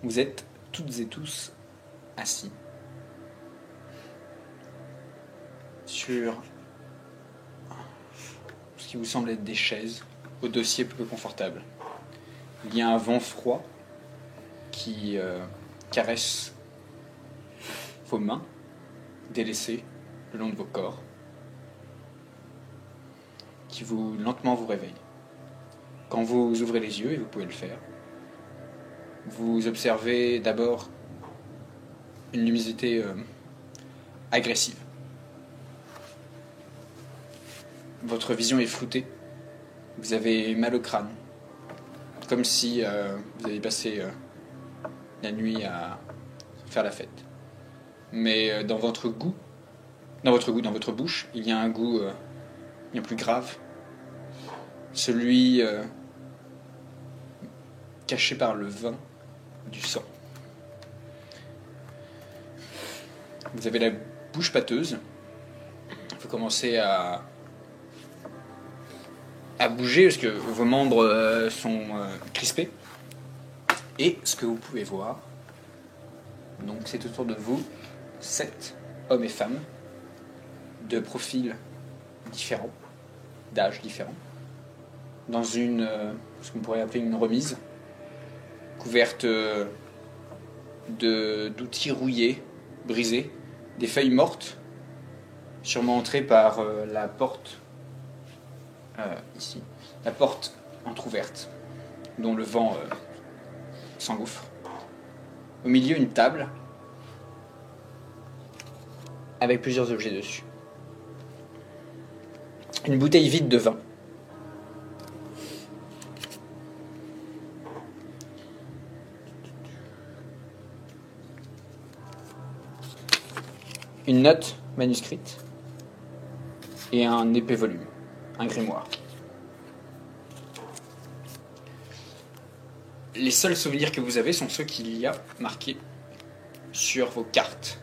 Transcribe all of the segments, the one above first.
Vous êtes toutes et tous assis sur ce qui vous semble être des chaises au dossier peu confortable. Il y a un vent froid qui caresse vos mains délaissées le long de vos corps, qui lentement vous réveille. Quand vous ouvrez les yeux, et vous pouvez le faire, vous observez d'abord une luminosité agressive. Votre vision est floutée. Vous avez mal au crâne. Comme si vous aviez passé la nuit à faire la fête. Mais dans votre bouche, il y a un goût bien plus grave. Celui caché par le vin du sang. Vous avez la bouche pâteuse. Vous commencez à bouger parce que vos membres sont crispés. Et ce que vous pouvez voir, donc c'est autour de vous 7 hommes et femmes de profils différents, d'âges différents, dans ce qu'on pourrait appeler une remise, couverte d'outils rouillés, brisés, des feuilles mortes, sûrement entrées par la porte ici, la porte entr'ouverte, dont le vent s'engouffre. Au milieu, une table avec plusieurs objets dessus. Une bouteille vide de vin. Une note manuscrite et un épais volume, un grimoire. Les seuls souvenirs que vous avez sont ceux qu'il y a marqués sur vos cartes.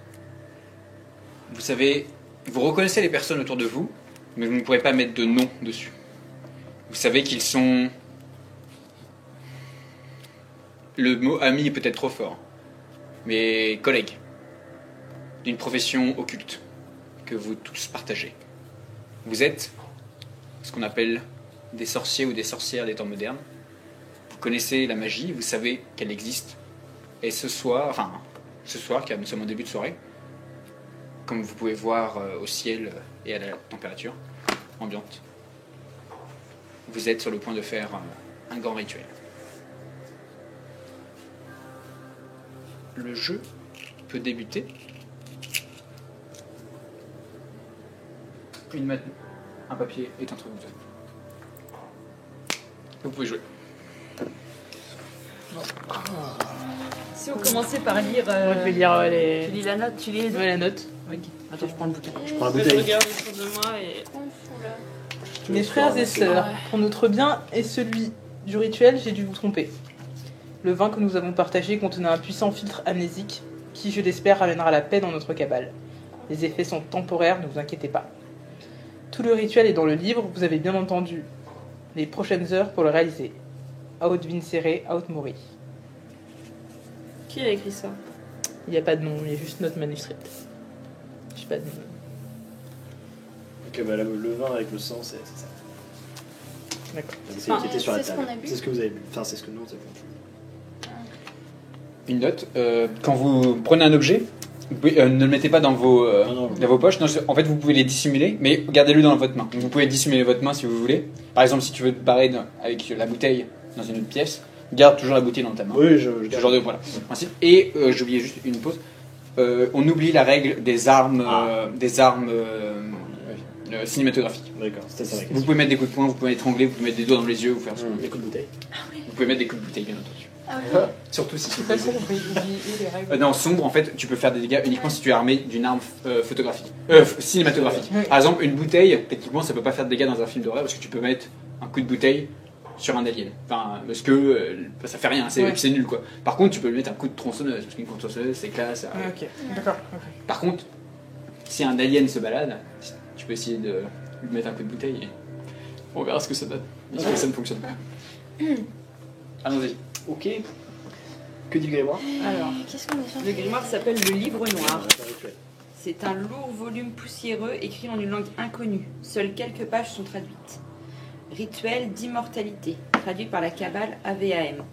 Vous reconnaissez les personnes autour de vous, mais vous ne pourrez pas mettre de nom dessus. Vous savez qu'ils sont... Le mot ami est peut-être trop fort, mais collègues d'une profession occulte que vous tous partagez. Vous êtes ce qu'on appelle des sorciers ou des sorcières des temps modernes. Vous connaissez la magie, vous savez qu'elle existe. Et ce soir, car nous sommes en début de soirée, comme vous pouvez voir au ciel et à la température ambiante, vous êtes sur le point de faire un grand rituel. Le jeu peut débuter. Un papier est entre vous deux. Vous pouvez jouer. Si on commençait par lire... Moi, je vais lire Tu lis la note, tu lis les notes. la note. Ok. Attends, je prends le bouton. Je prends la Je bouteille. regarde autour de moi et... Mes frères et sœurs, pour notre bien et celui du rituel, j'ai dû vous tromper. Le vin que nous avons partagé contenait un puissant filtre amnésique qui, je l'espère, ramènera la paix dans notre cabale. Les effets sont temporaires, ne vous inquiétez pas. Tout le rituel est dans le livre, vous avez bien entendu les prochaines heures pour le réaliser. Aut vincere, aut mori. Qui a écrit ça? Il n'y a pas de nom, il y a juste notre manuscrite. Je sais pas de nom. Ok, bah le vin avec le sang, c'est ça. D'accord. C'est qui était sur la c'est ce table. qu'on a bu. C'est ce que vous avez bu. Enfin, c'est ce que nous, on s'est fait. Une note. Quand vous prenez un objet, vous pouvez, ne le mettez pas dans vos poches. Non, en fait, vous pouvez les dissimuler, mais gardez-le dans votre main. Donc, vous pouvez dissimuler votre main si vous voulez. Par exemple, si tu veux te barrer avec la bouteille dans une autre pièce, garde toujours la bouteille dans ta main. Oui, je Ce genre de voilà. Principe. Et j'oubliais juste une pause. On oublie la règle des armes, cinématographiques. D'accord, c'était ça la Vous question. pouvez mettre des coups de poing, vous pouvez étrangler, vous pouvez mettre des doigts dans les yeux, vous faire ce que vous Des voulez. coups de bouteille. Vous pouvez mettre des coups de bouteille, bien entendu. Ah oui. Surtout si Je suis pas sûre qu'on peut oublier les règles. dans sombre, en fait, tu peux faire des dégâts uniquement si tu es armé d'une arme photographique, cinématographique. Oui. Par exemple, une bouteille, techniquement, ça peut pas faire de dégâts dans un film d'horreur parce que tu peux mettre un coup de bouteille sur un alien. Enfin, parce que ça fait rien, c'est Ouais. c'est nul quoi. Par contre, tu peux lui mettre un coup de tronçonneuse parce qu'une tronçonneuse, c'est classe. ça- Ah, ok, d'accord. ok. Par contre, si un alien se balade, tu peux essayer de lui mettre un coup de bouteille et on verra ce que ça donne. Est-ce que ça ne fonctionne pas. Allons-y. Ok. Que dit le grimoire? Alors, Qu'est-ce qu'on est le fait? grimoire s'appelle le livre noir. Un rituel. C'est un lourd volume poussiéreux écrit en une langue inconnue. Seules quelques pages sont traduites. Rituel d'immortalité, traduit par la Kabbale AVAM.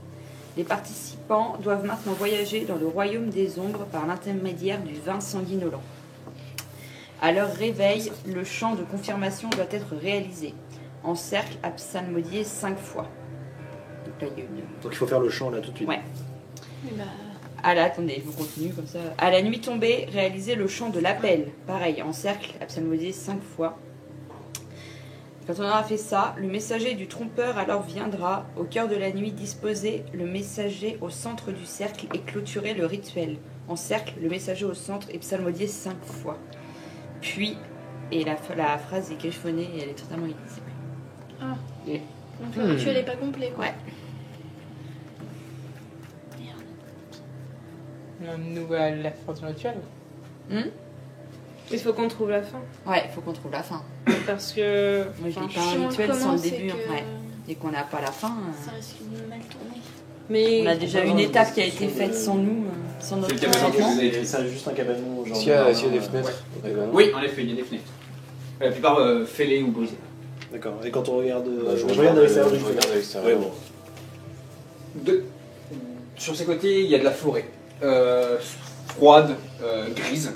Les participants doivent maintenant voyager dans le royaume des ombres par l'intermédiaire du vin sanguinolent. À leur réveil, le chant de confirmation doit être réalisé, en cercle à psalmodier 5 fois. Donc là, il y a une... Donc il faut faire le chant là tout de suite. Ouais. Eh bah, Attendez, je vous continue comme ça. À la nuit tombée, réalisez le chant de l'appel. Pareil, en cercle, à psalmodier 5 fois. Quand on aura fait ça, le messager du trompeur alors viendra, au cœur de la nuit, disposer le messager au centre du cercle et clôturer le rituel. En cercle, le messager au centre et psalmodier 5 fois. Puis, et la phrase est griffonnée et elle est totalement illisible. donc le rituel est pas complet, quoi. Ouais. Une nouvelle la fin du rituel. Il faut qu'on trouve la fin. Ouais, il faut qu'on trouve la fin. Parce que. Moi, je enfin, lis pas un Si on rituel sans le commence et début. que Ouais. Dès qu'on n'a pas la fin, ça risque de mal tourner. mais on a déjà une étape qui a été faite sans nous, sans notre C'est le cabanon que consentement. vous avez fait. C'est juste un cabanon. Genre, S'il y a des fenêtres. Ouais. D'accord. Oui, en effet, il y a des fenêtres. La plupart fêlées ou brisées. D'accord. Et quand on regarde. Bah, je regarde à l'extérieur d'une je regarde à fenêtre. l'extérieur. Ouais, bon. Sur ces côtés, il y a de la forêt. Froide, grise.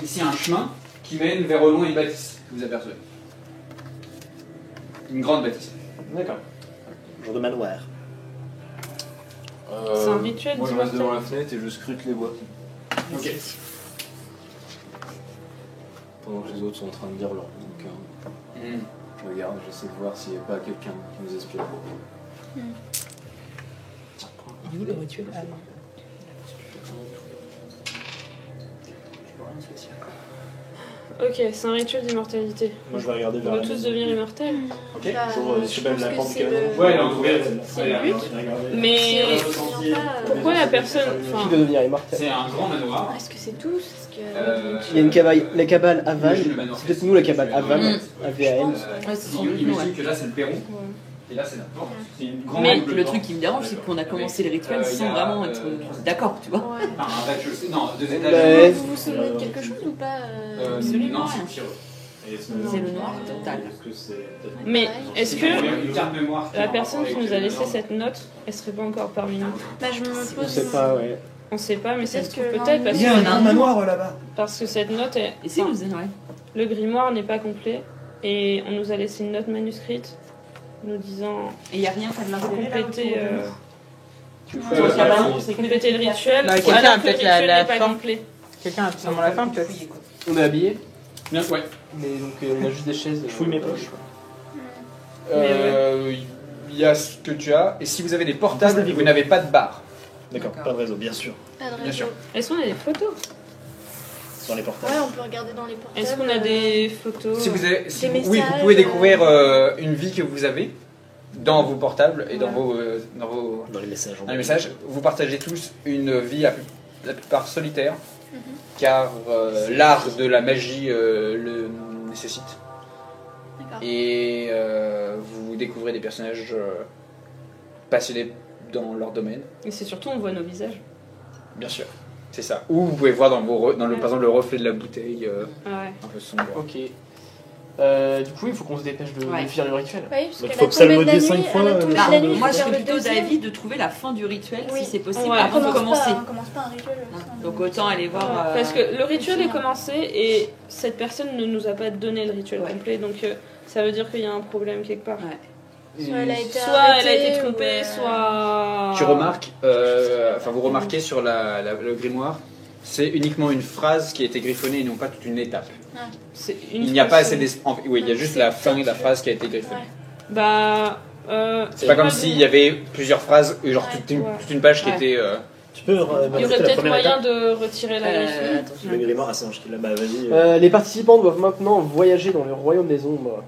Ici, un chemin qui mène vers au loin une bâtisse que vous apercevez. Une grande bâtisse. D'accord. Genre de manoir. c'est un rituel Moi je reste devant la d'immortalité. fenêtre et je scrute les bois. Ok. Pendant que les autres sont en train de lire leur bouquin. Je regarde, j'essaie de voir s'il n'y a pas quelqu'un qui nous espionne. Il est où le rituel? Ah non. Ok, c'est un rituel d'immortalité. Moi je vais regarder On vers veut la tous maison. devenir immortels. Ok. Bah, Je sais pas, pense la que porte du c'est cabanon. le- Ouais, elle est entrouverte. C'est le but. Mais Si on pas, pourquoi la personne. Qui Enfin, de devenir immortel. C'est un grand manoir. Est-ce que c'est tous? Est-ce que... Il y a une cabale, la cabale Aval. Imagine le manoir C'est peut-être nous la cabale Aval, Mm. AVAM. Ouais, c'est sans doute nous, Imagine ouais. que là, c'est le perron. Et là, c'est la porte. C'est une grande Mais double le porte. truc qui me dérange, c'est qu'on a commencé le rituel il y sans a, vraiment être d'accord, tu vois. Ouais. Enfin, un rez-de-chaussée. Non, 2 Bah, étages. Vous vous souvenez de quelque chose ou pas Absolument Non, rien. c'est tireux. C'est le noir total. mais est-ce que Une carte mémoire. la personne qui nous a laissé cette note, elle serait pas encore parmi nous? Bah, je me On pose. sait pas, ouais. On sait pas, mais ça se Peut-être trouve que peut-être l'un parce Il y a que, un manoir là-bas. parce que cette note est. Et si enfin, vous ouais. le grimoire n'est pas complet et on nous a laissé une note manuscrite nous disant Et il n'y a rien, ça de compléter, Ouais, compléter le rituel. Bah, quelqu'un alors a que peut-être le la- rituel la n'est pas fin. complet. Quelqu'un a seulement la fin peut-être. On est habillés, Bien, ouais. mais donc on a juste des chaises. Je fouille mes poches. Il y a ce que tu as. Et si vous avez des portables, Passe la vous n'avez pas de barre. D'accord, pas de réseau, bien sûr. Pas de Bien réseau. sûr. Est-ce qu'on a des photos? Dans les portables. Ouais, on peut regarder dans les portables. Est-ce qu'on a des photos? Si vous avez, si Des vous- oui, vous messages, pouvez découvrir une vie que vous avez dans vos portables et dans vos Dans les messages. dans les messages. Vous partagez tous une vie la plupart solitaire, car l'art de la magie le nécessite. D'accord. Et vous découvrez des personnages passionnés dans leur domaine, Et c'est surtout, on voit nos visages. bien sûr. C'est ça. Ou vous pouvez voir dans, dans le, par exemple le reflet de la bouteille Ah ouais. un peu sombre. Ok. Du coup, il faut qu'on se dépêche de Ouais. finir le rituel. Oui, parce Donc, qu'à faut la psalmodier tombée de la 5 nuit, fois, à la tombée de Ah, la nuit, moi, il je faut serais faire le plutôt deuxième. d'avis de trouver la fin du rituel, Oui. si c'est possible, Ouais, avant de Commence commencer. pas, on commence pas un rituel. Donc autant aller voir... Parce que le rituel est commencé et cette personne ne nous a pas donné le rituel Ouais. complet, donc ça veut dire qu'il y a un problème quelque part. Ouais. Soit elle a été Soit elle a arrêtée, été trompée, ou, soit. Tu remarques, enfin vous remarquez sur le grimoire, c'est uniquement une phrase qui a été griffonnée et non pas toute une étape. C'est une Il n'y a pas phrase assez d'espace. Oui, il y a juste la fin de la phrase qui a été griffonnée. Ouais. Bah. C'est pas comme s'il y avait plusieurs phrases, et genre Ouais. toute une page qui Ouais. était. Tu peux Il y aurait peut-être moyen de retirer la griffe. Le grimoire, c'est je là, bah vas-y. Les participants doivent maintenant voyager dans le royaume des ombres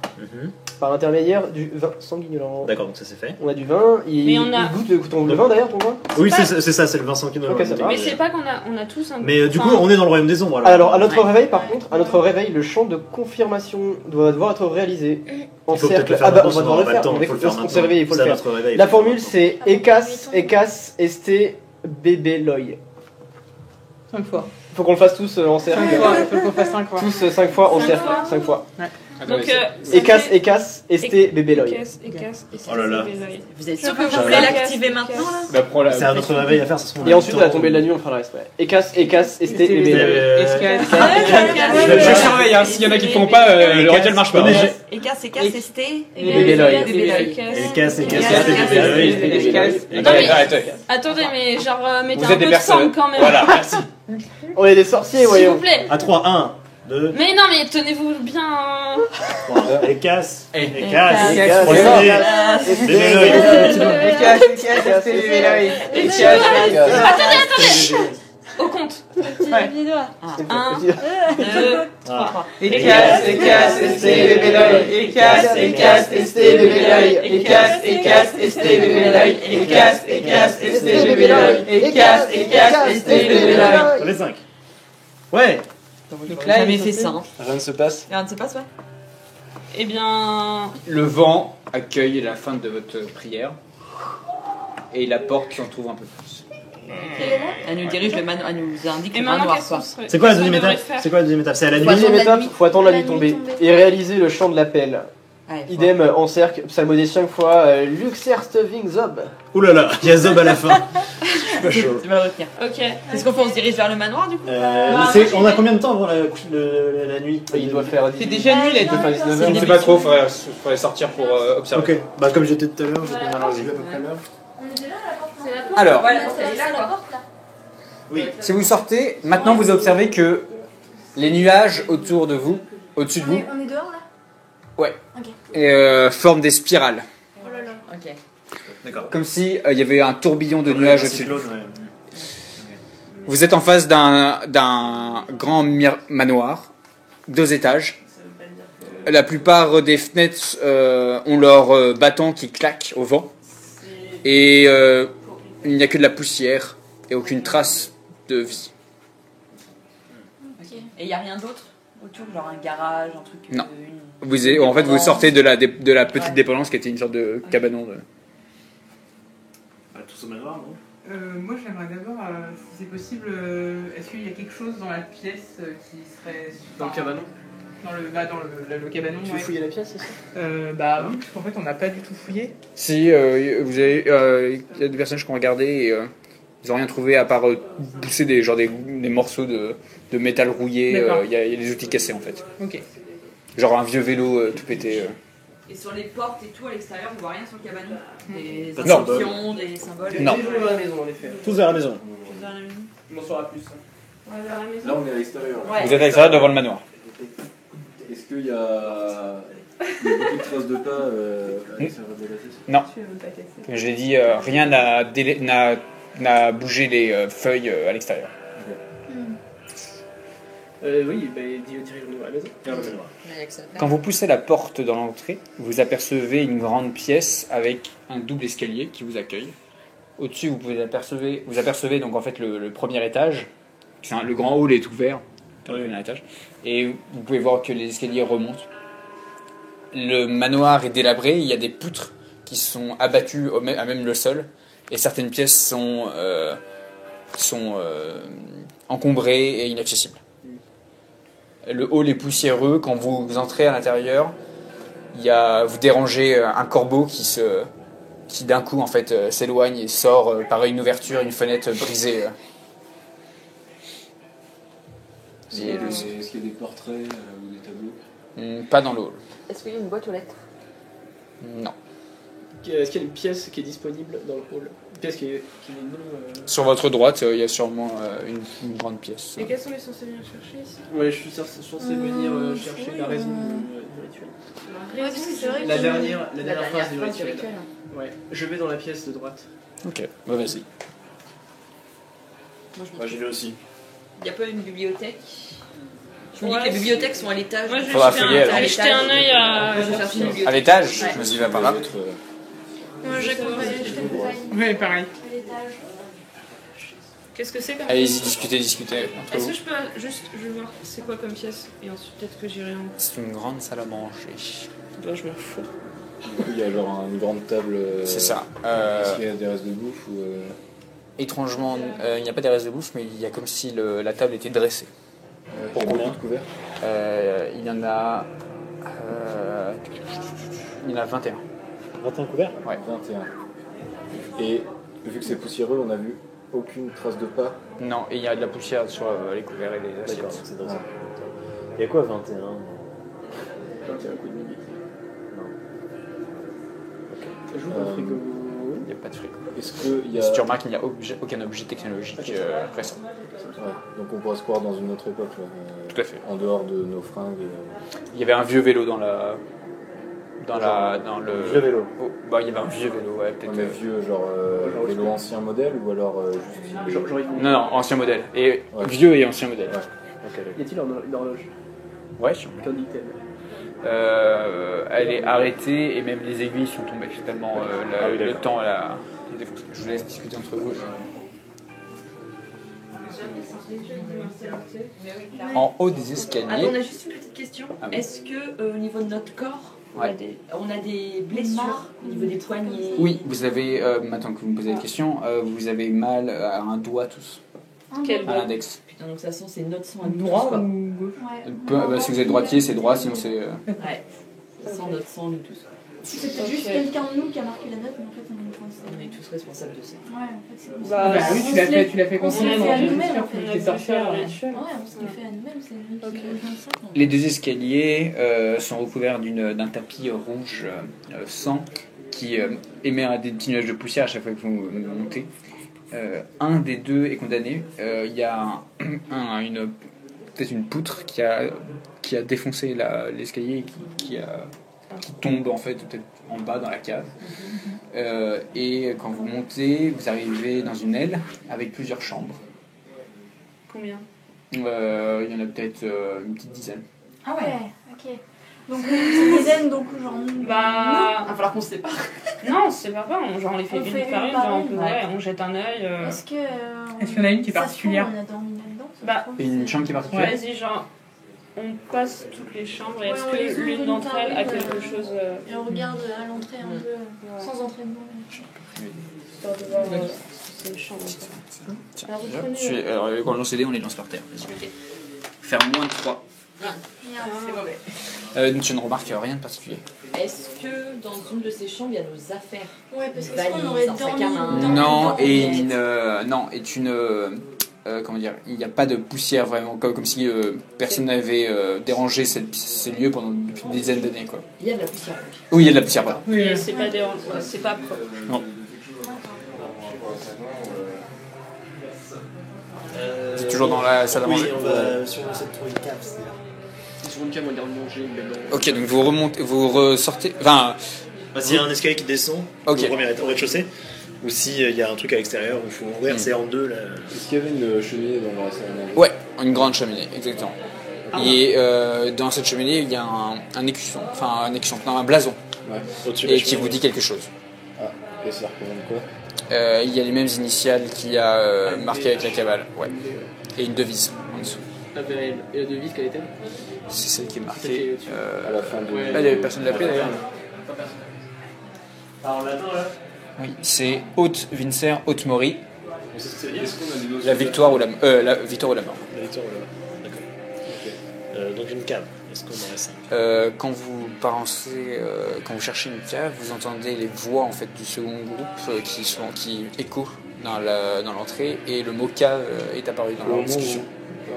par l'intermédiaire du vin sanguinolent. D'accord, donc ça c'est fait. On a du vin. Mais on a- Il goûte le vin d'ailleurs, ton vin. Oui, c'est ça, c'est le vin sanguinolent. Ok, ça va. Mais c'est pas qu'on a tous un. Mais du coup, on est dans le royaume des ombres Alors, à notre réveil, par contre, le chant de confirmation doit devoir être réalisé en Il faut peut-être cercle. le faire Ah bah, on maintenant, va devoir le pas faire. temps, On faut le faire s'est réveillé, il faut le C'est faire. notre réveil. La formule, c'est Ekas, St, Bébé, Loy. 5 fois. Faut qu'on le fasse tous en cercle. 5 fois, il faut qu'on fasse 5 fois. Tous 5 fois en Cinq cercle. fois 5 fois. Donc, Ekas, St, Bébé, Loy. Oh là là. Vous êtes sûr que vous voulez l'activer maintenant là C'est un autre réveil à faire, ça se trouve. Et ensuite, à la tombée de la nuit, on fera le reste. Ouais. Ekas, St, Bébé, Loy. Je surveille, hein, s'il y en a qui ne font pas, le rituel marche pas. Ekas, ST. Bébé Loy. Et casse, Attendez, mais genre, mettez Vous un êtes des peu de sang personnes. quand même. Voilà, merci. On est des sorciers, S'il vous voyons. plaît. À 3, 1, 2, Mais non, mais tenez-vous bien. 3. Et casse. Et Ekas, casse. pour les morts. St, Bébé Loy. Attendez. Au compte. 1, 2, 3. Ekas, St, Bébé Loy. Ekas, St, Bébé Loy. Ekas, St, Bébé Loy. Ekas, St, Bébé Loy. Ekas, St, Bébé Loy. Les 5. Ouais. Donc là, Jamais il fait faut ça. Hein. Rien ne se passe. Rien ne se passe, ouais. Eh bien, Le vent accueille la fin de votre prière et la porte s'en trouve un peu plus. Elle nous dirige le manoir, elle nous indique et le maintenant, manoir, qu'est-ce quoi. qu'on serait. C'est quoi la qu'est-ce qu'on deuxième devrait étape faire C'est quoi la deuxième étape C'est à la nuit. Deuxième attendre la étape, nuit. faut attendre la La nuit nuit tombée. tombée. Et réaliser le chant de l'appel. Ouais, faut- Idem en cercle, psalmodé 5 fois, Luxersteving Zob. Ouh là là, il y a Zob à la fin. Je suis pas chaud. Tu vas le retenir. Ok. Qu'est-ce qu'on fait? On se dirige vers le manoir du coup? On a combien de temps avant la nuit Il doit faire C'est déjà nuit, là, il doit faire 19 Je ne heures. sais pas trop, faudrait sortir pour observer. Ok, bah comme j'étais tout à l'heure, je vais à peu près l'heure. On est déjà à la porte. C'est la porte. Alors, Voilà, C'est c'est là la quoi. porte là. Oui. si vous sortez, maintenant vous observez que les nuages autour de vous, au-dessus de vous, On est dehors là. forment des spirales. Oh là là. Ok. D'accord. Comme si il y avait un tourbillon de nuages au-dessus de vous. Cyclone, ouais. Vous êtes en face d'un grand manoir, 2 étages. La plupart des fenêtres ont leurs battants qui claquent au vent. Et il n'y a que de la poussière et aucune trace de vie. Ok. Et il n'y a rien d'autre autour? Genre un garage, un truc. Non. En fait, vous sortez de la petite dépendance qui était une sorte de cabanon. Tous au manoir, non Moi, j'aimerais d'abord, si c'est possible, est-ce qu'il y a quelque chose dans la pièce qui serait... Dans le cabanon. Dans le cabanon, Tu veux ouais. fouiller la pièce, c'est ça Bah oui, parce qu'en fait, on n'a pas du tout fouillé. Si, il y a des personnes qui ont regardé et ils n'ont rien trouvé à part pousser des morceaux de métal rouillé. D'accord. Il y a des outils cassés en fait. Ok. Genre un vieux vélo tout pété. Et sur les portes et tout à l'extérieur, on voit rien sur le cabanon? Des Non. inscriptions, des symboles? Non. Dirigez-vous vers la maison, en effet. Tous vers la maison. On en saura plus. On va vers la maison. Là, on est à l'extérieur. Ouais. Vous êtes à l'extérieur devant le manoir. Est-ce qu'il y a beaucoup de traces de pas à l'extérieur de la pièce? Non. Comme je l'ai dit, rien n'a bougé les feuilles à l'extérieur. Oui, bah, dirigez-nous à la maison. Vers le manoir. Quand vous poussez la porte dans l'entrée, vous apercevez une grande pièce avec un double escalier qui vous accueille. Au-dessus, vous apercevez donc en fait le premier étage. Le grand hall est ouvert, le premier étage, et vous pouvez voir que les escaliers remontent. Le manoir est délabré, il y a des poutres qui sont abattues à même le sol, et certaines pièces sont encombrées et inaccessibles. Le hall est poussiéreux. Quand vous entrez à l'intérieur, vous dérangez un corbeau qui d'un coup en fait s'éloigne et sort par une ouverture, une fenêtre brisée. Est-ce qu'il y a des portraits ou des tableaux? Pas dans le hall. Est-ce qu'il y a une boîte aux lettres? Non. Est-ce qu'il y a une pièce qui est disponible dans le hall? Une pièce qui est non. Sur votre droite, il y a sûrement une grande pièce. Et qu'est-ce qu'on est censé venir chercher ici? Ouais, je suis censé venir chercher la résine du rituel. Ouais, parce que c'est vrai La que- dernière phrase du phrase du rituel. rituel. Ouais, je vais dans la pièce de droite. Ok, bah vas-y. Moi, je Moi j'y vais aussi. Il n'y a pas une bibliothèque. Je me dis Ouais, que les bibliothèques sont à l'étage. Moi, je vais Faudra jeter fouiller, un, alors. je vais jeter un œil à. Moi, je cherche une À bibliothèque. l'étage, Ouais. je me dis va par là. Les autres, Moi, j'accompagne, je t'accompagne Oui, pareil. à l'étage. Qu'est-ce que c'est comme Allez-y, discutez entre Est-ce vous. que je peux juste. Je vais voir c'est quoi comme pièce et ensuite peut-être que j'irai en. C'est une grande salle à manger. Là, je me fous. du coup, il y a genre une grande table. C'est ça. Est-ce qu'il y a des restes de bouffe ou. Étrangement, il n'y a pas des restes de bouffe, mais il y a comme si la table était dressée. Pour combien de couverts Il y en a. Il y en a 21. 21 couverts. 21. Et vu que c'est poussiéreux, on n'a vu aucune trace de pas. Non, et il y a de la poussière sur les couverts et les D'accord, assiettes. c'est dans ça. Il y a quoi 21 21 coups de midi. Je joue au frigo. Il n'y a pas de frigo. Est-ce qu'il y a. Si tu remarques, il n'y a aucun objet technologique récent. Ouais, donc on pourrait se croire dans une autre époque, là, Tout à fait. en dehors de nos fringues. Il y avait un vieux vélo dans le. Vieux vélo. Oh, bah, il y avait un vieux vélo, ouais, peut-être. On est vieux, genre vélo ancien modèle ou alors juste. Genre, Non, non, ancien modèle. Et Ouais. vieux et ancien modèle. Ouais. Ok, d'accord. y a-t-il une horloge Ouais, sûrement. Qu'en dit-elle Elle est arrêtée et même les aiguilles sont tombées. C'est tellement le d'accord. temps la défonce. Je vous laisse discuter entre vous. En haut des Attends, escaliers. on a juste une petite question. Ah oui. Est-ce que au niveau de notre corps, Ouais. on a des blessures au niveau des poignets? Oui, vous avez, maintenant que vous me posez la question, vous avez mal à un doigt tous, Quel à l'index. Putain, donc de toute façon, c'est notre sang à nous Droit tous, quoi. ou gauche Ouais. Si vous êtes droitier, c'est droit, sinon c'est. Ouais. Ça sent notre sang, nous tous. C'est peut-être juste quelqu'un de nous qui a marqué la note, mais en fait, on est coincé. On est tous responsables de ça. Ouais, en fait, c'est comme Bah, ça. oui, On tu l'as se fait, l'est- tu l'as fait on se l'est consciemment. fait à j'ai- nous-mêmes, en j'ai fait. fait fait sortir. faire un Ouais, rituel. on se l'est fait à nous-mêmes, c'est nous qui Ok. faisons ça. Les deux escaliers sont recouverts d'un tapis rouge sang qui émet des nuages de poussière à chaque fois que vous montez. Un des deux est condamné. Il y a peut-être une poutre qui a défoncé l'escalier et qui tombe en fait peut-être en bas dans la cave. Et quand vous montez, vous arrivez dans une aile avec plusieurs chambres. Combien Il y en a peut-être une petite dizaine. Ah ouais, ok. Donc, c'est une dizaine, donc genre. Bah. Il va falloir qu'on se sépare. Non, c'est pas grave, on les fait On une fait par une une, par genre, une. ouais, on jette un œil. Est-ce que. Est-ce qu'il y en a une qui est ça se trouve, particulière On a dormi là-dedans ça se Bah, trouve, Une c'est- chambre qui est particulière. Vas-y, genre, on passe toutes les chambres et Ouais, est-ce on les que ouvre l'une une d'entre par elles a une, quelque chose. Et on regarde à l'entrée un peu, sans entraînement. Histoire de voir si c'est une chambre ou pas. Tiens, Alors, déjà, reprenez, alors, quand on lance les dés, on les lance par terre. Vas-y. Faire moins de 3. C'est mauvais. Tu ne remarques rien de particulier. Est-ce que dans une de ces chambres, il y a nos affaires? Ouais, parce que Valise, sinon on aurait un sac dormi. à main. dormi Non, dans et le lit. comment dire, il n'y a pas de poussière vraiment, comme si personne n'avait dérangé ces lieux depuis une dizaine d'années. Quoi. Il y a de la poussière. Oui, il y a de la poussière, pardon. Oui, Et c'est pas dérangeant, c'est pas propre. Non. C'est toujours dans la salle à manger. Oui, on va sur essayer de trouver une cave. c'est-à-dire. Sur une cave, on garde manger, mais non. Ok, donc vous remontez, vous ressortez. Enfin, Bah, s'il y a un escalier qui descend Ok. au premier étage, au rez-de-chaussée, ou s'il y a un truc à l'extérieur où il faut ouvrir, c'est en deux là. Est-ce qu'il y avait une cheminée dans la salle à manger ouais, une grande cheminée, exactement. Et dans cette cheminée, il y a un écusson, non, un blason, Ouais. Au-dessus de la et qui cheminée. vous dit quelque chose. Ah, et ça représente quoi Il y a les mêmes initiales qu'il y a marquées avec la cabale, ouais. Et une devise en dessous. Et la devise, quelle était C'est celle qui est marquée. À la fin de. Personne ne l'a pris d'ailleurs. Alors là-dedans là. Oui, c'est Haute Vincer, Haute Mori, Est-ce qu'on a des notions la victoire ou la mort. La victoire là-bas. D'accord. Donc une cave. Est-ce qu'on aurait ça? Quand vous pensez, quand vous cherchez une cave, vous entendez les voix en fait du second groupe qui échos dans l'entrée et le mot cave est apparu dans Au leur moment discussion.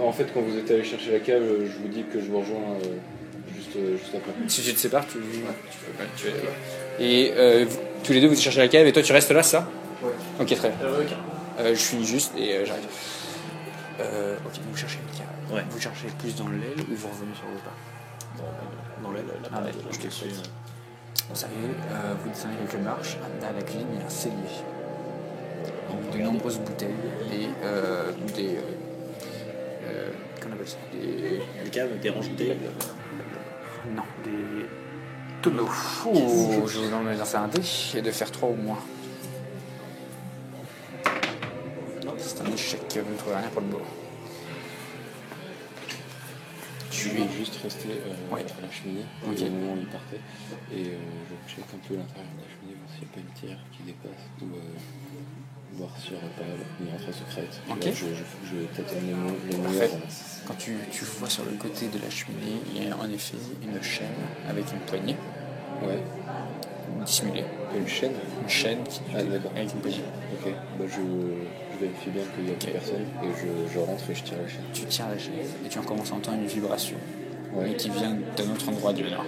où- En fait, quand vous êtes allé chercher la cave, je vous dis que je vous rejoins juste après. Si tu te sépares, et tous les deux vous cherchez la cave et toi tu restes là, ça? Ouais. Ok, très bien. Ok. Je finis juste et j'arrive. Ok, vous cherchez une cave. Ouais. Vous cherchez plus dans l'aile ou vous revenez sur vos pas? Dans l'aile, Ah, l'aile, je te suis. Vous savez, vous descendez quelques marches, à la cuisine il y a un cellier. de nombreuses bouteilles et des qu'on appelle ça Des caves, des ranges bouteilles. non, des tonneaux. Oh, je vous en lancer un dé et de faire 3 ou moins. Non, c'est un échec, vous ne trouverez rien pour le boulot. Je vais juste rester Ouais. à la cheminée Ok. au moment où il partait et je check un peu l'intérieur de la cheminée, voir s'il n'y a pas une tière qui dépasse ou voir s'il n'y aurait pas une entrée secrète. Et Ok. là, je tâtonne les Parfait. murs. Quand tu vois sur le côté de la cheminée, il y a en effet une chaîne avec une poignée Ouais. dissimulée. Une chaîne. Une chaîne qui, Ah, d'accord. avec une poignée. Ok. Bah, je vérifie bien qu'il n'y a personne et je rentre et je tire la chaîne. Tu tiens la chaîne et tu commences à entendre une vibration, Ouais. mais qui vient d'un autre endroit du manoir.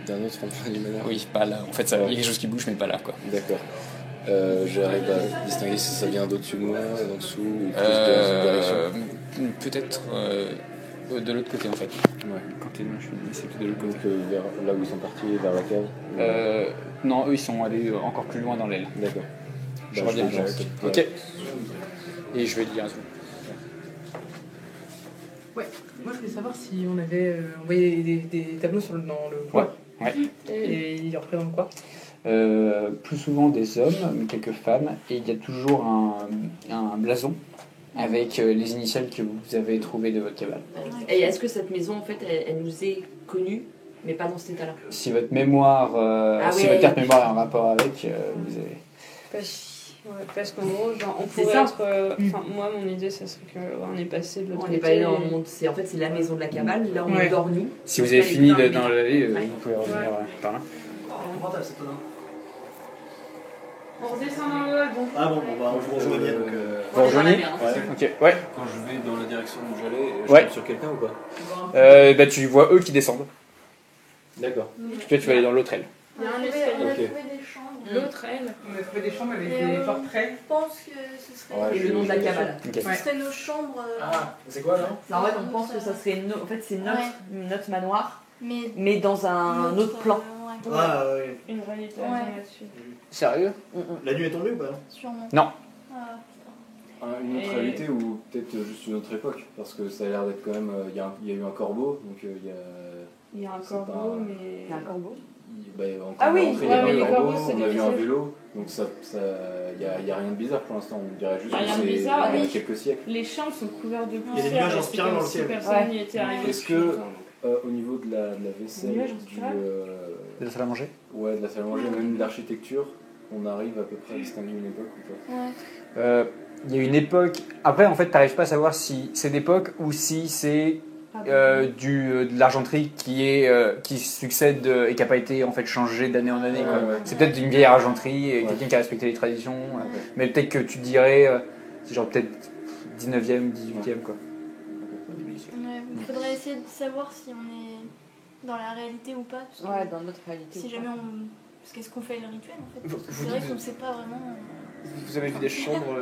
D'un autre endroit du manoir. Oui, pas là. En fait, il y a quelque chose qui bouge, mais pas là, quoi. D'accord. J'arrive à distinguer si ça vient d'au-dessus de moi, d'en dessous, ou plus dans cette direction. Peut-être de l'autre côté, en fait. Ouais. Quand t'es loin, c'est plutôt de l'autre côté. Donc vers là où ils sont partis, vers la cave. Non, eux, ils sont allés encore plus loin dans l'aile. D'accord. Je Bah, reviens. je reste. Ok. Et je vais te dire un truc. Ouais, moi je voulais savoir si on avait envoyé des tableaux dans le bois. Ouais. Et ils représentent quoi? Plus souvent des hommes, mais quelques femmes, et il y a toujours un blason avec les initiales que vous avez trouvées de votre cabane. Et est-ce que cette maison, en fait, elle nous est connue, mais pas dans cet état-là? Si votre mémoire, si oui. votre carte mémoire est en rapport avec, vous avez... Parce qu'en gros, genre, on C'est pourrait ça. être. Enfin, moi, mon idée, ça serait qu'on est passé de l'autre On côté. n'est pas allé dans le monde. En fait, c'est la maison de la cabane. Là, on Ouais. dort nous. Si vous avez fini dans l'allée, Ouais. vous pouvez revenir par là. On redescend dans le wagon. Ah bon, bah, on vous rejoignait donc. Vous rejoignez Ouais. Ok, ouais. Quand je vais dans la direction où j'allais, je Ouais. tombe sur quelqu'un ou pas? Bah, tu vois eux qui descendent. D'accord. Toi, tu vas aller dans l'autre aile. Il y a un On a escalier. trouvé Ok. des chambres. L'autre, elle. On a trouvé des chambres avec Et des portraits. Je pense que ce serait, Ouais, Et le nom de la cabane. Ok. ce serait nos chambres. Ah, c'est quoi là? En fait, on pense que ça serait en fait, c'est notre manoir, Mais mais dans un autre plan. Ouais, Ah, ouais. Une réalité Ouais. alternative. Sérieux? La nuit est tombée ou pas? sûrement. Non. Une autre Et- réalité ou peut-être juste une autre époque, parce que ça a l'air d'être quand même. Il y a eu un corbeau, donc il y a. Il y a un C'est corbeau, pas- mais. Il y a un corbeau. Encore Ah oui, rentré, il y ouais, avait mais un les corbeau, corbeaux, c'est on a vu des un vieux. vélo, donc il y a rien de bizarre pour l'instant, on dirait juste Bah, que rien de c'est bizarre, il y a oui. quelques siècles. Les chambres sont couverts de Il y poussière. a des nuages en c'est spirale comme dans le si ciel. personne n'y Ouais. était arrivé. Est-ce depuis que- longtemps. Au niveau de la vaisselle, Nuages en du, spirale De la salle à manger? ouais, de la salle à manger, même de l'architecture, on arrive à peu près à distinguer une époque ou pas? Ouais. Il y a une époque. Après, en fait, t'arrives pas à savoir si c'est d'époque ou si c'est de l'argenterie qui succède et qui n'a pas été en fait changée d'année en année. quoi. Ouais, ouais. C'est peut-être une vieille argenterie et Ouais. quelqu'un qui a respecté les traditions, mais peut-être que tu dirais c'est genre peut-être 19e, 18e quoi. Ouais, il faudrait essayer de savoir si on est dans la réalité ou pas. Parce que Ouais, dans notre réalité. si jamais on. Parce qu'est-ce qu'on fait le rituel en fait? Vous- Parce que vous c'est vrai dites- qu'on ne sait pas vraiment. Vous avez vu des chambres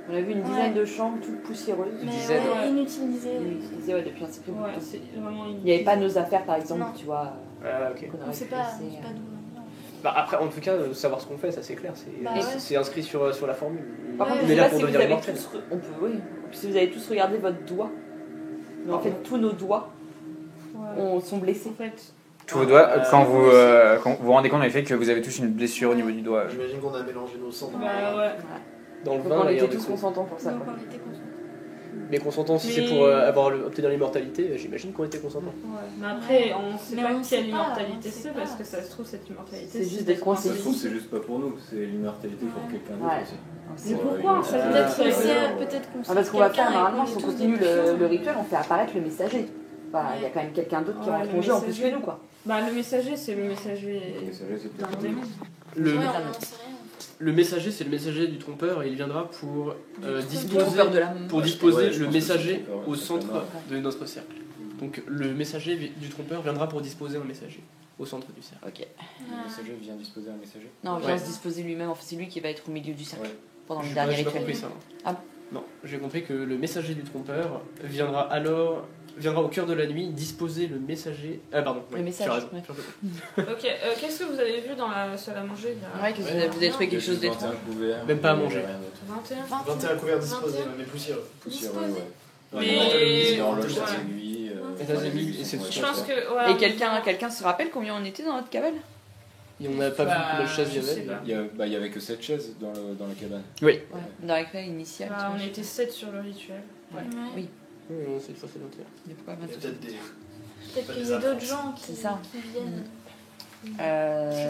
On a vu une dizaine de chambres toutes poussiéreuses. Mais dizaine, ouais, inutilisées. Inutilisées, ouais, depuis un certain Ouais, temps. c'est vraiment une. Il n'y avait pas nos affaires, par exemple, Non. tu vois. Ah, ok. qu'on On aurait ne sait pu pas, laisser, on sait pas d'où on vient. Bah, après, en tout cas, savoir ce qu'on fait, ça c'est clair. C'est Bah ouais. c'est inscrit sur la formule. Par contre, Ouais, je on est sais là pas pour si vous devenir avez immortel. tous, on peut, oui. Si vous avez tous regardé votre doigt, mais en fait tous nos doigts Ouais. sont blessés. En fait, Tous vos doigts, quand vous vous rendez compte en effet que vous avez tous une blessure au niveau du doigt. J'imagine qu'on a mélangé nos sangs. bah ouais. Dans le Donc vin, on là, il y a était un tous truc. consentants pour ça. Donc quoi. on était conscients. Mais consentant, si Mais- c'est pour obtenir l'immortalité, j'imagine qu'on était consentant. Ouais. Mais après, on sait Mais pas on sait quelle pas, immortalité on sait c'est, pas. parce que ça se trouve, cette immortalité. C'est juste d'être coincé. Ça se trouve, c'est juste pas pour nous, c'est l'immortalité pour quelqu'un d'autre Ouais. aussi. Mais Ouais, pourquoi il- ça Ah, peut-être Peut-être c'est- peut-être qu'on Ah, parce qu'on va faire quelqu'un et normalement, qu'on si est on tous continue des puissants. le rituel, on fait apparaître le messager. Enfin, il y a quand même quelqu'un d'autre qui est Ouais, en le congé en plus messager. que nous, quoi. Bah, le messager, c'est le messager Le messager, c'est d'un peut-être démon. Le, Ouais, on n'en sait rien. le messager, c'est le messager du trompeur et il viendra pour disposer, Trompeur de la pour disposer Ouais, je le pense que messager c'est le trompeur, au ouais, centre c'est de notre cercle. Donc le messager du trompeur viendra pour disposer un messager au centre du cercle. Ok. Le messager vient disposer un messager. Non, il vient Ouais. se disposer lui-même. En fait, c'est lui qui va être au milieu du cercle Ouais. pendant le J'ai dernier pas rituel. compris ça. Ah. Non, j'ai compris que le messager du trompeur viendra alors viendra au cœur de la nuit disposer le messager. Ah, pardon. Le ouais, message, tu as raison. ouais. Ok, qu'est-ce que vous avez vu dans la salle à manger là Ouais, que vous avez trouvé quelque chose d'étrange. 21 couverts. Même pas à manger. Rien d'autre. 21. 21 couverts disposés, mais poussiéreux. Poussiéreux, ouais. Mais- Une horloge, voilà. des aiguilles. Et ça, c'est mis, et c'est tout. Je pense que. Ouais, Et quelqu'un se rappelle combien on était dans notre cabane? Et on n'a pas vu combien de chaises il y je sais avait. pas. Il y avait que 7 chaises dans la cabane. Ouais, dans la classe initiale. Bah, on était 7 sur le rituel. Ouais. Oui. C'est ça, c'est noté. Il y a pourquoi Il y a 22? peut-être des. Peut-être qu'il y a d'autres gens C'est ça. qui viennent.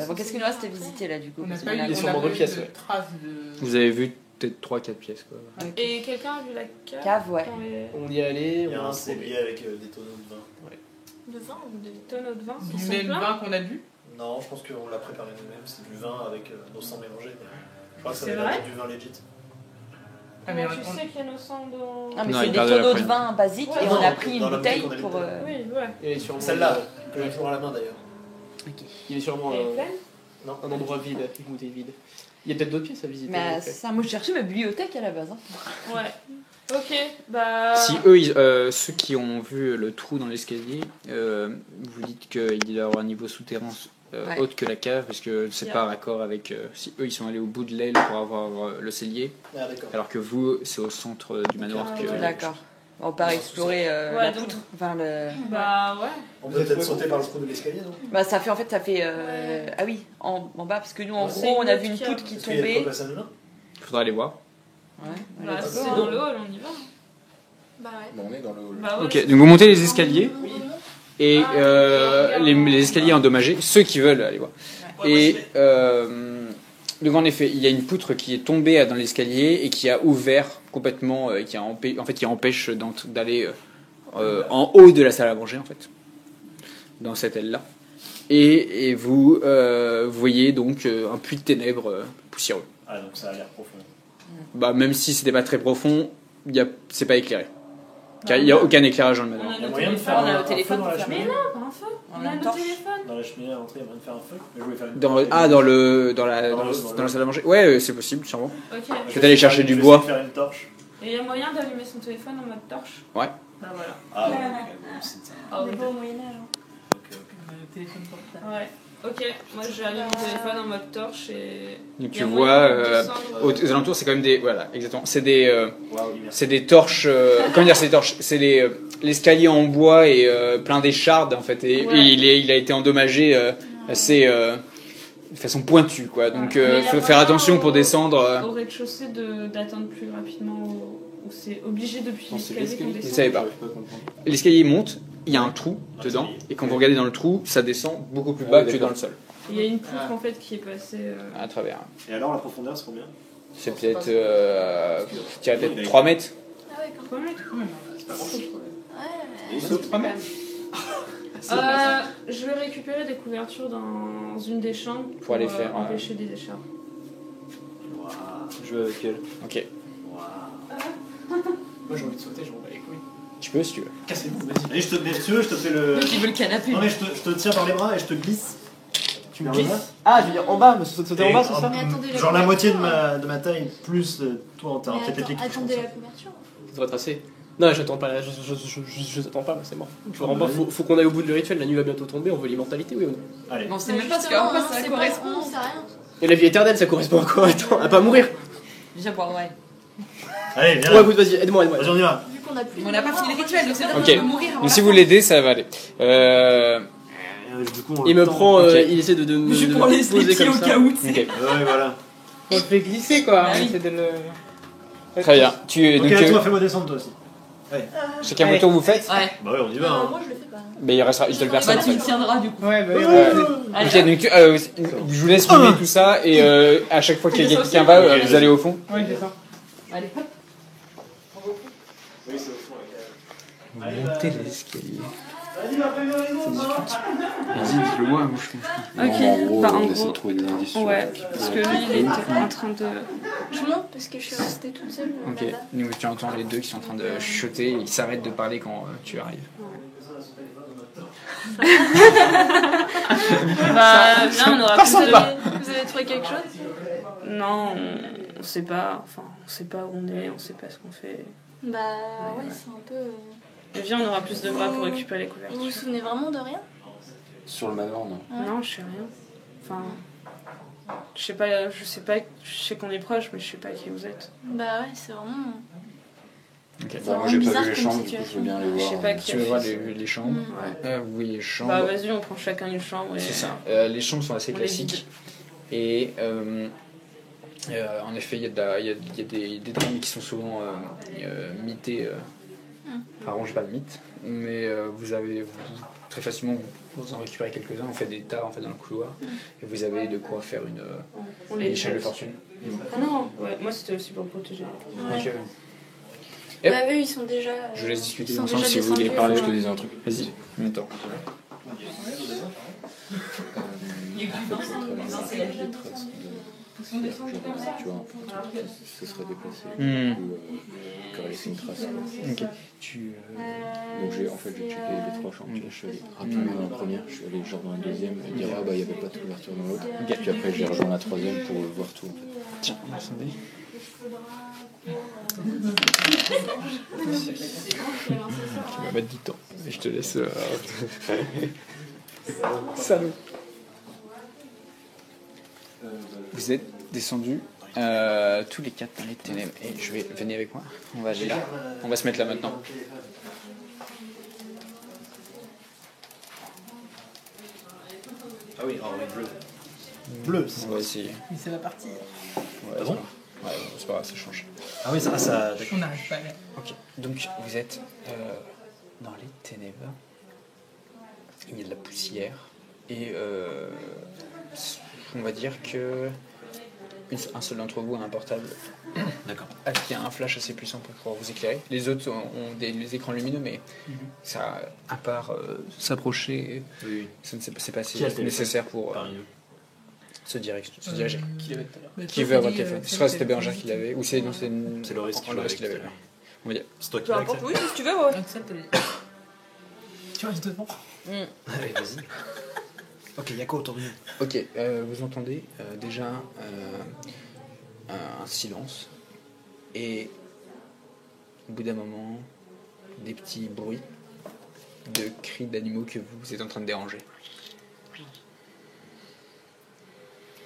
Bon, qu'est-ce qu'il nous reste à visiter là du coup? On n'a Parce pas qu'on eu a- Il est sur on a mon pas eu pièce, de ouais. traces de. Vous avez vu peut-être 3-4 pièces, quoi. Et quelqu'un a vu la cave Cave, ouais. dans les On y est allé, Il y a on a un cellier avec des tonneaux de vin. De vin ou de. tonneaux de vin? Ils Du sont même pleins. vin qu'on a bu. Non, je pense qu'on l'a préparé nous-mêmes. C'est du vin avec nos sangs mélangés. Mais je crois que ça C'est va vrai être du vin legit. Ah, mais Comment tu on- sais qu'il y a nos sangs dans. Ah, mais Non, c'est il des perd de la tonneaux de prenne. vin basiques Ouais, et non, on a pris dans une la bouteille bouteille, on a pour. une Oui, ouais. Il est sûrement. Celle-là, que j'ai toujours à la main d'ailleurs. Il est sûrement Elle est pleine. un endroit vide, une bouteille vide. Il y a peut-être d'autres pièces à visiter. Mais en effet. ça, moi je cherchais ma bibliothèque à la base. Hein. Ouais. Ok, bah. Si eux, ceux qui ont vu le trou dans l'escalier, vous dites qu'il doit y avoir un niveau souterrain Ouais. autre que la cave, parce que c'est pas raccord avec. Si eux ils sont allés au bout de l'aile pour avoir le cellier, Ah, d'accord. alors que vous c'est au centre du manoir Ah, que. ouais. D'accord. On part explorer Ouais, la donc- poutre. Enfin, le... Bah ouais. On peut peut-être sauter par le trou de l'escalier, non? Bah, ça fait. Ah oui, en bas, parce que nous en C'est gros on une a autre vu une cave. poutre qui Est-ce qu'il y a de quoi tombait. passer à nous là? Faudra aller voir. Ouais, Bah let's si go, c'est hein. dans le hall, on y va. Bah ouais. Bon, on est dans le hall. Bah ouais. Ok, donc vous montez les escaliers et Ah, les escaliers endommagés, ceux qui veulent aller voir. Et donc en effet, il y a une poutre qui est tombée dans l'escalier et qui a ouvert complètement, qui empêche d'aller en haut de la salle à manger en fait, dans cette aile-là. Et vous voyez donc un puits de ténèbres poussiéreux. Ah, donc ça a l'air profond. Bah même si c'était pas très profond, c'est pas éclairé. Car il n'y a aucun éclairage dans le On manoir. a Il y a nos moyen de téléphones. faire on a un le feu téléphone dans la pour faire- cheminée. Pas un feu. On On a a une nos torche. téléphones. Dans la cheminée à l'entrée, il y a moyen de faire un feu. Mais je voulais faire une Dans la salle à manger. Ouais, c'est possible, sûrement. Ok. Je vais aller chercher du Je vais bois. essayer de faire une torche. Et il y a moyen d'allumer son téléphone en mode torche? Ouais. Bah voilà. Ah, ouais. Ah On oui. est pas au Moyen-Âge. Hein. Le téléphone portable. Ouais. Ok, moi j'allume mon téléphone en mode torche et. Donc Il y tu a vois, moyen de descendre. aux alentours, c'est quand même des. Voilà, exactement. C'est des. Waouh, merci. C'est des torches. Comment dire, c'est des torches? C'est l'escalier en bois et plein d'échardes en fait. Et, Ouais. et il a été endommagé assez. De façon pointue quoi. Donc Mais il y a faut faire moyen attention pour descendre. Au rez-de-chaussée d'atteindre plus rapidement ou c'est obligé depuis Non, c'est l'escalier qu'on l'escalier. Vous descend. savez pas. J'arrive pas à comprendre. L'escalier monte, il y a un trou dedans. l'escalier. Et quand vous regardez dans le trou, ça descend beaucoup plus bas Ah, que d'accord. dans le sol. Il y a une poutre en fait qui est passée. À travers. Et alors, la profondeur, c'est combien? C'est peut-être. Je dirais peut-être 3 mètres. Ah ouais, quand Quoi, mec C'est pas grand-chose. même. Ouais. Et sauf 3 mètres. Je vais récupérer des couvertures dans une des chambres Pour aller faire, empêcher des écharpes. Waouh. Je vais avec elle. Ok. Waouh. Moi j'ai envie de sauter, je m'en bats les couilles. Tu peux si tu veux. Cassez-vous, vas-y. Allez, mais si tu veux, je te fais le. Qui veut le canapé? Non, mais je te tiens par les bras et je te glisse. Tu me Vers le glisses. bas. Ah, je veux dire en bas, me sauter en Et bas, c'est ça Mais attendez, la Genre la moitié de couverture. de ma taille, plus toi en termes Mais peut-être les pieds qui attendez font la ça. couverture. Ça devrait être assez. Non, j'attends pas, je t'attends pas, c'est mort. Faut qu'on aille au bout de le rituel, la nuit va bientôt tomber, on veut l'immortalité, oui ou non? Allez. On sait même pas ce qu'à quoi ça c'est correspond. Pas, on sait rien. Et la vie éternelle, ça correspond à quoi? Attends, à pas mourir. Déjà, bon, ouais. Allez, viens Ouais, là. écoute, vas-y, aide-moi. Vas-y, on y va. Vu qu'on a plus. On n'a pas fini le rituel, donc c'est Ok. qu'on peut mourir avant Donc la si fin. vous l'aidez, ça va aller. Du coup, Il me prend, Ok. il essaie de me Juste de pour me les poser pieds comme au ça. cas où, tu sais. Ok. Ouais, voilà. On le fait glisser quoi. Bah On oui. essaie de le. Très bien. Ok, Donc, toi, fais-moi descendre toi aussi. chacun votre tour vous faites. Ouais. Bah ouais, on y va. Hein. Moi je le fais pas. Mais il restera une seule personne Bah, en tu me fait. tiendras du coup. Ouais, bah oui, Ok, donc je vous laisse filmer tout ça et à chaque fois que quelqu'un va, vous allez au fond. ouais, c'est ça. Allez, hop. Oui, c'est au fond. Montez les escaliers. Vas-y, ma préviens les autres. Vas-y, dis-le moi, je pense. Ok, En gros, bah, en on essaie gros- de trouver des indices. sur- Ouais, parce que lui il était en train de. Je monte parce que je suis restée toute seule. Ok, là-bas. donc tu entends les deux qui sont en train de chuchoter, ils s'arrêtent de parler quand tu arrives. Bah, bien, on aura plus de. Vous avez trouvé quelque chose? Non, on sait pas. Enfin, on sait pas où on est, on sait pas ce qu'on fait. Bah ouais, c'est un peu. Mais viens, on aura plus de bras pour récupérer les couvertures. Vous vous souvenez vraiment de rien? Sur le manoir, non. Ouais. Non, je sais rien. Enfin, je sais qu'on est proches, mais je sais pas qui vous êtes. Bah ouais, c'est vraiment... Ok. Bon, moi j'ai pas bizarre vu les comme chambres, du coup je situation. veux bien les Je voir. sais pas qui Tu a veux voir fait ça. les chambres Ouais. Oui, les chambres. Bah vas-y, on prend chacun une chambre. Et... C'est ça. Les chambres sont assez On les classiques. Et en effet, il y a des drames qui sont souvent mités. Enfin, j'ai pas de mythe, mais très facilement vous en récupérez quelques-uns. On fait des tas en fait dans le couloir et vous avez de quoi faire On une les échelle de jette. fortune. Ah non, ouais, moi c'était aussi pour protéger. Ouais. Donc, Bah eux, ils sont déjà... je vous laisse discuter ils sont ensemble déjà si vous voulez descendus, parler. Je te disais un truc. Vas-y, en même temps. Tu vois, ce serait déplacé. Hmm. Ou qu'il laissé une trace. Ok. Donc j'ai checké les 3 chambres. Je suis allé rapidement dans la première, je suis allé genre dans la deuxième et dire il n'y avait pas de couverture dans l'autre. Puis après j'ai rejoint la troisième pour voir tout. En fait. Tiens, attendez. Tu vas mettre du temps. Et je te laisse. Salut. Vous êtes descendus tous les 4 dans les ténèbres. Et venez avec moi. On va aller là. On va se mettre là maintenant. Ah oui, en bleu. Bleu, c'est On va essayer. Mais ça va partir. Ouais, Ah bon ouais, c'est pas grave, ça change. Ah oui, ça On n'arrive pas là. Ok, donc vous êtes dans les ténèbres. Il y a de la poussière. Et on va dire que un seul d'entre vous a un portable D'accord. qui a un flash assez puissant pour pouvoir vous éclairer. Les autres ont des écrans lumineux, mais ça, à part s'approcher, Oui. ça ne c'est pas assez Qui a le téléphone nécessaire pour Parmi eux. se diriger. Qui l'avait tout à l'heure. Qui veut avoir le téléphone? Ce sera c'était Bérangère qui l'avait, ou c'est C'est Loris qui Loris qui l'avait. l'avait. On va dire. C'est toi qui Peu l'as importe, accepté. oui, si tu veux, ouais. Tu restes devant. Allez, vas-y. Ok, il y a quoi autour de nous? Ok, vous entendez déjà un silence et au bout d'un moment des petits bruits de cris d'animaux que vous êtes en train de déranger.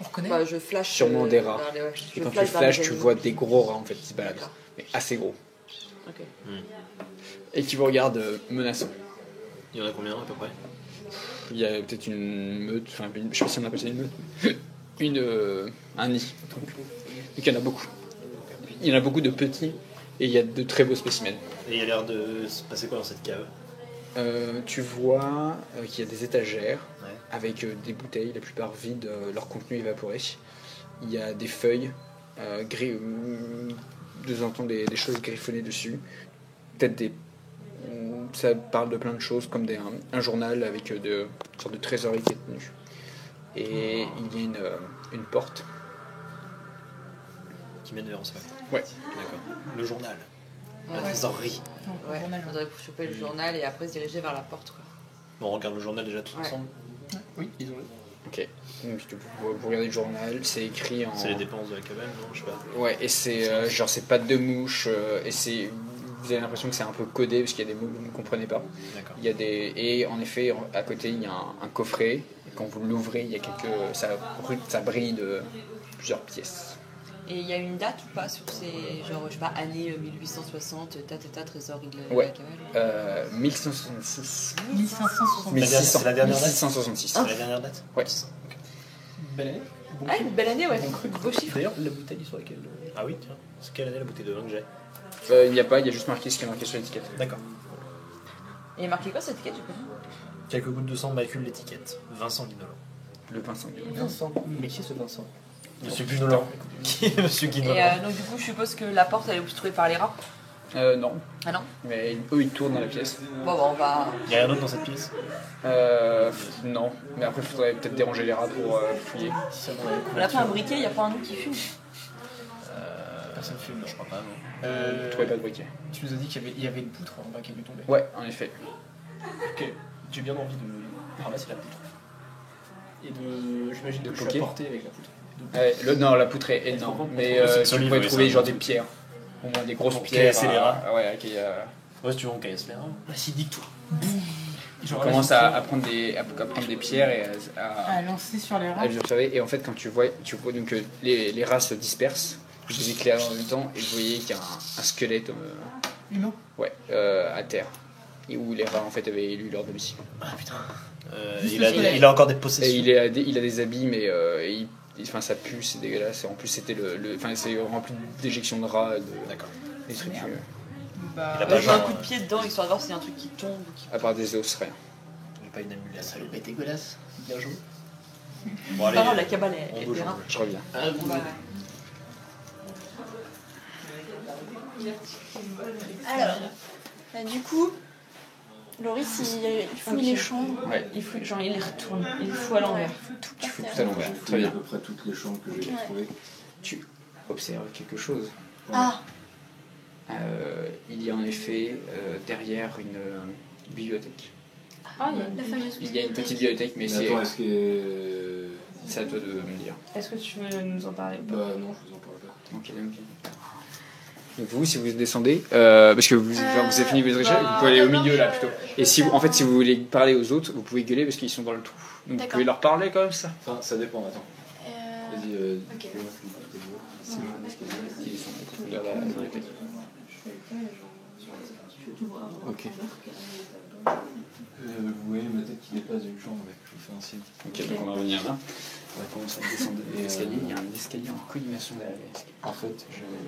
On reconnaît. Bah, je flash. Sûrement des rats. vers les- ouais, Et je quand tu flash vers flashes, les tu animaux. vois des gros rats en fait qui se baladent, D'accord. mais assez gros, Ok. et qui vous regardent menaçants. Il y en a combien à peu près? Il y a peut-être une meute, enfin je sais pas si on appelle ça une meute, un nid. Donc il y en a beaucoup. Il y en a beaucoup de petits et il y a de très beaux spécimens. Et il y a l'air de se passer quoi dans cette cave? Tu vois qu'il y a des étagères Ouais. avec des bouteilles, la plupart vides, leur contenu évaporé. Il y a des feuilles, de temps en temps des choses griffonnées dessus. Peut-être ça parle de plein de choses comme un journal avec une sorte de trésorerie qui est tenue. Et il y a une porte. Qui mène vers en salle. Ouais. D'accord. Le journal. La Ouais. trésorerie. Ouais, on faudrait choper le journal et après se diriger vers la porte, quoi. Bon, on regarde le journal déjà tous Ouais. ensemble. Oui, ils ont le. Ok. Donc vous regardez le journal, c'est écrit en. C'est les dépenses de la cabane, non? Je sais pas. Ouais, et c'est genre c'est pattes de mouche, et c'est. Vous avez l'impression que c'est un peu codé parce qu'il y a des mots que vous ne comprenez pas. D'accord. Il y a et en effet, à côté, il y a un coffret. Et quand vous l'ouvrez, il y a ça brille de plusieurs pièces. Et il y a une date ou pas sur ces, genre, je sais pas, année 1860, trésorerie de la Ouais. cabane 1566. 1560. 1600. C'est la dernière date 1666. C'est la dernière date? Ouais. Belle année. Bon Ah, coup. une belle année, ouais. Beau chiffre. D'ailleurs, la bouteille sur laquelle. Ah oui, tiens. C'est quelle année la bouteille de vin que j'ai? Il n'y a pas, il y a juste marqué ce qui est marqué sur l'étiquette. D'accord. Et il y a marqué quoi cette étiquette, du coup Quelques gouttes de sang maculent l'étiquette. Vincent Guinolan. Le Vincent. Vincent. Mais qui est ce Vincent? Monsieur Guinolan. Qui est Monsieur Guinolan? Et donc, du coup, je suppose que la porte, elle est obstruée par les rats. Non. Ah non Mais eux, ils tournent dans la pièce. Bon, bah, on va. Il y a rien d'autre dans cette pièce? Non. Mais après, il faudrait peut-être déranger les rats pour fouiller. Si seulement on avait On a pris un briquet, il n'y a pas un autre qui fume. Personne ne fume. Non, je crois pas, non. Vous trouvez pas de briquet. Tu nous as dit qu'il y avait une poutre en bas qui avait tombé. Ouais, en effet. Ok. J'ai bien envie de ramasser la poutre. Et j'imagine De que je poker. suis apporté avec la poutre. Non, la poutre est énorme. Mais C'est tu solide, pourrais oui, trouver ça, genre un des truc. pierres. Au moins des grosses Pour pierres. casser les rats. Ouais, Ouais, si tu veux, on casse les reins. Vas-y, dis-toi. On commence à prendre des pierres et À lancer sur les rats. à les observer. Et en fait, quand tu vois donc, que les rats se dispersent, vous les éclairez en même temps et vous voyez qu'il y a un squelette Humain. à terre. Et où les rats en fait avaient élu leur domicile. Ah putain. Il a encore des Et possessions. il a des habits, mais ça pue, c'est dégueulasse. Et en plus, c'était c'est rempli d'éjections de rats, D'accord. des trucs. Bah, Il a pas Je mets un genre, coup de pied dedans histoire de voir s'il y a un truc qui tombe ou qui. À part des os, rien. J'ai pas une La amulette. salopette dégueulasse. Bien joué. Bon, C'est pas grave, la cabane est bouge, des on rats. bouge. Je reviens. Alors, du coup, Loris, il fouille les chambres. Ouais. Il fout, genre il les retourne, il les fout à l'envers. Tout Tu fous par tout à terre. l'envers. J'ai Très fouillé bien. à peu près toutes les chambres que j'ai Ouais. trouvées. Tu observes quelque chose. Ah, Il y a en effet derrière une bibliothèque. Ah, la fameuse Il y a une petite bibliothèque, mais Mais c'est attends, est-ce que. à toi de me dire. Est-ce que tu veux nous en parler ou pas? Bah non, je vous en parle pas. Ok. Donc vous, si vous descendez, parce que vous avez fini votre échelle, vous pouvez aller au milieu là plutôt. Et si vous, en fait, si vous voulez parler aux autres, vous pouvez gueuler parce qu'ils sont dans le trou. Donc vous D'accord. pouvez leur parler comme ça. Enfin, ça dépend, attends. Vas-y, Ok. fais-moi ce que Ils sont vers la bibliothèque. Ok. Vous voyez ma tête qui dépasse d'une chambre, mec. Je vous fais un signe. Ok, donc on va revenir là. On va commencer à descendre l'escalier. Il y a un escalier en collimation derrière l'escalier. En fait,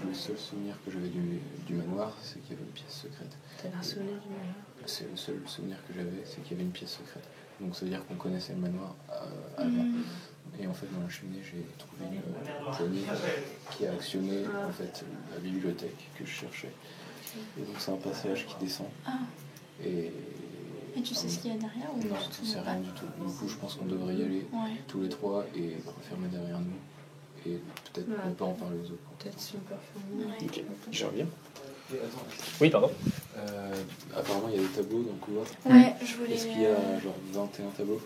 le seul souvenir que j'avais du manoir, c'est qu'il y avait une pièce secrète. T'as l'air sonné du mal. C'est le seul souvenir que j'avais, c'est qu'il y avait une pièce secrète. Donc ça veut dire qu'on connaissait le manoir avant. Et en fait, dans la cheminée, j'ai trouvé une poignée qui a actionné en fait la bibliothèque que je cherchais. Et donc c'est un passage qui descend. Et tu sais ce qu'il y a derrière ou non, tu je sais sais pas? rien du tout. Du coup, je pense qu'on devrait y aller Ouais. tous les trois et refermer derrière nous. Et peut-être Ouais. ne pas en parler aux autres. Peut-être si on peut refermer. Ok, je reviens. Et attends, Oui, pardon. apparemment, il y a des tableaux dans le couloir. Ouais, je voulais. Est-ce qu'il y a genre 21 tableaux?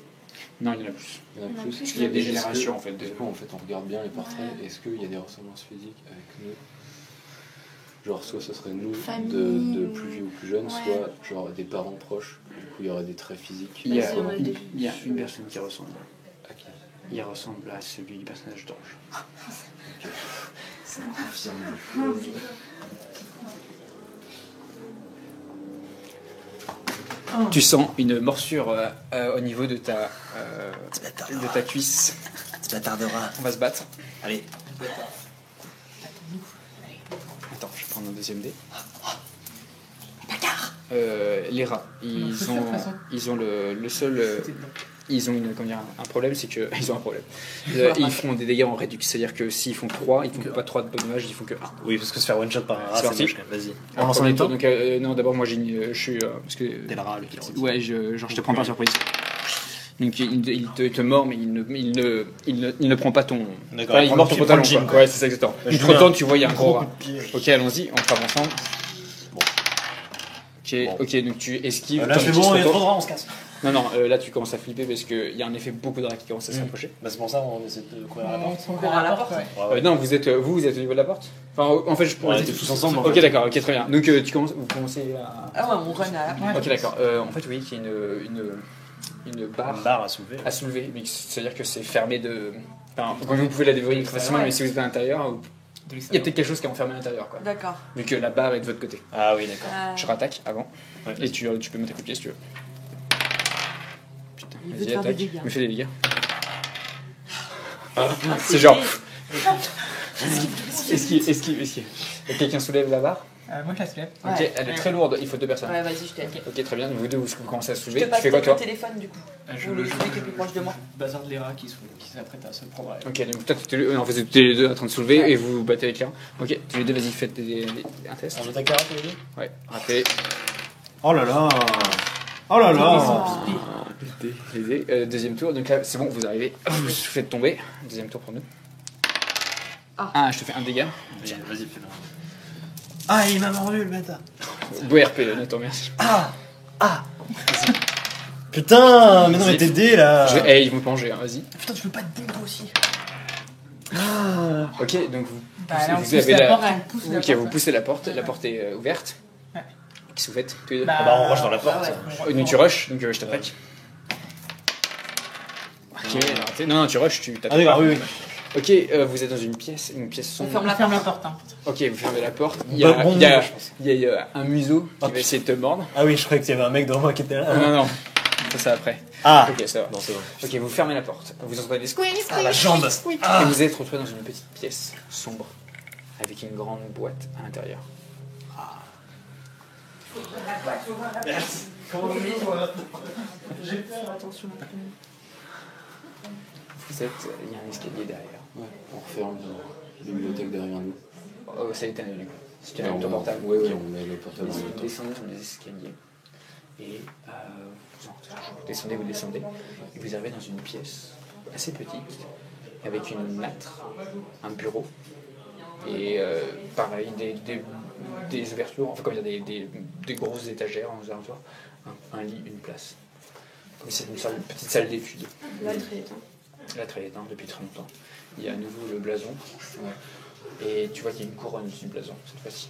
Non, il y en a plus. Il y en a Il y en a plus. plus. Parce qu'il y a des Est-ce que- générations en fait. Du coup, en fait, on regarde bien les portraits. Ouais. Est-ce qu'il y a des ressemblances physiques avec nous? Genre, soit ce serait nous Famille, de plus vieux ou plus jeunes, ouais. soit genre des parents proches. Du coup, il y aurait des traits physiques. Il y a, on a des- il y a une personne qui ressemble. À qui? Il ressemble à celui du personnage d'Ange. Ça confirme. Tu sens une morsure au niveau de ta cuisse. Tu t'attarderas. On va se battre. Allez. Attends, je vais prendre un deuxième dé. Les rats, ils ont le seul. Ils ont un problème, c'est qu'ils ont un problème. Ils font des dégâts en réduc, c'est-à-dire que s'ils font 3, ils font pas 3 de dommages, ils font que 1. Oui, parce que se faire one shot par un rat, C'est c'est parti. moche quand même. Vas-y. On Alors, lance en même temps. donc, non, d'abord, moi, je suis. Parce que. T'es le rat, le qui retire. Ouais, je te prends par surprise. Donc il te mord, mais il ne prend pas ton. D'accord, Enfin, il il prend mord le ton pied, pantalon. prend le jean, Quoi. quoi. Ouais, c'est ça exactement. Bah, je Entre lui mets temps, tu vois, il y a un gros coup rat. de pied. Ok, allons-y, on frappe ensemble. Bon. Ok, donc tu esquives. Là, ton c'est petit bon, il y a retour. trop de rats, on se casse. Non, là tu commences à flipper parce qu'il y a en effet beaucoup de rats qui commencent à s'approcher. Bah, c'est pour ça qu'on essaie de courir à la porte. On court à la porte. Ouais. Ouais, ouais. Non, vous êtes au niveau de la porte. Enfin, en fait, je On pourrais. était tous ensemble. en Ok, fait. d'accord, ok, très bien. Donc vous commencez à. Ah ouais, on run à la porte. Ok, d'accord. En fait, oui, qu'il y a une barre Une barre à soulever. à soulever, mais c'est-à-dire que c'est fermé de. Enfin, quand vous pouvez la déverrouiller très facilement, mais si vous êtes à l'intérieur, il y a peut-être quelque chose qui est enfermé à l'intérieur, quoi. D'accord. Vu que la barre est de votre côté. Ah oui, d'accord. Je rattaque avant, Ouais. et tu peux mettre un coup de pied si tu veux. Putain, Il veut vas-y, te faire des attaque. dégâts. Me fais des dégâts. C'est genre. Esquive. Quelqu'un soulève la barre. Moi je la soulève. Ouais. Ok, elle est très lourde, il faut 2 personnes. Ouais, vas-y, je t'aide. Ok, très bien, vous deux vous commencez à Je soulever. te Tu passe fais quoi le toi? téléphone du coup. Je Ou le celui qui est plus proche de moi. bazarde les rats qui s'apprêtent à se prendre à elle. Ok, donc toi, en fait, vous êtes les deux en train de soulever et vous vous battez avec l'un. Ok, tous les deux, vas-y, faites un test. Un jeu d'attaque tous les deux. Ouais, raté. Oh là là. Oh là là. Deuxième tour, donc là, c'est bon, vous arrivez. Vous faites tomber. Deuxième tour pour nous. Ah, je te fais un dégât. Vas-y, fais-le. Ah, il m'a mordu le bâtard. Beau RP, Nathan, merci. Putain, mais non, mais t'es dé là. Ils vont te manger, hein, vas-y. Putain, tu veux pas de toi aussi? Ok, donc vous Bah, là, on vous pousse avez la la. porte, on pousse la Ok, porte. vous poussez la porte est ouverte. Ouais. Qu'est-ce que vous faites tous les deux Bah, on rush dans la porte. Donc tu rushes, donc je t'attaque. Ok, alors, non, tu rushes, tu t'attaques. Ah d'accord, oui, oui. Ok, vous êtes dans une pièce On sombre. ferme la porte. Hein. Ok, vous fermez la porte. Il y Bon a, move, il y a- je pense. il y a un museau qui Ah, va essayer de te mordre. Ah oui, je croyais qu'il y avait un mec devant moi qui était là. Non, ça c'est après. Ah Ok, ça va. Non, c'est bon. Ok, vous fermez la porte. Vous entendez des squeaks. Ah, la jambe. Et vous êtes retrouvé dans une petite pièce sombre avec une grande boîte à l'intérieur. J'ai peur, attention. Vous êtes, il y a un escalier derrière. Ouais, on referme la bibliothèque derrière nous. Oh, ça a été annulé. Si tu as on ton portable. Ouais, ouais, on met le portable dans le Vous temps. descendez dans les escaliers et vous descendez et vous arrivez dans une pièce assez petite avec une lâtre, un bureau et pareil des ouvertures, enfin comme il y a des grosses étagères aux alentours, un lit, une place. Et c'est une petite salle d'études. Là, très éteint. Là très éteint depuis très longtemps. Il y a à nouveau le blason. Et tu vois qu'il y a une couronne du blason cette fois-ci.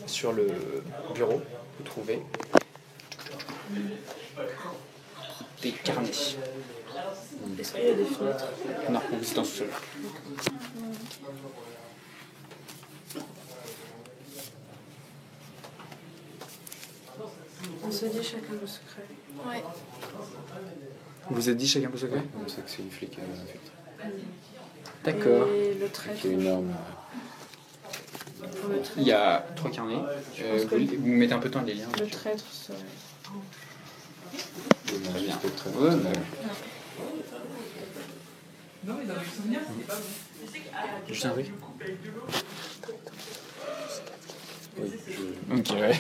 Sur le bureau, vous trouvez des carnets. Est-ce qu'il y a des fenêtres? Non, vous êtes en sous-sol. On se dit chacun nos secrets. Ouais. Vous vous êtes dit chacun vos secrets? On sait que c'est une flic infiltrée. D'accord. Et le traître. Qui a une arme. Pour le traître. Il y a 3 carnets. Vous mettez un peu de temps à les lire. Le traître serait. Très bien. Très Ouais, bien. bah, Non, mais dans les souvenirs, c'est pas bon. juste un truc. Oui, Ok, ouais.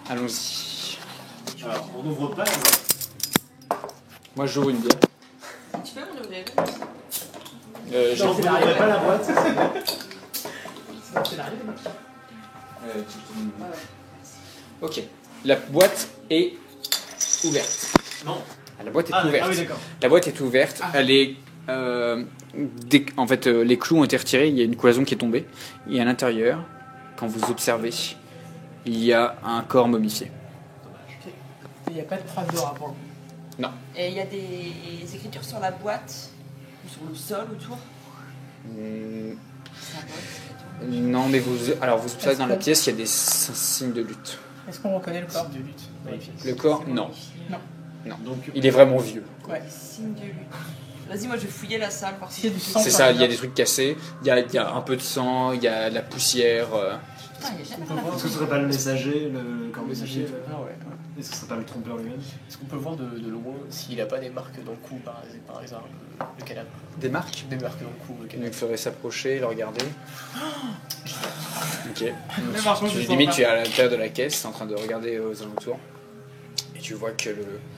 Allons-y. Alors, on n'ouvre pas. Moi, j'ouvre une bière. Tu peux m'en ouvrir J'ai- Non, vous n'ouvrez pas la boîte. C'est l'arrivée. Ok. La boîte est ouverte. Non. Ah, la boîte est Ah ouverte. oui, d'accord. La boîte est ouverte. Elle est. En fait, les clous ont été retirés. Il y a une cloison qui est tombée. Et à l'intérieur, quand vous observez, il y a un corps momifié. Il n'y a pas de trace de rapport. Et il y a des écritures sur la boîte ou sur le sol autour. Hmm, C'est la boîte. non, mais vous observez dans la pièce, il y a des signes de lutte. Est-ce qu'on reconnaît le corps? De lutte. Le corps, non. Donc, Il est vraiment vieux. Ouais. Signe de lutte. Vas-y, moi je vais fouiller la salle voir si Il y a du sang. C'est ça, il y a des trucs cassés, il y a un peu de sang, il y a de la poussière. Putain, il y a jamais rien. est-ce que ce serait pas le messager, le corps Messager, messager ouais. Est-ce que ce serait pas le trompeur lui-même? Est-ce qu'on peut voir de loin s'il a pas des marques dans le cou, par exemple, le cadavre? Des marques. Des marques dans le cou, le Il cadavre. nous ferait s'approcher, le regarder. Ok. Mais par contre, je sens Limite, pas. tu es à l'intérieur de la caisse, tu es en train de regarder aux alentours. Et tu vois que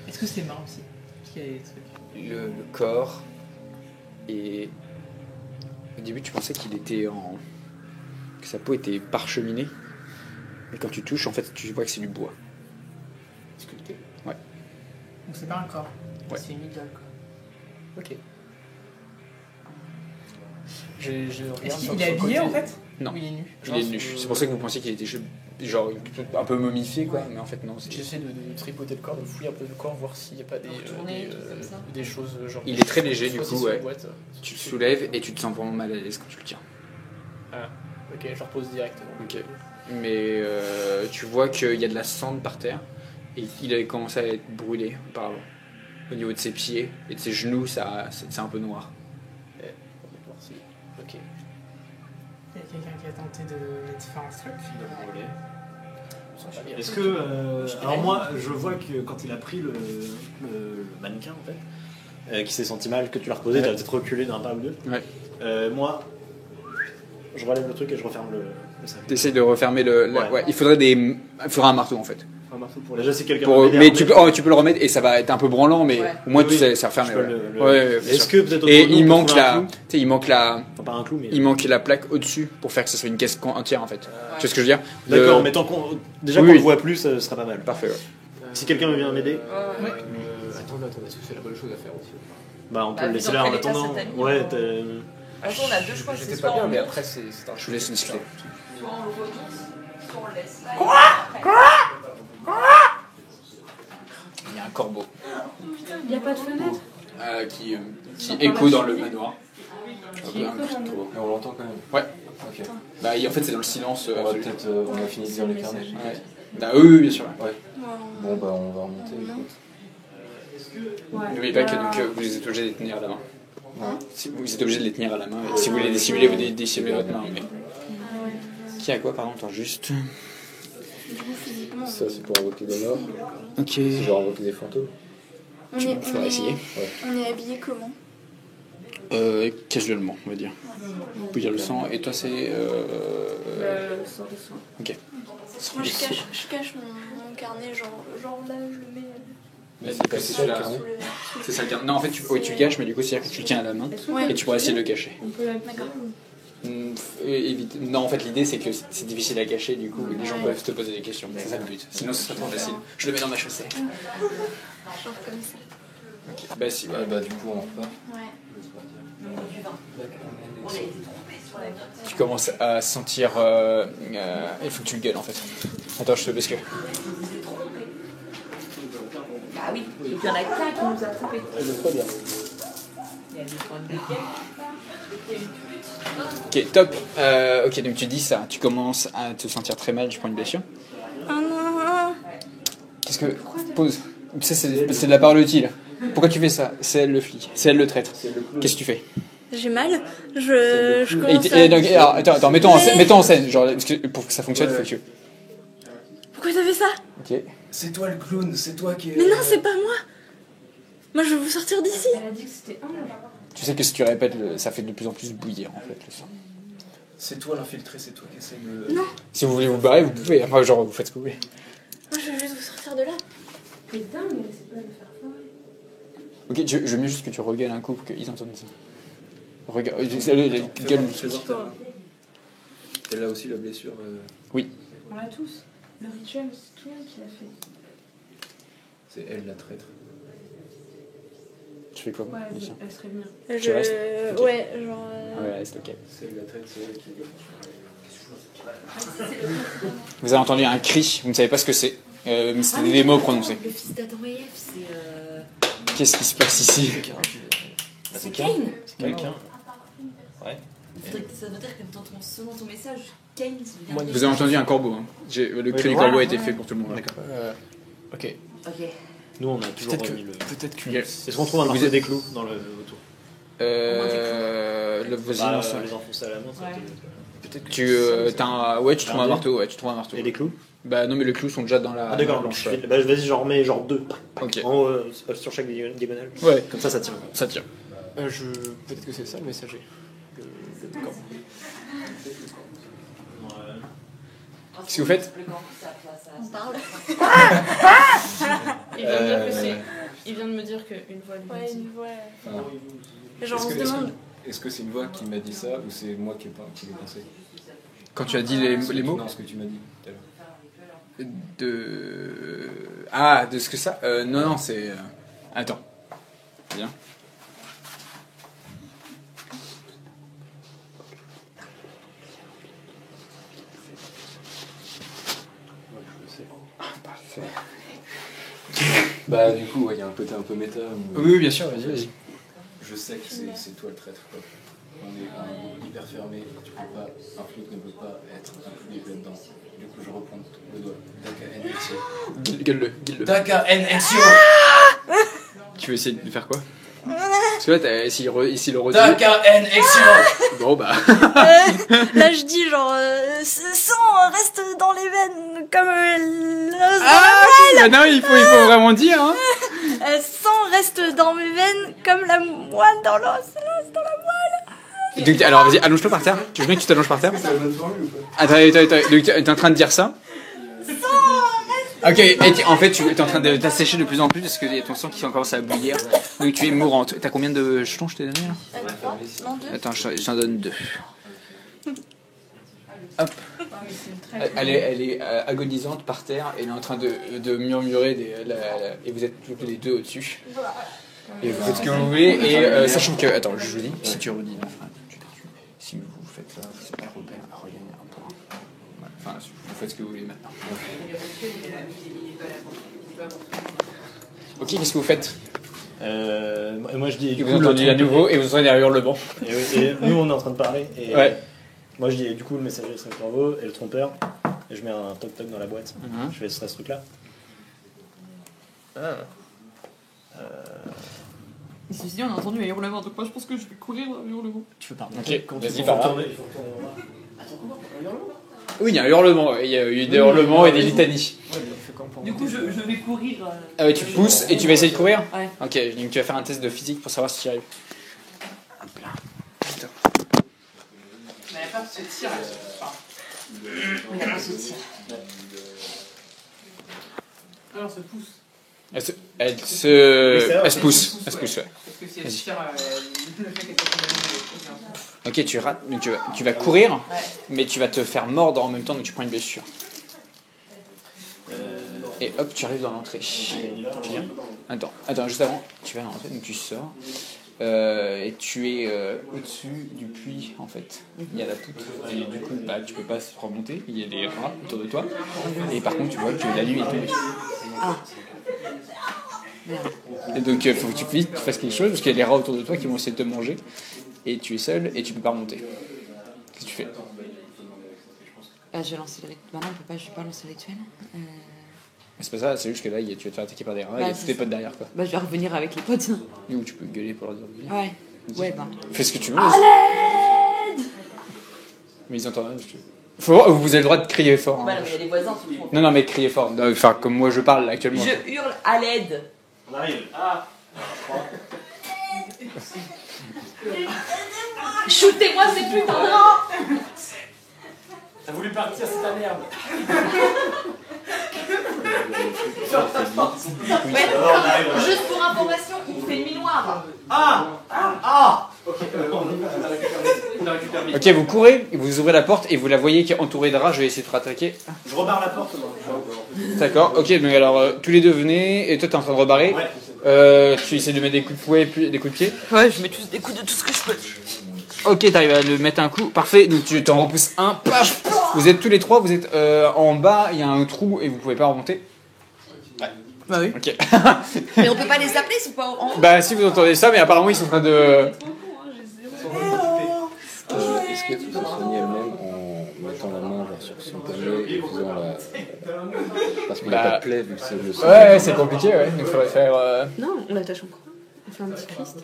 Est-ce que c'est marrant aussi? Parce qu'il y a des trucs. le corps est. Au début, tu pensais qu'il était en. Que sa peau était parcheminée. Mais quand tu touches, en fait, tu vois que c'est du bois. Sculpté. Donc c'est pas un corps. Ouais. C'est une idole, quoi. Ok. Je regarde Est-ce sur qu'il est le habillé côté. en fait? Non. Ou il est nu? Il est nu. C'est pour ça que vous pensiez qu'il était genre un peu momifié, quoi. Mais en fait, non. J'essaie de tripoter le corps, de fouiller un peu le corps, voir s'il n'y a pas Retourner, tout comme ça. des choses genre. Il est très léger, du Soit coup, c'est sur la ouais. boîte. Tu te soulèves et tu te sens vraiment mal à l'aise quand tu le tiens. Ok, je repose directement. Ok. Mais tu vois qu'il y a de la cendre par terre et il avait commencé à être brûlé auparavant. Au niveau de ses pieds et de ses genoux, c'est un peu noir. On va voir si. Ok. Il y a quelqu'un qui a tenté de mettre fin à ce truc. On sent pas bien. Est-ce que. Alors, moi, je vois que quand il a pris le mannequin, en fait, qui s'est senti mal, que tu l'as reposé, Ouais. tu as peut-être reculé d'un pas ou deux. Ouais. Moi, je relève le truc et je referme le cercle. T'essayes de refermer le. Ouais. Ouais, il faudra un marteau en fait. Un marteau pour Déjà, si quelqu'un Pour- veut m'aider à mais tu peux, remettre- tu peux le remettre et ça va être un peu branlant, mais Ouais. au moins Oui, tu sais, oui. c'est refermé. Je peux Ouais. le- Ouais, bien Est-ce sûr. que peut-être Et autour de nous, il on peut manque trouver un la, clou tu sais, il manque la, Enfin, pas un clou, mais. il manque la plaque au-dessus pour faire que ça soit une caisse entière en fait. Tu vois ce que je veux dire? D'accord, Le- mais tant qu'on. Déjà Oui, qu'on oui. le voit plus, ce sera pas mal. Parfait. Ouais. Si quelqu'un veut bien m'aider, Attends, est-ce que c'est la bonne chose à faire aussi? bah on peut Bah, le vu laisser dans là en quel état attendant. c'est ta vie, Ouais, Alors, on a deux choix. J'étais C'est pas soit bien, on mais monte, après, c'est un Je vous laisse discuter. soit on le remonte, soit on le laisse là. Il y a un corbeau Il n'y a pas de fenêtre. qui écho dans le manoir. Et on l'entend quand même. Ouais. Ok. Bah, en fait, c'est dans le silence. On va absolu. peut-être. On a fini de lire les carnets. Ouais. Bah, oui, bien sûr. Ouais. Bon, bah, on va remonter. N'oubliez pas que donc, vous êtes obligé de les tenir à la main. Si vous êtes obligé de les tenir à la main. Et si vous voulez les dissimuler, vous dissimulez votre main. Mais... Qui a quoi, pardon? Attends, juste. Du coup, physiquement, Ça, c'est pour invoquer des morts. Ok. C'est genre invoquer des fantômes. on est, On va essayer. on est habillé comment? Casuellement, on va dire. Vous pouvez dire le sang. Et toi, c'est. Sans le sang. Ok. Moi, je cache mon carnet, genre là, je le mets Mais c'est celui-là. sous le... C'est ça le carnet. Non, en fait, tu le caches, mais du coup, c'est-à-dire que tu le tiens à la main. Ouais. Et tu pourras essayer de le cacher. On peut la D'accord. Non, en fait, l'idée c'est que c'est difficile à cacher, du coup, les gens peuvent te poser des questions. C'est ça le but. Sinon, ce serait trop facile. Je le mets dans ma chaussette. Genre comme ça. Bah, si, ouais. Bah, du coup, on repart. Ouais. Tu commences à sentir. Il faut que tu le gueules en fait. Attends, je te parce que. Bah oui, et puis il y en a qu'un qui nous a trompés. Ok, top. Ok, donc tu dis ça. Tu commences à te sentir très mal, tu prends une blessure. Qu'est-ce que. Pause. Ça, c'est de la parole utile. Pourquoi tu fais ça? C'est elle le flic. C'est elle le traître. Qu'est-ce que tu fais? J'ai mal. Je commence donc, alors, attends, mettons en scène. Genre, parce que pour que ça fonctionne, il faut que tu. Pourquoi t'as fait ça? Ok. C'est toi le clown, c'est toi qui. Mais non, c'est pas moi. Moi, je veux vous sortir d'ici. Elle a dit que c'était un. Tu sais que si tu répètes, ça fait de plus en plus bouillir en fait le sang. C'est toi l'infiltré, c'est toi qui essaie de. Non. Si vous voulez vous barrer, vous pouvez. Enfin, genre, vous faites ce que vous voulez. Moi, je veux juste vous sortir de là. Mais dingue, mais c'est pas de faire foirer. Ok, je veux mieux juste que tu regueules un coup pour qu'ils entendent ça. Regarde, gueule. Elle a aussi la blessure. On l'a tous. Le rituel, c'est tout le monde qui l'a fait. C'est elle la traître. Tu fais quoi? Ouais, Lucien elle serait bien. Tu restes Ok. Ouais, genre. Ouais, reste ok. C'est elle la traître, c'est elle qui. Vous avez entendu un cri, vous ne savez pas ce que c'est. Mais c'était des mots prononcés. Le fils d'Adam et Ève, c'est. Qu'est-ce qui se passe ici? C'est Kane. Quelqu'un. Ouais. Ça veut dire que selon ton message, Kane vient de. Vous avez entendu un corbeau. Hein. Le cri du corbeau a été fait pour tout le monde. D'accord. Ok. Ok. Nous, on a toujours Peut-être remis le. Peut-être que. Est-ce qu'on trouve un marteau des clous dans le autour? Vas-y, Bah, lance. les enfoncer à la main, ça Ouais. peut-être. Ouais, tu trouves un marteau. Ouais, tu trouves un marteau. Et des clous? Bah non, mais les clous sont déjà dans la. Ah, d'accord, planche. donc bah, vas-y, j'en remets genre 2. Ok. Sur chaque diagonale. Ouais. Comme ça tient. Ça tient. Peut-être que c'est ça le messager. Qu'est-ce que vous faites? On parle. Il vient de me dire qu'une voix lui Ouais, dit. une voix. Ah. Genre, on se demande. Est-ce que c'est une voix qui m'a dit ça ou c'est moi qui l'ai pensé? Quand tu as dit les mots Non, ce que tu m'as dit tout à l'heure. de ce que ça non, c'est... Attends. Bien. Parfait. Bah, du coup, il y a un côté un peu méta. Oui, bien sûr, vas-y. Je sais que c'est toi le traître, quoi. On est un monde hyper fermé, tu peux pas, un flic ne peut pas être inclus là-dedans. Du coup, je repointe le doigt. Daka N Exio. Gueule-le. Daka N Exio. Tu veux essayer de faire quoi? Parce que là, s'il le redit... Daka N Exio. Bon, bah... Là, je dis genre, ce sang reste dans les veines comme bah non, il faut vraiment dire, hein. sang reste dans mes veines comme la moelle dans l'os. Dans la moelle. Donc, alors, vas-y, allonge-toi par terre. Tu veux bien que tu t'allonges par terre? C'est la bonne formule ou pas? Attends. Donc, t'es en train de dire ça? Ok, et en fait, tu es en train de t'assécher de plus en plus parce que y a ton sang qui commence à bouillir. Donc, tu es mourante. T'as combien de jetons je t'ai donné là? Non, deux. Attends, j'en donne 2. Hop. Elle est agonisante par terre et elle est en train de murmurer et vous êtes toutes les deux au-dessus. Et vous faites ce que vous voulez et sachant que... Attends, je vous dis, si tu redis... Si vous faites ça, c'est pas Robert à regagner un point. Ouais, enfin, vous faites ce que vous voulez maintenant. Ok, qu'est-ce que vous faites? Moi je dis. Vous entendez à nouveau et vous entendez un hurlement. Et nous on est en train de parler. Et Ouais. moi je dis du coup le messager serait le corbeau et le trompeur. Et je mets un toc-toc dans la boîte. Je fais ce truc-là. Ceci dit, on a entendu un hurlement, donc moi je pense que je vais courir un hurlement. Tu peux parler. Ok, Vas-y, vas-y, par là. Il faut retourner voir. Attends, comment? Un hurlement? Oui, il y a un hurlement. Il y a eu des hurlements et des litanies. Du coup, je vais courir. Ah ouais, tu pousses et tu vas essayer de courir? Ouais. Ok, donc tu vas faire un test de physique pour savoir si tu y arrives. Hop là. Putain. Mais il n'y a pas de ce tir. Il n'y a pas ce tir. Alors, se pousse. Elle se pousse. Elle se pousse, ouais. Parce que si elle tire, le fait qu'elle soit condamnée. Ok, tu rates. Donc tu vas courir, Ouais. mais tu vas te faire mordre en même temps, donc tu prends une blessure. Et hop, tu arrives dans l'entrée. Tu viens. Attends, juste avant, tu vas dans l'entrée, donc tu sors. Et tu es au-dessus du puits, en fait. Il y a la poutre. Et du coup, bah, tu peux pas remonter. Il y a des rats autour de toi. Et par contre, tu vois que la nuit est tombée. Et donc, il faut que tu fasses quelque chose, parce qu'il y a des rats autour de toi qui vont essayer de te manger. Et tu es seul, et tu peux pas remonter. Qu'est-ce que tu fais? Je vais lancer le rituel. Bah non, je vais pas lancer le rituel. C'est pas ça, c'est juste que là, tu vas te faire attaquer par des rats, et il y a tous tes potes derrière, quoi. Bah je vais revenir avec les potes. Ou tu peux gueuler pour leur dire de venir. Ouais, bah. Fais ce que tu veux. Mais ils entendent rien. Vous avez le droit de crier fort. Hein. Bah non, mais il y a les voisins qui font. Non, mais crier fort. Enfin, comme moi je parle là, actuellement. Je hurle à l'aide. On arrive. Shootez-moi ces putains de rats. T'as voulu partir, c'est ta merde. Ouais, juste pour information, il fait nuit noire. Ok, vous courez, vous ouvrez la porte et vous la voyez qui est entourée de rats. Je vais essayer de te rattraquer. Je rebarre la porte. D'accord, ok, donc alors tous les deux venez et toi t'es en train de rebarrer. Tu essaies de mettre des coups de fouet et des coups de pied. Ouais, je mets tous des coups de tout ce que je peux. Ok, t'arrives à le mettre un coup, parfait, donc tu t'en repousses un, paf. Vous êtes tous les trois, vous êtes en bas, il y a un trou et vous pouvez pas remonter. Bah oui. Ok. Mais on peut pas les appeler, ils sont pas en haut. Bah si vous entendez ça, mais apparemment ils sont en train de... Est-ce qu'elle peut se soigner elle-même en mettant la main genre, sur son poignet et faisant la... Parce qu'il n'y a pas de plaie vu que c'est le sang. Ouais, c'est compliqué, ouais, il faudrait faire... Non, on l'attache en croix. On fait un petit Christ.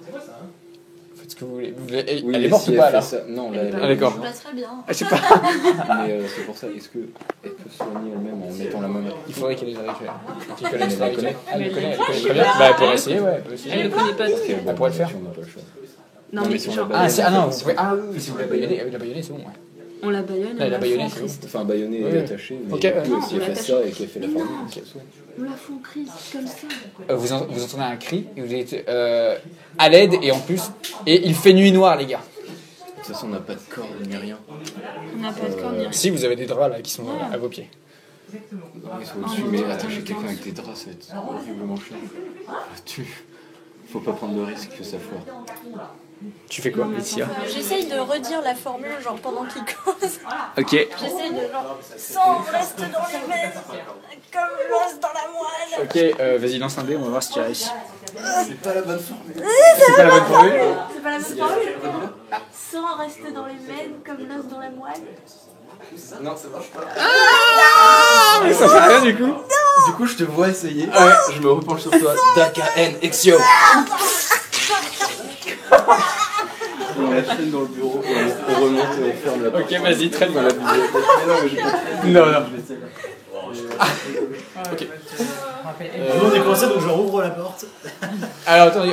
Faites ce que vous voulez. Oui, Elle mais est morte si ou pas elle là fait ça... Non, là, Ah d'accord. Je passerai bien. Ah, je sais pas. Mais c'est pour ça, est-ce qu'elle peut se soigner elle-même en mettant la main... Il faudrait qu'elle les rituels. Tu connais Elle ça, la connaît. elle les connaît très bien. Bah elle pourrait essayer, ouais. Elle peut essayer. Elle le connaît pas. Elle pourrait le faire. On n'a pas le choix. Non, Non, mais mais si on genre, la Ah, ah non, vous pouvez... Ah oui, si vous la baïonnez, avec la baïonnée, c'est bon, ouais. on la baïonne, Là, on la la baïonnée, fout en c'est Christ. Enfin, baïonné Ouais. et attaché, mais Ok, du coup, non, si on elle fait l'attache. ça et qu'elle fait la formule, Non. c'est ça. On la fout en Christ, comme ça. Vous entendez un cri, et vous êtes à l'aide, et en plus... Et il fait nuit noire, les gars. De toute façon, on n'a pas de corde ni rien. On n'a pas de corps ni rien. Si, vous avez des draps là qui sont à vos pieds. Ils sont au-dessus, mais attacher quelqu'un avec des draps, ça va être horriblement cher. Faut pas prendre de risque que ça foire. Tu fais quoi, Laetitia? J'essaye de redire la formule genre pendant qu'il cause. Ok. J'essaye de genre sang reste dans les veines comme l'os dans la moelle. Ok, vas-y, lance un dé, on va voir si tu arrives. C'est pas la bonne formule. C'est pas la bonne formule? C'est pas la même formule. Sang reste dans les veines comme l'os dans la moelle. Non, ça marche pas. Mais ça fait rien du coup. Du coup, je te vois essayer. Ouais, je me repenche sur toi. Daka N Exio. On la chaîne dans le bureau et on remonte et on ferme la porte. Ok, vas-y, très bien. Dans la bibliothèque. Mais non, mais j'ai pas. Non, non. Nous on est coincés donc je rouvre la porte. Alors attendez,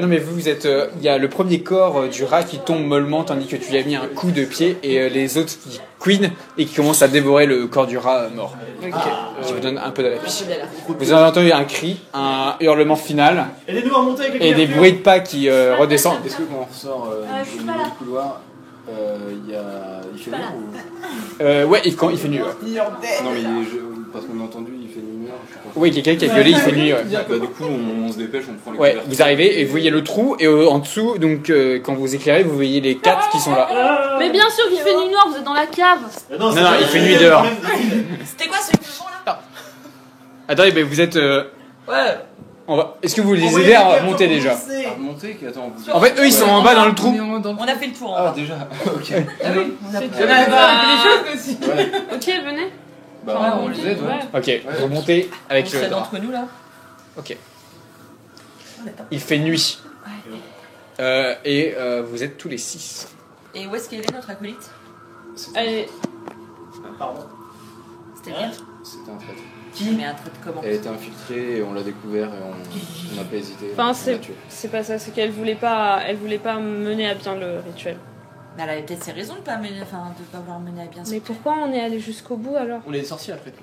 non mais vous êtes, il y a le premier corps du rat qui tombe mollement tandis que tu lui as mis un coup de pied et les autres qui queen et qui commencent à dévorer le corps du rat mort. Qui vous donne un peu d'appui. Vous avez entendu un cri, un hurlement final Aidez-nous à monter avec les et des couvertures. bruits de pas qui redescendent. Est-ce que quand on ressort je suis du pas milieu là. du couloir, il fait pas noir là. ou... Ouais, il fait nuit. Ouais. Non mais parce qu'on a entendu, il fait nuit noire. Je sais pas. Oui, quelqu'un qui a gueulé, il fait nuit. Ouais. Bah, du coup, on se dépêche, on prend les Ouais, couvertures. vous arrivez et vous voyez le trou et en dessous, donc quand vous éclairez, vous voyez les 4 qui sont là. Mais bien sûr qu'il fait nuit noire, vous êtes dans la cave. Non, il fait nuit dehors. C'était quoi ce mouvement là Attendez, mais vous êtes. Ouais. Est-ce que vous les aidez à monter déjà? À monter, attends. En fait, eux ils sont en bas dans le trou. On a fait le tour. Ah, déjà, ok. Ah oui, on a Il y en a des choses aussi. Ouais. Ok, venez. Bah, on les aide, ouais. Ok, vous montez avec On le serait drap. d'entre nous là. Ok. Il fait nuit. Et vous êtes tous les 6. Et où est-ce qu'elle est notre acolyte Allez, Pardon. C'était bien. C'était un fait. Mais un trait de comment Elle était infiltrée et on l'a découvert et on n'a pas hésité. enfin on l'a tuée. c'est pas ça, c'est qu'elle voulait pas mener à bien le rituel. Mais elle avait peut-être ses raisons de pas mener, enfin de pas vouloir mener à bien. Mais pourquoi on est allé jusqu'au bout alors? On est sortis après tout.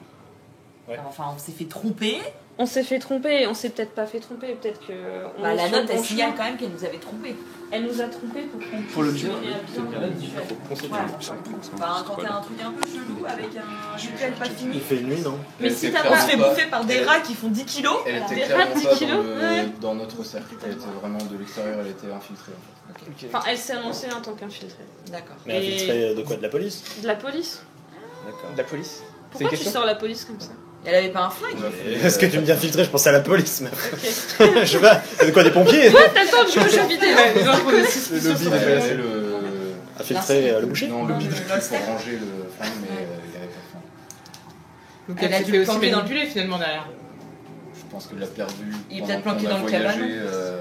Enfin, on s'est fait tromper. On s'est fait tromper, on s'est peut-être pas fait tromper, peut-être que. Bah, la note, elle signale chemin. quand même qu'elle nous avait trompés. Elle nous a trompés pour qu'on Pour le puisse bien, mener à c'est bien bien. le rituel. Voilà. Enfin, quand t'as un truc un peu chelou avec un rituel pas fini. Il fait nuit, non? Mais si t'as On pas se fait bouffer par des rats qui font 10 kilos. Elle Des était rats clairement de 10 pas kilos dans notre cercle. Elle était vraiment de l'extérieur, elle était infiltrée en fait. Enfin, elle s'est annoncée en tant qu'infiltrée. D'accord. Mais Et- infiltré de quoi? De la police? De la police? D'accord. De la police. Pourquoi tu sors la police comme ça? Elle avait pas un flingue. Est-ce que tu me dis infiltré? Je pensais à la police, mais Ok. je sais pas. De quoi, des pompiers? Ouais, t'as le temps de jouer aux jeux vidéo. Le lobby Elle avait infiltré le boucher? Non, le Dans boucher le pour holster. ranger le flingue, mais il avait pas de flingue. Donc Elle elle a s'est dû fait le aussi planquer dans- manipuler finalement derrière. Je pense qu'elle l'a perdu. Il est pendant peut-être planqué qu'on a dans le voyagé, cabane.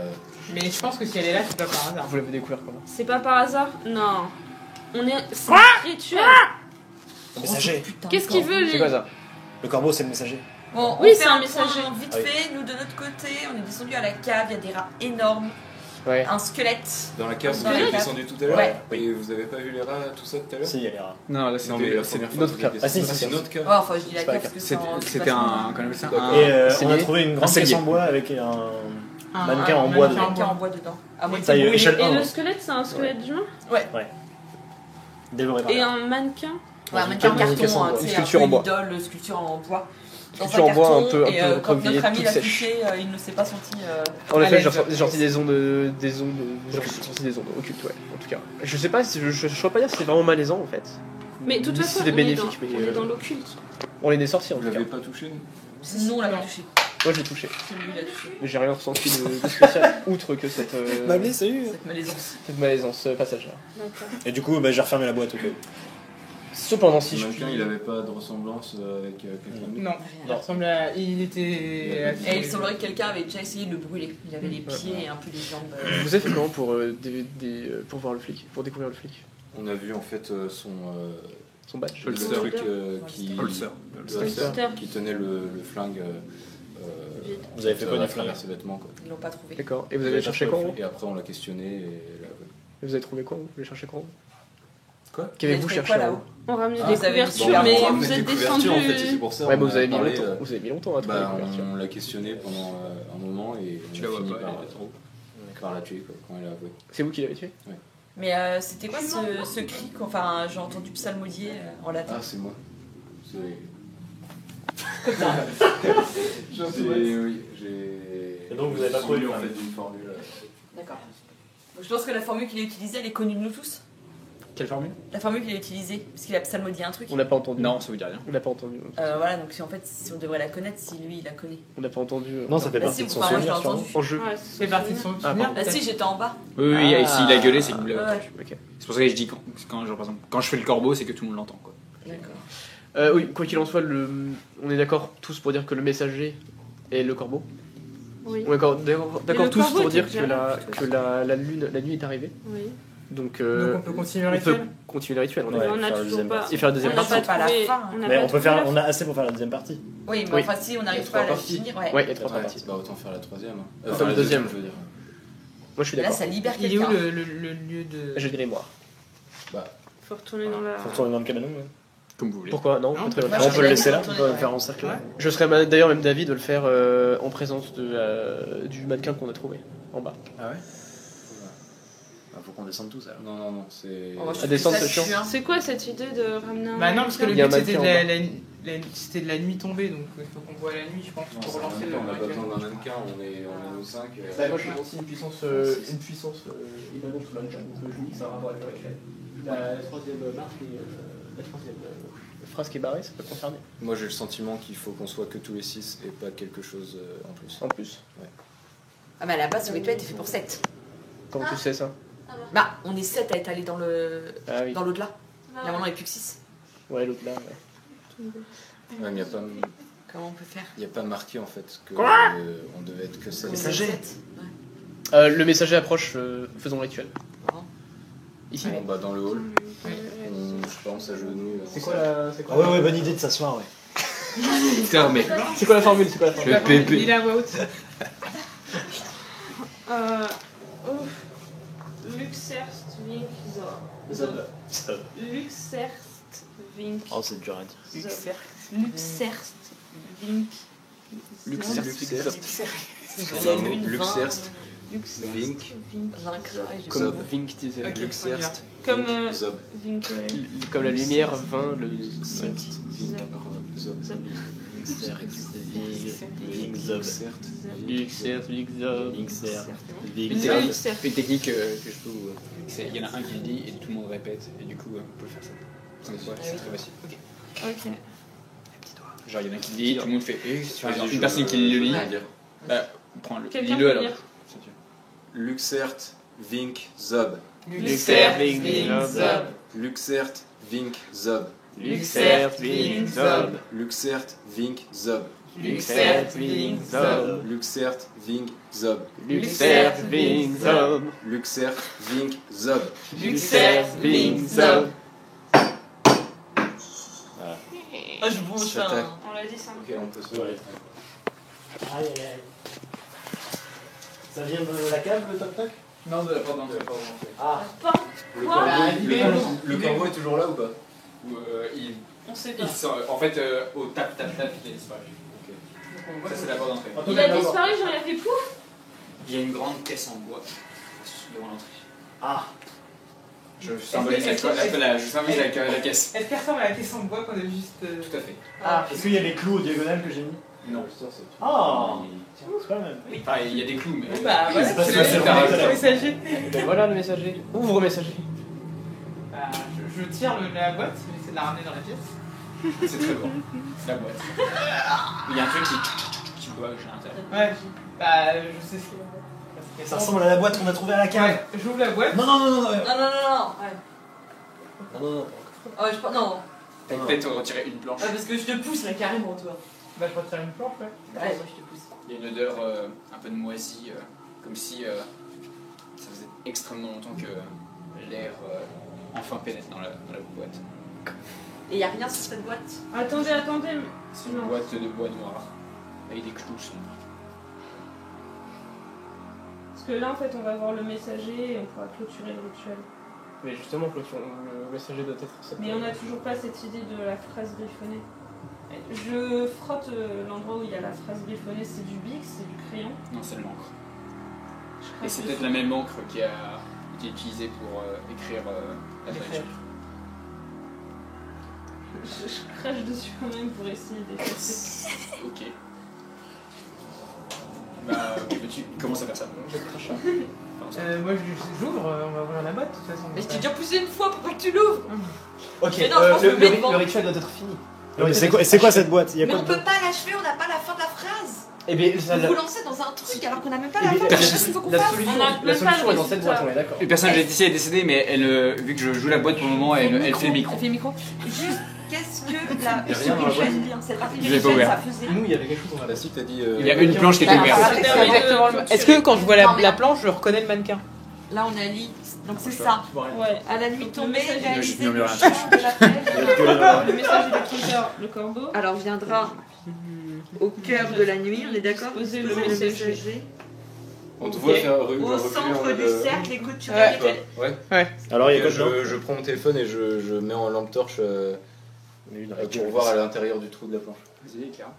Mais je pense que si elle est là, c'est pas par hasard. Vous l'avez découvert comment? C'est pas par hasard? Non. C'est un rituel. Le messager. Putain, Qu'est-ce qu'il veut, C'est lui? quoi ça? Le corbeau, c'est le messager. Bon, Oui, on c'est fait un un messager. point vite Ah oui. fait. Nous, de notre côté, on est descendu à la cave. Il y a des rats énormes. Ouais. Un squelette. Dans la cave, vous Dans la êtes cave. descendu tout à l'heure. Ouais. Et vous avez pas vu les rats, tout ça tout à l'heure? Si, il y a les rats. Non, là Non, mais c'était. la c'est première une fois autre que cave. vous Ah, si, étiez- c'est c'est une ça. autre cave. Ouais, enfin, je dis la C'est pas cave la parce que C'était un. Comment on appelle ça? Et on cellier. a trouvé une grande cellier. caisse en bois avec un mannequin en bois dedans. mannequin en bois dedans. À moitié Ça y est, brûlé. échelle Et 1. le squelette, c'est un squelette d'humain? Dévoré par Et là. un mannequin? Ouais, un Une mannequin en caisse en carton, bois. hein, tu sais, Une un sculpture peu en bois. une idole, sculpture en bois. Dans Sculpture un en bois, carton, un peu et quand recroquevillée, notre ami toute l'a sèche. touché, il ne s'est pas senti. En effet, Allez, j'ai sorti des ondes occultes, ouais, en tout cas. Je sais pas, je saurais pas dire si c'est vraiment malaisant en fait. Mais de toute Ni façon, si c'est on bénéfique, est dans, mais on est dans l'occulte. on les est sortis en Vous tout cas. l'avez pas touché? Sinon, on l'a pas touché. Moi je l'ai touché, C'est lui qui l'a touché. mais j'ai rien ressenti de spécial, outre que cette salut. Cette malaisance. malaisance passagère. D'accord. Et du coup, j'ai refermé la boîte au cas où. Cependant, si Le je mannequin, puis. il avait pas de ressemblance avec quelqu'un d'autre. Non, il ressemble à. Il était. Et il semblerait que quelqu'un avait déjà essayé de le brûler. Il avait les pieds et un peu les jambes. Vous avez fait comment pour, pour voir le flic, pour découvrir le flic? On a vu en fait Son badge? le Holster. truc qui Holster. le holster qui tenait le flingue. Vide. Vous avez fait quoi à du travers flingue? ses vêtements quoi. Ils l'ont pas trouvé. D'accord, et vous avez cherché quoi en haut? Et après on l'a questionné et Vous avez trouvé quoi en haut? Vous avez cherché quoi en haut? Quoi? Qu'avez-vous Vous avez cherché trouvé quoi, en là-haut haut? On ramenait Ah, des vous avez couvertures, réussi à mais avoir vous êtes descendu. en fait, c'est pour ça. Ouais, on mais en vous a avez mis parlé, longtemps, vous avez mis longtemps à trouver Bah, les couvertures. on l'a questionné pendant un moment et Tu on la a vois fini pas, par, elle est trop. par la tuer quoi, quand elle a avoué. C'est vous qui l'avez tué? Mais c'était quoi ce cri Enfin, j'ai entendu psalmodier en latin. Ah c'est moi. C'est... J'ai- oui, j'ai... Et donc, vous avez pas trouvé lu le en flingue. fait d'une formule. D'accord. Donc, je pense que la formule qu'il a utilisée, elle est connue de nous tous. Quelle formule? La formule qu'il a utilisée, parce qu'il a psalmodié un truc. On n'a pas entendu. Non, ça vous dit rien. On n'a pas entendu. Voilà, donc en fait, si on devrait la connaître, si lui il la connaît. On n'a pas entendu. Non, ça fait Bah, partie si, de son enfin, moi je l'ai souvenir, sûrement. entendu. En jeu. Ouais, C'est parti de son Ah, souvenir. Ah si, j'étais en bas. Oui, oui, et s'il a gueulé, c'est que vous l'avez Ouais. entendu. Ok. C'est pour ça que je dis quand, genre, par exemple, quand je fais le corbeau, c'est que tout le monde l'entend. Quoi. D'accord. Oui, quoi qu'il en soit, on est d'accord tous pour dire que le messager est le corbeau. Oui. On est d'accord le tous corbeau pour était dire que, déjà la nuit est arrivée. Oui. Donc, Donc on peut continuer le on peut rituel. continuer le rituel. Ouais, on a faire la toujours deuxième pas. partie. Et faire la deuxième on n'a partie. pas Pas la trouvé. fin. On n'a Mais pas on peut trouvé faire, la on a assez pour faire la deuxième partie. Oui, mais Oui. enfin si on Il y n'arrive a pas à la trois parties. finir, ouais. Ouais, il y a trois Ouais, parties. bah autant faire la troisième. Hein. Autant Enfin, la la deuxième. je veux dire. Moi je suis Là, d'accord. ça libère Il est où quelqu'un. le lieu de. J'ai de mémoire. Faut retourner dans la. Faut retourner dans le cabanon. Ouais. Comme vous voulez. Pourquoi? Non, Non, très on bien. peut On peut le laisser là, Ouais. on peut le faire en cercle. Ouais. Je serais d'ailleurs même d'avis de le faire en présence du mannequin qu'on a trouvé en bas. Ah ouais Faut qu'on descende tous alors. Non, c'est... On va À descendre, ça c'est chiant. pue, hein. C'est quoi cette idée de ramener un. Bah non, parce que le Il y a but un c'était mannequin C'était de la nuit tombée, donc il faut qu'on voit la nuit, je pense, Non, pour c'est un relancer le mannequin, on n'a pas rituel. besoin d'un mannequin, on est nous 5. Bah, moi je suis aussi une puissance immanente sous l'unchain, donc je me dis que ça a un rapport avec le rituel. La troisième marque et la troisième phrase qui est barrée, ça peut concerner. Moi j'ai le sentiment qu'il faut qu'on soit que tous les 6 et pas quelque chose en plus. En plus. Ah, mais à la base, le rituel était fait pour 7. Comment tu sais ça? Bah, on est 7 à être allés dans Ah oui. l'au-delà. Là, maintenant, il n'y a plus que 6. Ouais, l'autre là, ouais. Ouais, mais Comment on peut faire? il n'y a pas marqué en fait que on devait être que 7. Messager. Le messager approche, faisons le rituel. Ici. Bon, bah, dans le hall, je sais pas, on s'agenouille. C'est quoi la. C'est Ah ouais, bonne idée de s'asseoir, ouais. Putain, mais C'est quoi la formule? le bébé. Il est à voix haute. Luxerst Vink Zor. Zob. Luxerst Vink Oh, c'est dur à dire. Zor. Luxerst Vink Luxerst. Luxerst. Vink. Comme Vink disait. Ok, Luxerst. Comme Zob. Vink. Comme la lumière vint le. Luxerst. Vink. Zob. Luxerst. Luxert, Luxob. Une technique que je peux vous. Il y en a un qui le dit et tout le monde répète, et du coup, on peut faire ça. Comme quoi, c'est très facile. Ok. Genre, il y en a un qui le dit, tout le monde fait. Et sur Vas-y, une personne qui le lit, bah, prends-le. Quelqu'un Lis-le peut alors. lire. Luxert. Vink. Zob. Luxert, Vink, Zob. Luxert. Vink. Zob. Luxert, Vink, Zob. Luxert. Vink. Zob. Luxert, Vink, Zob. Luxert. Vink. Zob. Luxert, Vink, Zob. Luxert. Vink. Zob. Luxert, Vink, Zob. Ah, je bronche J'attaque. On l'a dit ça. Ok, on peut se voir. Aïe, aïe, aïe. Ça vient de la cave, le toc-toc? Non, de la porte d'entrée. Ah. Le Quoi corbeau est toujours là ou pas? Ou il. On sait pas. En fait, au tap, il a disparu. Ça, c'est la porte d'entrée. Il a disparu, genre il a fait pouf. Il y a une grande caisse en bois devant l'entrée. Ah. Je symbolise la caisse. Est-ce qu'elle ressemble à la caisse en bois qu'on a juste. Tout à fait. Ah. Est-ce qu'il y a les clous au diagonale que j'ai mis? Non. Ah. C'est pas le même. Enfin, il y a des clous, mais. Bah, voilà, c'est pas c'est super le messager. Ben voilà le messager. Ouvre messager. Bah, je tire la boîte, je vais essayer de la ramener dans la pièce. C'est très bon. La boîte. Il y a un truc qui bouge à l'intérieur. Ouais, bah, je sais ce qu'il y a. Ça ressemble à la boîte qu'on a trouvée à la cave. Ouais, j'ouvre la boîte. Non, non, non, non. Non, non, non. Ouais. Non, non, non. Oh, non. T'as peut-être retiré une planche. Parce que je te pousse là carrément, toi. Bah, je retire une planche, ouais. Ouais, moi je te pousse. Il y a une odeur un peu de moisi, comme si ça faisait extrêmement longtemps que l'air enfin pénètre dans la boîte. Et y a rien sur cette boîte? Attendez. C'est une Non. boîte de bois noir avec des clous sombres. Parce que là en fait on va voir le messager et on pourra clôturer le rituel. Mais justement, le messager doit être cette. Mais on n'a toujours pas cette idée de la phrase griffonnée. Je frotte l'endroit où il y a la phrase griffonnée, c'est du bic, c'est du crayon. Non, c'est de l'encre. Je Et crache c'est dessus. peut-être la même encre qui a été utilisée pour écrire la page. Je crache dessus quand même pour essayer d'effacer. Ok. Bah, ok, bah, tu commences à faire ça. Je crache ça. Moi, j'ouvre, on va ouvrir la boîte, de toute façon. Mais je t'ai déjà poussé une fois, pourquoi que tu l'ouvres? Ok. Mais non, je pense que Le rituel doit être fini. C'est quoi cette boîte? Mais on peut pas l'achever, on n'a pas la fin de la phrase. Eh bien, ça, Vous vous lancez dans un truc alors qu'on n'a même pas Eh la bien, fin. la- Qu'est-ce qu'il faut qu'on la fasse? solution, On a la même pas solution le est dans cette boîte, on est d'accord. Une personne de Laetitia est décédée, mais elle, vu que je joue la boîte pour le moment, elle fait le micro. Elle fait le micro. Juste, qu'est-ce que la. Il y a rien dans la boîte. Cette partie du Je l'ai pas rituel, ouvert. ça faisait. Nous, il y avait quelque chose dans la Bah base. si, t'as dit... Il y a une planche qui était ouverte. C'est exactement le. Est-ce que quand je vois la planche, je reconnais le mannequin? Là, on a lit. Donc c'est ça. Ouais. À la nuit Donc, tombée, le message, réaliser je murmure le un chant de l'appel. Le message du trésor, le corbeau. Alors viendra au cœur de la nuit, on est d'accord? Poser le Poser messager. On te voit faire Au centre du cercle, écoute, tu Ouais. Ouais. Alors, il y a Et quoi dedans? je prends mon téléphone et je mets en lampe torche pour voir à l'intérieur du trou de la planche. Vas-y, Clara.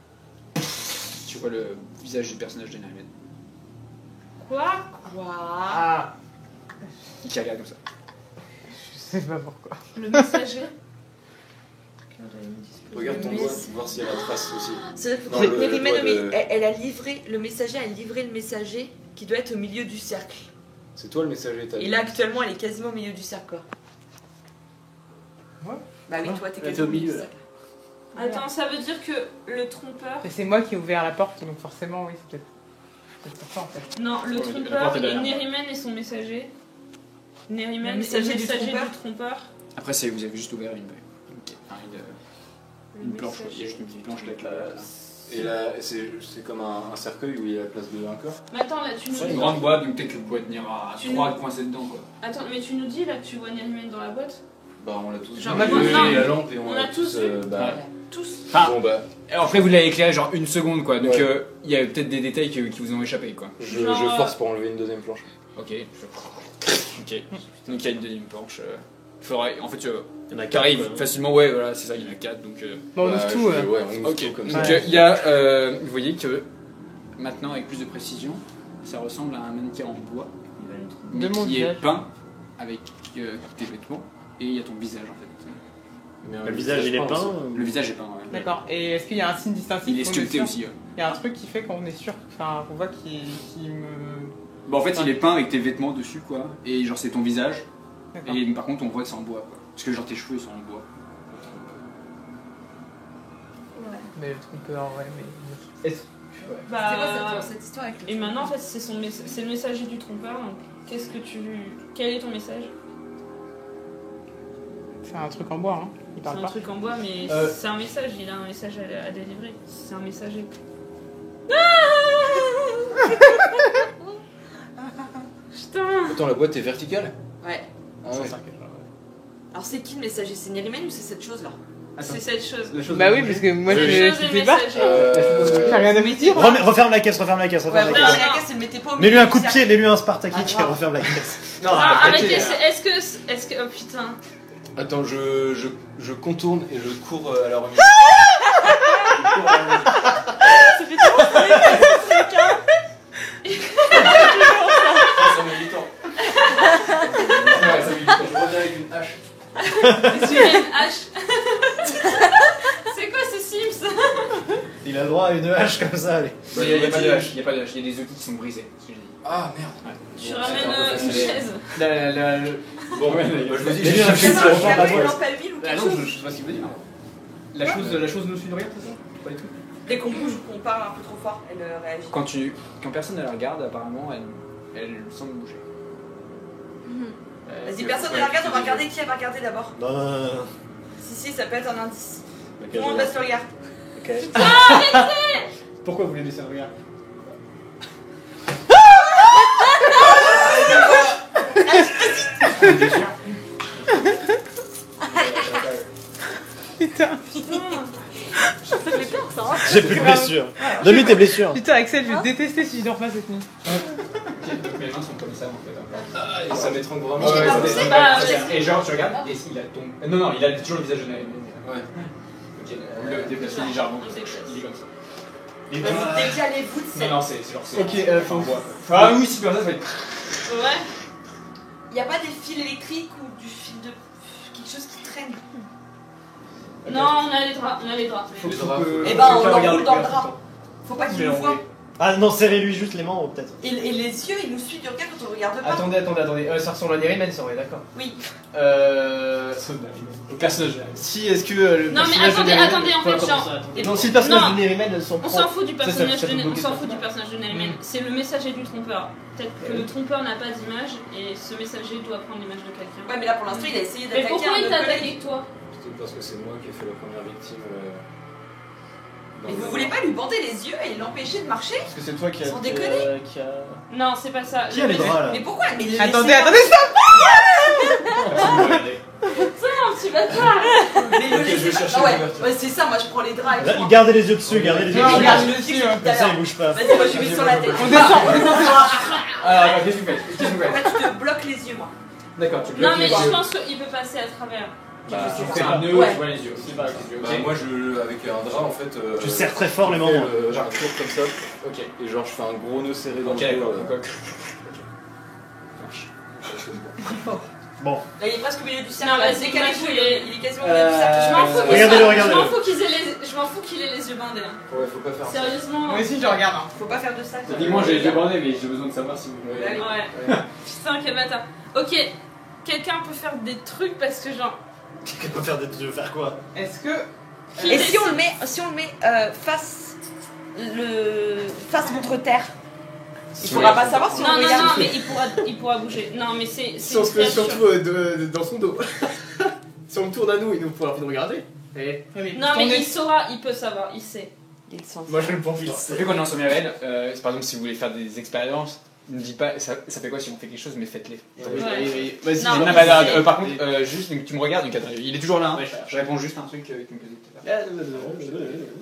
Tu vois le visage du personnage de Naïmed Quoi? Quoi? Ah, qui regarde comme ça. je sais pas pourquoi. Le messager. Regarde ton doigt, voir s'il y a la trace aussi. C'est-à-dire Non, que le Nérimène, doigt de- elle a livré, le messager a livré le messager qui doit être au milieu du cercle. C'est toi le messager, t'as Et là, actuellement, elle est quasiment au milieu du cercle, quoi. Ouais. Bah oui, toi, t'es Là, quasiment t'es au milieu, du là. cercle. Attends, ça veut dire que le trompeur. Et c'est moi qui ai ouvert la porte, donc forcément, oui, c'est peut-être pour ça en fait. Non, le Ouais, la trompeur porte est et derrière. Nérimène et son messager. Nérimène Le messager et le du messager trompeur. du trompeur. Après, vous avez juste ouvert une planche. Le Il y a juste une petite planche avec la. Et là, c'est comme un cercueil où il y a la place de un corps. Mais attends, là, tu nous C'est dis. une grande boîte, donc peut-être que vous pouvez tenir à Tu 3 nous- coincés dedans, quoi. Attends, mais tu nous dis là que tu vois Nérimène dans la boîte. Bah, on l'a tous Genre, vu. moi, Et non. la lampe et on On l'a a tous bah, Tous. Enfin, bon, bah, après, vous l'avez éclairé genre une seconde, quoi. Donc, Ouais. il y a peut-être des détails qui vous ont échappé, quoi. je Genre, force pour enlever une deuxième planche. Ok. Ok. Donc, il y a une deuxième planche. Faudrait. En fait, Il y en a qui arrive 4, quoi. facilement, ouais, voilà, c'est ça, il y en a 4. Donc, Bon, on Bah, ouvre tout. ouais, on ouvre ok. tout comme Donc, ça. il y a. Vous voyez que maintenant, avec plus de précision, ça ressemble à un mannequin en bois. De mon qui est visage. peint avec tes vêtements. Et il y a ton visage, en fait. Mais Le visage, il est pas peint. Le visage est peint, ouais. D'accord. Et est-ce qu'il y a un signe distinctif Il est qu'on sculpté sûr aussi, ouais. Il y a un truc qui fait qu'on est sûr, enfin, qu'on voit qui me. Bon, en fait, il est peint avec tes vêtements dessus, quoi. Et genre, c'est ton visage. D'accord. Et par contre, on voit que c'est en bois, quoi. Parce que genre, tes cheveux, ils sont en bois. Mais le trompeur, ouais, mais. Est-ce- Bah, C'est quoi cette histoire avec le et maintenant, en fait, c'est le messager du trompeur. Donc, qu'est-ce que tu. Quel est ton message? C'est un truc en bois, hein. Il C'est parle un pas. truc en bois, mais Euh. c'est un message. Il a un message à délivrer. C'est un messager. Putain! Attends, la boîte est verticale? Ouais. Ah ouais. Alors, c'est qui le messager? C'est Nérimène ou c'est cette chose-là? C'est cette chose. La chose Bah de oui, bouger. parce que moi Oui, je oui. Chose et sais pas. messager. J'ai rien à vous dire. Referme la caisse, referme la caisse, Ouais, referme la voilà, caisse. la caisse, elle mettait pas au Mets-lui milieu un du coup de cercle. pied, mets-lui un Spartakic Ah, et referme la caisse. Non, arrêtez, est-ce que. Oh putain. Attends, je contourne et je cours à la remise. Ça met du temps. Ouais, ça met du temps. Je reviens avec une hache. C'est une hache. C'est quoi ce Sims? Il a le droit à une hache comme ça, allez. Il n'y a pas de hache, il y a pas de hache. Il y a des outils qui sont brisés. C'est ce que j'ai dit. Ah merde. Tu Bon, ramènes c'était un peu une facile. chaise. Bon, bah, je vous dis, J'ai j'ai un cherché fils, pour je reprendre Il y la a pas une boîte. lampe à huile ou Ah quelque non, chose? je sais pas ce qu'il veut dire. La chose nous suit de rien, c'est ça? Pas du tout. Dès qu'on bouge ou qu'on parle un peu trop fort, elle réagit. Quand personne ne la regarde, apparemment, elle semble bouger. Vas-y, personne ne la regarde, on va regarder qui elle va regarder d'abord. Non, non, non, non. Si, ça peut être un indice. Tout Ok, le monde baisse le regard. Pourquoi vous voulez laisser un regard? Putain. Ça fait peur, ça, hein. J'ai plus de blessures. Donne-lui tes blessures. Putain, Axel, je vais détester si je dors pas cette nuit. Donc mes mains sont comme ça, en fait. Ah, et ça m'étrangle vraiment. Mais j'ai pas ça poussé, fait- bah, Et genre, tu regardes, et il a ton. Non, il a toujours le visage de Naël. Ouais. Ok, le déplacer légèrement. Il s'éclate. Il est comme ça. Et Vas-y, décalez-vous de cette. Non, c'est genre. c'est- Ok, enfin, ah oui, si, comme ça va être. Ouais. Il y a pas des fils électriques ou du fil de. quelque chose qui traîne. Non, on a les draps. Les draps, faut- Eh ben, on l'enroule dans le drap. Faut pas qu'il Je vais nous voit. l'enrouler. Ah non, serrez-lui juste les membres peut-être. Et les yeux, ils nous suivent du regard quand on regarde pas. Attendez. Ça ressemble à Nérimène, ça, on est d'accord. Oui. Au personnage. Si, est-ce que le Non, mais personnage de Nérimène- attendez, en fait, Attends, genre- attends. Non, si le personnage Non. de Nérimène sont On s'en fout du Ça, personnage ça de peut Nérimène. On bloquer s'en ça. fout du personnage de Nérimène. C'est le messager du trompeur. Peut-être que le trompeur n'a pas d'image et ce messager doit prendre l'image de quelqu'un. Ouais, mais là pour l'instant, il a essayé Mais d'attaquer pourquoi un il de t'a nos collègues. attaqué toi? Peut-être parce que c'est moi qui ai fait la première victime. Mais vous voulez pas lui bander les yeux et l'empêcher de marcher? Parce que c'est toi qui a. Sans déconner. qui a... Non, c'est pas ça. Qui a les draps là? Mais pourquoi? Mais Attendez, laissez pas- Non, tu vas pas. Mais le Ok, je vais laissez pas. chercher Ah ouais, l'ouverture. ouais, c'est ça, moi je prends les draps et Là, tout. Gardez les yeux dessus, gardez les yeux Non, dessus. regarde je le dessus, tout à hein. Comme ça, l'heure. il bouge pas. Vas-y, moi je lui mets sur la tête. On descend. Alors, qu'est-ce que vous faites? Qu'est-ce que vous En faites? fait, je te bloque les yeux, moi. D'accord, tu Non, bloques mais les je yeux. pense qu'il peut passer à travers. Bah, Tu fais un nœud, Ouais. tu vois les yeux. C'est pas- Bah, moi, avec un drap, en fait. Tu serres très fort les je membres. fais un tour comme ça. Ok. Et genre, je fais un gros nœud serré dans Ok, le d'accord. dos. d'accord. Bon, Là, il est presque au milieu du cercle. Non, Là, vas-y, décalé, moi, il est quasiment au milieu du cercle. Je m'en fous Regardez-le, je regardez-le. m'en fous qu'il ait les yeux bandés. Hein. Ouais, faut pas faire ça. Sérieusement. Moi aussi, je regarde. Hein. Faut pas faire de ça. Dis-moi, j'ai les yeux bandés, mais j'ai besoin de savoir si vous me regardez. Ouais. Putain, quel bâtard. Ok, quelqu'un peut faire des trucs parce que genre. quelqu'un peut faire des trucs, faire quoi? Est-ce que. Et si on le met face contre terre, il pourra pas savoir si on Non, le non, regarde. non, mais il pourra bouger. Non, mais c'est. Si on se une met créature. surtout dans son dos. Si on le tourne à nous, il nous pourra nous regarder. Et Non, mais il saura, il peut savoir, il sait. Il sent. moi je le pense pas. Vu qu'on est en sommet réel, par exemple, si vous voulez faire des expériences, ne dis pas ça fait quoi si on fait quelque chose, mais faites-les. Oui, vas-y, Non, Non, mais bah, c'est- par contre, juste, donc, tu me regardes, donc, attends, il est toujours là. Hein. Ouais, Je réponds juste à un truc qui me posait tout à l'heure.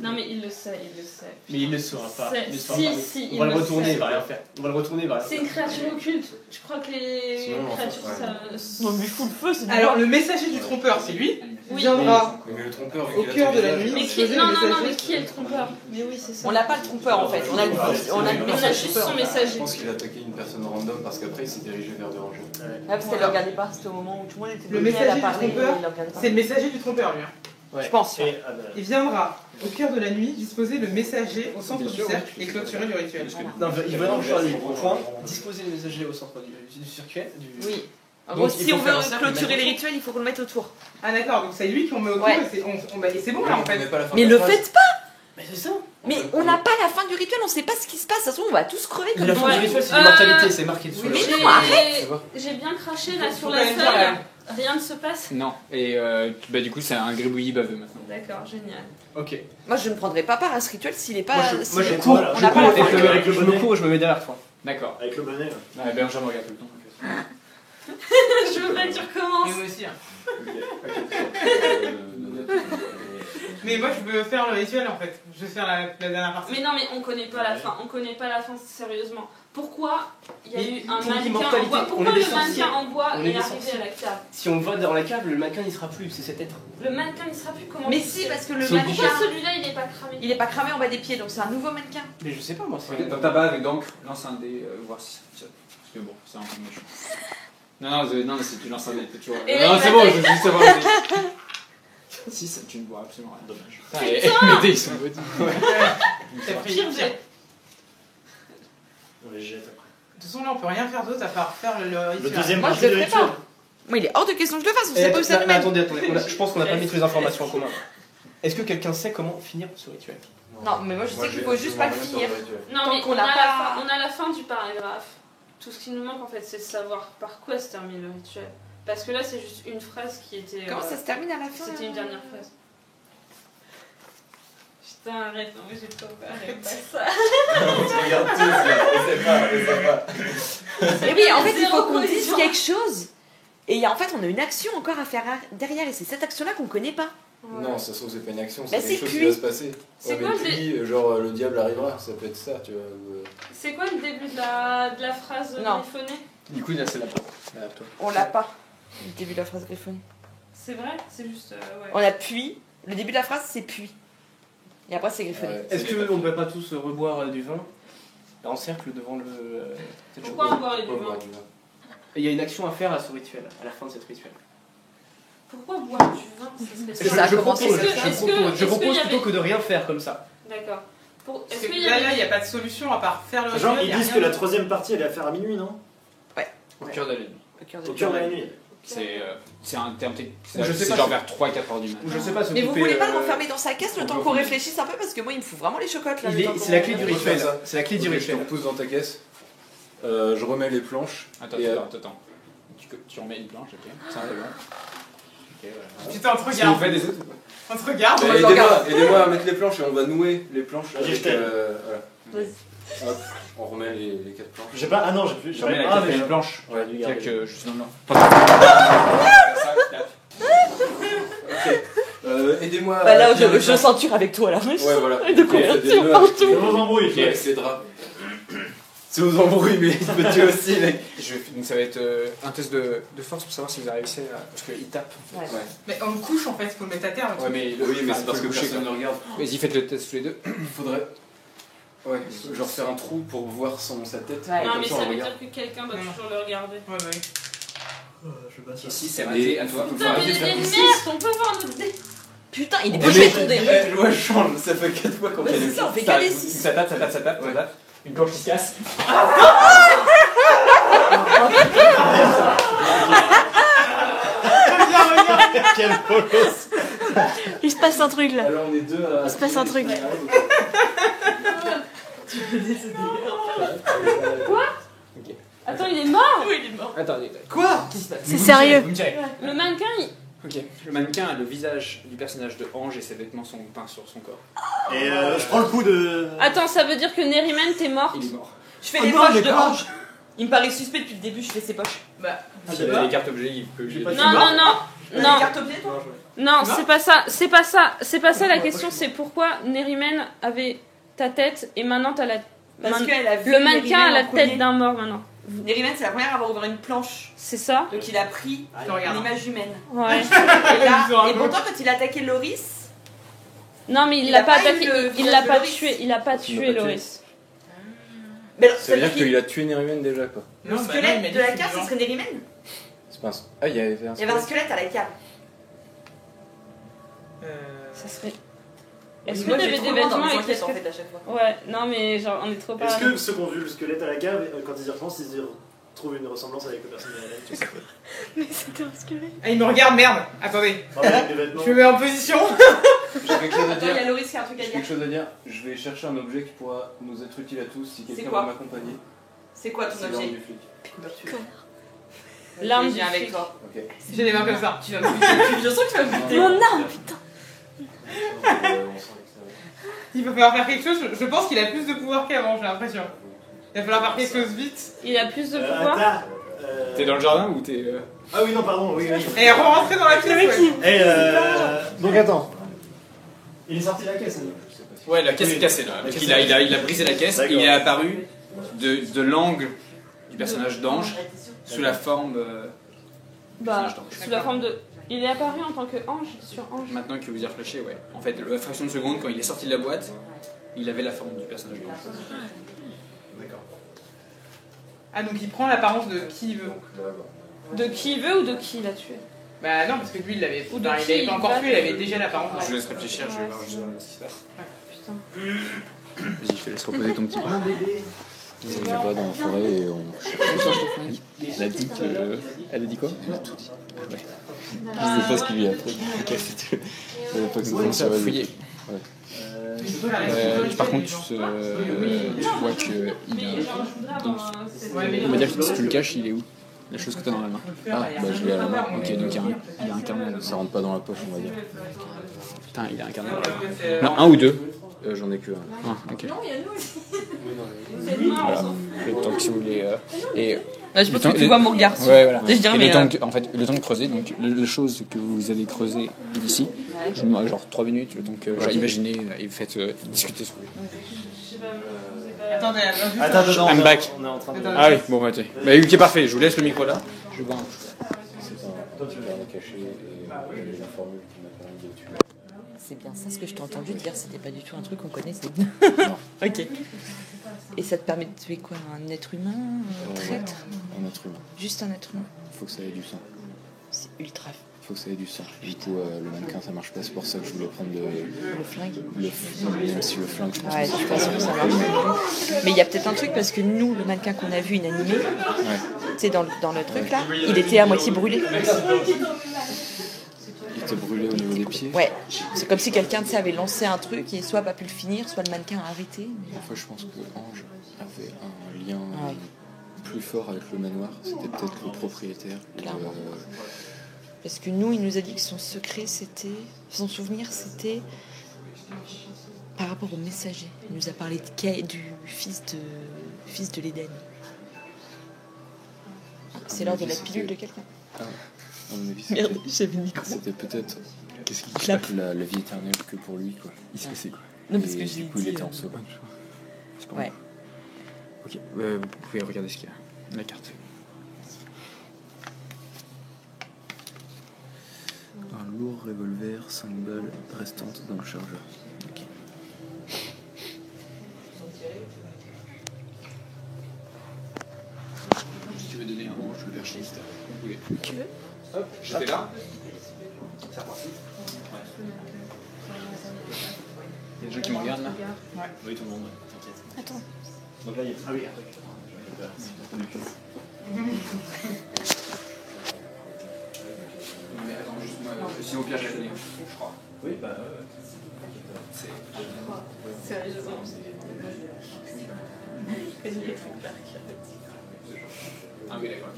Non, mais il le sait, il le sait. Mais il ne saura pas. C'est- Il ne saura si, pas. si, On il va le le retourner, sait. il va rien faire. On va le retourner, il va rien C'est faire. une créature occulte. Je crois que les Sinon, on créatures, fait- ça. Non, mais fout le feu, c'est Alors, le messager du trompeur, c'est lui. Oui. Viendra Mais le trompeur, vu au qu'il a cœur ton de la visage, nuit. Mais qui... disposer Non, le non, non, messager. mais qui est le trompeur? Mais oui, c'est ça. On n'a pas le trompeur en fait. On a le juste son Je messager. pense qu'il a attaqué une personne random parce qu'après il s'est dirigé vers deux rangers. Ah, parce qu'elle ne le regardait pas, c'était au moment où tout le monde était Le bloqué, elle a messager du parlé, trompeur, il le regardait pas. C'est le messager du trompeur, lui. Hein. Ouais. Je pense. Et, Il viendra au cœur de la nuit disposer le messager au centre du cercle et clôturer du rituel. Non, il va dans le point, disposer les messagers au centre du circuit. Oui. En Donc, gros, il si faut on faire veut un cercle, clôturer mettre les autour. rituels, il faut qu'on le mette autour. Ah d'accord, donc c'est lui qu'on met autour Ouais. et c'est bon là en fait. Mais le faites pas. Mais c'est ça. Mais on n'a pas la fin du rituel, on sait pas ce qui se passe. De toute façon, on va tous crever Mais comme la ça. fin du Ouais. rituel, c'est l'immortalité, c'est marqué dessus. Oui, mais J'ai- non, arrête. J'ai bien craché là Faut sur quand la même dire, feuille. Rien ne se passe. Non, et bah, du coup, c'est un gribouillis baveux maintenant. D'accord, génial. Ok. Moi, je ne prendrai pas part à ce rituel s'il est pas. Moi, je s'il est- cours, voilà, on je n'a pas cours la fin. et je me cours et je me mets derrière toi. D'accord. avec le bonnet, là. Ouais, Benjamin me regarde tout le temps. Je veux pas que tu Et recommences. moi aussi. Hein. Mais moi je veux faire le rituel en fait. Je veux faire la dernière partie. Mais non, mais on connaît pas la fin. On connaît pas la fin sérieusement. Pourquoi il y a Mais eu un pour mannequin en l'immortalité, bois? on Pourquoi est des le sorciers. mannequin en bois On est est des arrivé sorciers. à la cave? Si on va dans la cave, le mannequin il sera plus, c'est cet être. Le mannequin il sera plus comment Mais tu si, sais? parce que le C'est Pourquoi mannequin, celui-là il est pas cramé? il est pas cramé en bas des pieds, donc c'est un nouveau mannequin. Mais je sais pas moi, c'est. Dans ta bave et d'encre, lance un dé, voir si ça fonctionne. Parce que bon, c'est un peu méchant. Non, si tu lances un dé, t'es toujours. Et là, Non, il c'est va bon, te- je veux juste savoir. Si, ça, tu ne vois absolument rien. Dommage. Putain, mes dés, ils sont maudits. T'as pris Pire une jet. On les jette après. De toute façon là on peut rien faire d'autre à part faire le Le rituel. deuxième Moi, je partie le du ferai rituel. pas. Moi, il est hors de question que je le fasse, on Eh, sait pas où ça nous mène. attendez, je pense qu'on n'a pas mis toutes les informations en commun. Est-ce que quelqu'un sait comment finir ce rituel? Non, mais moi je sais qu'il faut juste pas le finir. Non, Tant mais qu'on on n'a a, pas- on a la fin du paragraphe. Tout ce qui nous manque en fait, c'est de savoir par quoi se termine le rituel. Parce que là, c'est juste une phrase qui était. Comment ça se termine à la fin C'était une dernière phrase. Putain, arrête, non, mais j'ai pas arrête pas ça. Regarde tous là, on sait pas. Et oui, en fait, il Zéro faut qu'on dise cohésion. quelque chose. Et en fait, on a une action encore à faire derrière, et c'est cette action-là qu'on connaît pas. Non, ça se trouve, c'est pas une action, Bah, c'est c'est quelque chose qui puis. va se passer. C'est Ouais, quoi mais le puis, genre, le diable arrivera, ça peut être ça, tu vois. C'est quoi le début de la phrase Non. griffonnée? Du coup, là, c'est la porte. On l'a pas. Le début de la phrase griffonnée. C'est vrai? C'est juste. Ouais. On a puis. Le début de la phrase, c'est puis. Et après, c'est griffonné. Ouais, Est-ce qu'on ne peut pas tous reboire du vin en cercle devant le. cette Pourquoi chose on boit les Pas vin? boire du vin. Et il y a une action à faire à ce rituel, à la fin de cette rituel. Pourquoi boire du vin? C'est ça a commencé. Est-ce que- je est-ce que- propose est-ce qu'il y plutôt avait- que de rien faire comme ça. D'accord. Parce Est-ce que qu'il y là, avait. il n'y a pas de solution à part faire le rituel. Genre, y ils a disent rien que la d'autre. troisième partie, elle est à faire à minuit, non? Au cœur de la nuit. Au cœur Au de- cœur de la nuit. C'est un terme technique. Je sais C'est pas genre si- vers 3-4 heures du matin. Ou je sais pas, Mais vous s'occuper, voulez pas le renfermer dans sa caisse le temps on qu'on peut- réfléchisse un peu parce que moi il me fout vraiment les chocottes là. le temps C'est qu'on- la clé du On peut rituel. faire ça. C'est la clé du Ok, je te rituel. repousse dans ta caisse. Je remets les planches. Attends, Et, attends. Tu remets une planche, ok. C'est un peu long. Ok, voilà. Putain, on te Si vous regarde. faites des autres ou pas? On te regarde. Bah, on le regarde. aidez-moi à mettre les planches et on va nouer les planches. Vas-y, avec, je t'aide. voilà. Hop, on remet les 4 planches. J'ai pas. Ah non, j'ai plus. Je remets la Ah, mais quatrième j'ai- planche. Ouais, du garde. Claque juste dans le nord. Aidez-moi Bah à là, tenir les je planches. ceinture avec toi là. Ouais, voilà. De Ok, couverture des nœuds partout. C'est vos embrouilles. avec- avec ces draps. C'est aux embrouilles, mais il peut tuer aussi, mec. Donc ça va être un test de force pour savoir si vous avez réussi à... Parce qu'il tape. Ouais. Ouais. Mais on le couche en fait, il faut le mettre à terre. le Ouais, truc. mais, Oui, mais c'est parce que coucher, personne ne regarde. Vas-y, faites le test tous les deux. Il faudrait. Ouais, genre faire un trou pour voir sa tête. Ouais. Non, Comme mais ça, ça on veut regarde. dire que quelqu'un doit Non. toujours le regarder. Ouais, bah oui. Je sais pas ça. Ici, c'est raté, à toi. Putain, mais il y a une merde, on peut voir notre dé. Putain, il est Mais- pas fait ton dé. Ouais, je change, ça fait 4 fois qu'on Ouais, fait c'est le ça, on fait ça- que des 6. Ça tape, ça tape, ça tape, ça tape. Une planche qui se casse. Quel bolos. Il se passe un truc là. Alors on est deux à. Il se passe un truc. Attends, il est mort. Oui, il est mort. Attendez. Quoi? Qu'est-ce qui se passe? C'est sérieux. Vous me direz. Le mannequin, il... Ok. Le mannequin a le visage du personnage de Ange et ses vêtements sont peints sur son corps. Et je prends le coup de. Attends, ça veut dire que Neriman, t'es morte. Il est mort. Je fais Oh les non, poches mais de quoi Ange. Il me paraît suspect depuis le début, je fais ses poches. Bah, S'il a les cartes objets, il peut J'ai oublier. pas de- dit- Non, non, non. T'as Non, des cartes objets, toi? non, c'est pas ça, c'est pas ça, c'est pas ça la question, c'est pourquoi Neriman avait ta tête et maintenant t'as la... Parce Man- qu'elle a vu Le mannequin a Neriman la en premier. tête d'un mort maintenant. Neriman, c'est la première à avoir ouvert une planche. C'est ça? Donc il a pris regarde. l'image humaine. Ouais. Et là, Ils ont un et peu- pourtant, quand il a attaqué Loris, Non mais il Il l'a a pas pas eu attaqué, le il visage l'a de pas Loris. tué, il a pas Il l'a tué pas tué. Loris. mais alors, Ça veut dire qui- qu'il a tué Neriman déjà quoi. le Non, bah non, il m'a squelette dit de la que cave, c'était ce serait Neriman. C'est pas un. Ah, il y avait un. Il y avait un squelette à la cave. Ça serait... Et Est-ce que moi, t'avais j'ai des trop loin dans vêtements mes avec le enquêtes en squelette? fait à chaque fois. Ouais, non mais genre on est trop Est-ce parano. que ceux qui ont vu le squelette à la cave, quand ils y repensent, ils y retrouvent une ressemblance avec le personnage de la laine? Mais c'était un squelette. Ah, il me regarde, merde. Attendez. Non, mais avec des vêtements. Je me mets en position. J'ai quelque chose à Attends, il y a dire. Loris qui a un truc à J'ai dire. quelque chose à dire. Je vais chercher un objet qui pourra nous être utile à tous si quelqu'un quoi veut m'accompagner. C'est quoi ton C'est l'arme objet? du flic. L'arme Je du viens avec flic. toi. Ok. J'ai les mains comme ça. Tu vas me buter. Je sens que tu vas me buter. Mon arme, putain. On s'en Il va falloir faire quelque chose. Je pense qu'il a plus de pouvoir qu'avant, j'ai l'impression. Il va falloir faire quelque chose vite. Il a plus de pouvoir. Attends. T'es dans le jardin ou t'es. Ah oui, non, pardon, oui, oui. Et rentrer dans la pièce. Ouais. Et donc attends. Il est sorti de la caisse, hein. Ouais, la caisse est cassée là. Donc, il a brisé la caisse et il est apparu de l'angle du personnage d'Ange sous la forme. Bah, personnage d'Ange. sous la forme de... Il est apparu en tant que ange sur ange. Maintenant que vous y réfléchissez, ouais. En fait, la fraction de seconde, quand il est sorti de la boîte, il avait la forme du personnage d'Ange. D'accord. Ah, donc il prend l'apparence de qui il veut. De qui il veut ou de qui il a tué? Bah non, parce que lui, il l'avait. Ou de Enfin, il qui avait pas il encore va tué, il avait déjà l'apparence. Je vous laisse réfléchir, je vais voir juste ce qui se passe. Putain. Vas-y, je te laisse reposer ton petit bras. On va dans la forêt et on cherche. Elle a dit que. Elle a dit quoi? Elle a tout dit. Ouais. Je sais pas ce qu'il lui a appris. Il y a pas que Commence à fouiller. Ouais. Par contre, tu vois qu'il a. Ouais, On va dire que si tu le caches, il est où? La chose que t'as dans la main. Ah, bah je l'ai à la main. Ok, donc il a un carnet. Ça rentre pas dans la poche, on va dire. Putain, il a un carnet dans la main. Non, un ou deux? J'en ai que un. Ah, ok. Non, il y a nous aussi. Voilà. Le temps que si vous voulez. Et Là, je pense Le que temps- tu vois mon regard. ouais, voilà. Je dirais, Et mais, le temps que, en fait, le temps de creuser, donc la chose que vous allez creuser d'ici, je vous demande genre 3 minutes, le temps que j'ai imaginé et vous faites discuter sur lui. Attendez, juste. Attends, I'm back. on est en train de. Ah oui, bon, bah, ok. Bah, ok, parfait, je vous laisse le micro là. Je vais voir. C'est un carnet caché et la formule qui m'a permis de tuer. C'est bien ça ce que je t'ai entendu dire, c'était pas du tout un truc qu'on connaissait. Non. Ok. Et ça te permet de tuer quoi? Un être humain? Un traître? Un être humain. Juste un être humain? Faut que ça ait du sang. C'est ultra. Faut que ça ait du sang. Du coup, le mannequin ça marche pas, c'est pour ça que je voulais prendre Le flingue? même si le flingue, je pense Ouais, que je suis pas sûre que ça marche. Mais il y a peut-être un truc parce que nous, le mannequin qu'on a vu inanimé, tu sais, dans le truc là, il était à moitié brûlé. il était brûlé au niveau des pieds. Ouais, c'est comme si quelqu'un de ça avait lancé un truc et soit pas pu le finir, soit le mannequin a arrêté. Parfois, je pense que Ange avait un lien Ouais. plus fort avec le manoir. C'était peut-être le propriétaire. Clairement. Parce que nous, il nous a dit que son secret, c'était. Son souvenir, c'était. Par rapport au messager. Il nous a parlé du fils de l'Éden. C'est l'heure de la pilule de quelqu'un. À mon avis, Merde, c'était- j'avais le micro. c'était peut-être Qu'est-ce qu'il Clap. la vie éternelle que pour lui, quoi. Il se passait quoi? Non, parce Et que j'ai du coup, il dit, était en saut. C'est pas Ouais. Ok, vous pouvez regarder ce qu'il y a. La carte. Un lourd revolver, 5 balles restantes dans le chargeur. Si tu veux donner un range, je le anarchiste. Vous voulez. Tu veux? Hop, j'étais là. C'est reparti. Il y a des gens qui me regardent là. Oui, tout le monde, t'inquiète. Attends. Donc là, il y a. Ah oui, Mais attends, juste moi, sinon au pire je la connais, je crois. Oui, bah. Sérieusement. Ah oui, d'accord.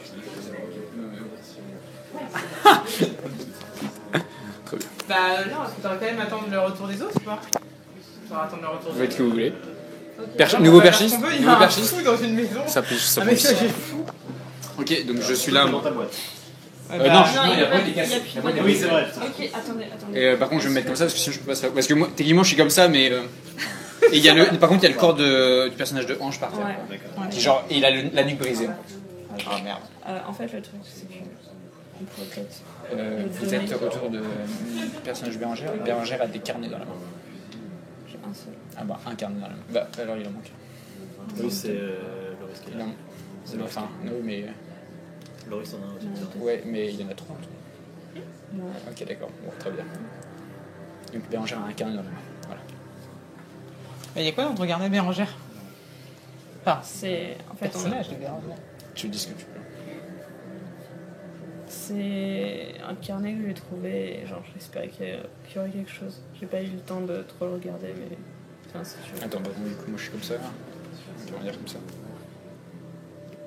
Très bien. Bah non, parce que t'aurais quand même attendre le retour des autres, ou pas? T'aurais attendre le retour Vous des faites ce que vous voulez. autres. Nouveau On va faire perchiste ce qu'on veut, il y Nouveau a un perchiste fou dans une maison. Ça pousse, ça Ah mais pousse. ça j'ai fou. Ok, donc je suis là, dans moi. ta boîte. Ouais, Non, bah, Non, il y a pas il des y a cassettes. plus Il y a de pas des- Oui, c'est vrai. Ok, attendez. Et par contre, je vais me mettre comme ça parce que sinon je peux pas savoir. Parce que moi, techniquement, je suis comme ça, mais. Et il y a le, par contre, il y a le corps du personnage de Ange par terre. Ouais. D'accord. Qui, genre, et il a la nuque brisée. Ah merde. En fait, le truc, c'est que. On pourrait peut-être. Vous êtes autour du personnage Bérangère. Bérangère a des carnets dans la main. J'ai un seul. Ah bah, un carnet dans la main. Bah, alors il en manque. Oui, c'est Loris qui Il en... C'est enfin, non, mais. Loris en a un aussi. Ouais, mais il y en a trois. Ouais. Ok, d'accord. Bon, très bien. Donc Bérangère a un carnet dans la main. Voilà. Bah, y a quoi dans Regarder Bérangère? Enfin, C'est. En fait, personnage de Bérangère. Tu dis ce que tu veux. c'est un carnet que j'ai trouvé. Et genre, j'espérais qu'il y aurait quelque chose. J'ai pas eu le temps de trop le regarder, mais. Enfin, c'est sûr. Attends, bah, du coup, moi je suis comme ça. On va dire comme ça.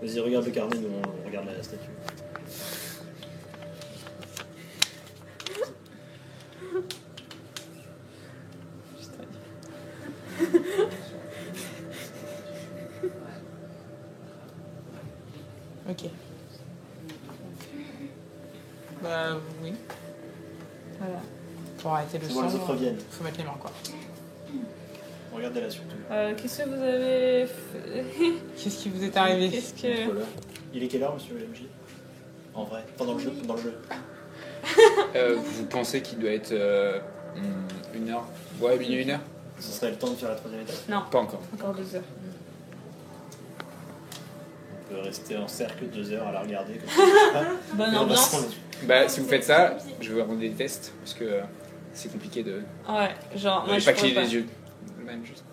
Vas-y, regarde le carnet, nous on regarde la statue. Ok. Bah oui. Voilà. Pour arrêter le C'est bon, les autres sang, reviennent. faut mettre les mains quoi. Regardez-la surtout. Qu'est-ce que vous avez fait? Qu'est-ce qui vous est arrivé? Qu'est-ce que. Il est quelle heure, monsieur MJ? En vrai, pendant le jeu, Vous pensez qu'il doit être 1 heure? Ouais, minuit, 1 heure? Ce serait le temps de faire la troisième étape. Non, Pas encore. encore 2 heures. On peut rester en cercle 2 heures à la regarder. Bonne Et on va ambiance. se rendre- Bah, si vous faites ça, je vais rendre des tests parce que c'est compliqué de. Ouais, genre, moi je pas pourrais cligner pas. les yeux. Même juste.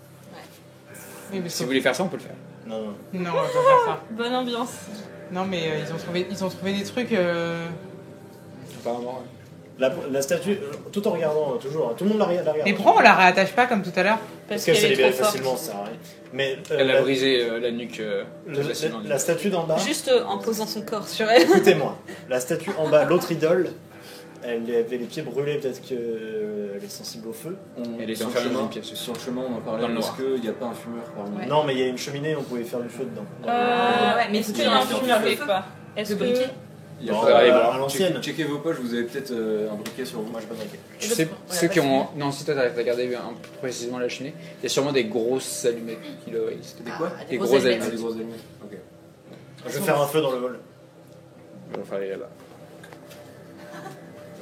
Oui, mais Si vous voulez faire ça, on peut le faire. Non, non. Non, on va pas faire ça. Bonne ambiance. Non, mais ils ont trouvé des trucs. Apparemment, ouais. La statue, tout en regardant, toujours, tout le monde la regarde. Mais pourquoi on la réattache pas comme tout à l'heure? Parce qu'elle qu'elle s'est est libérée trop forte. facilement, ça sert à rien. Mais Elle a brisé la nuque très facilement. la statue d'en bas, Juste en posant son corps sur elle. écoutez-moi, la statue en bas, l'autre idole, elle avait les pieds brûlés, peut-être qu'elle est sensible au feu. Elle est sur, le enfermée dans chemin, une pièce aussi. sur le chemin, on en Dans parlait. le Est-ce noir. qu'il n'y a pas un fumeur parmi nous? Non, mais il y a une cheminée, on pouvait faire du feu dedans. ouais, mais Est-ce c'est qu'il y a un sur fumeur le quelque feu. part? Est-ce De que. briquet. Il y a Non, pas- aller voir. à l'ancienne. Checkez vos poches, vous avez peut-être un briquet sur vous. Moi, j'ai pas de briquet. Tu sais, ceux qui ont. Non, si toi t'as regardé un peu précisément la cheminée, il y a sûrement des grosses allumettes. C'était des quoi? des grosses allumettes. Ah, des grosses allumettes. Ok. Je vais faire un feu dans le hall. On va faire aller là-bas.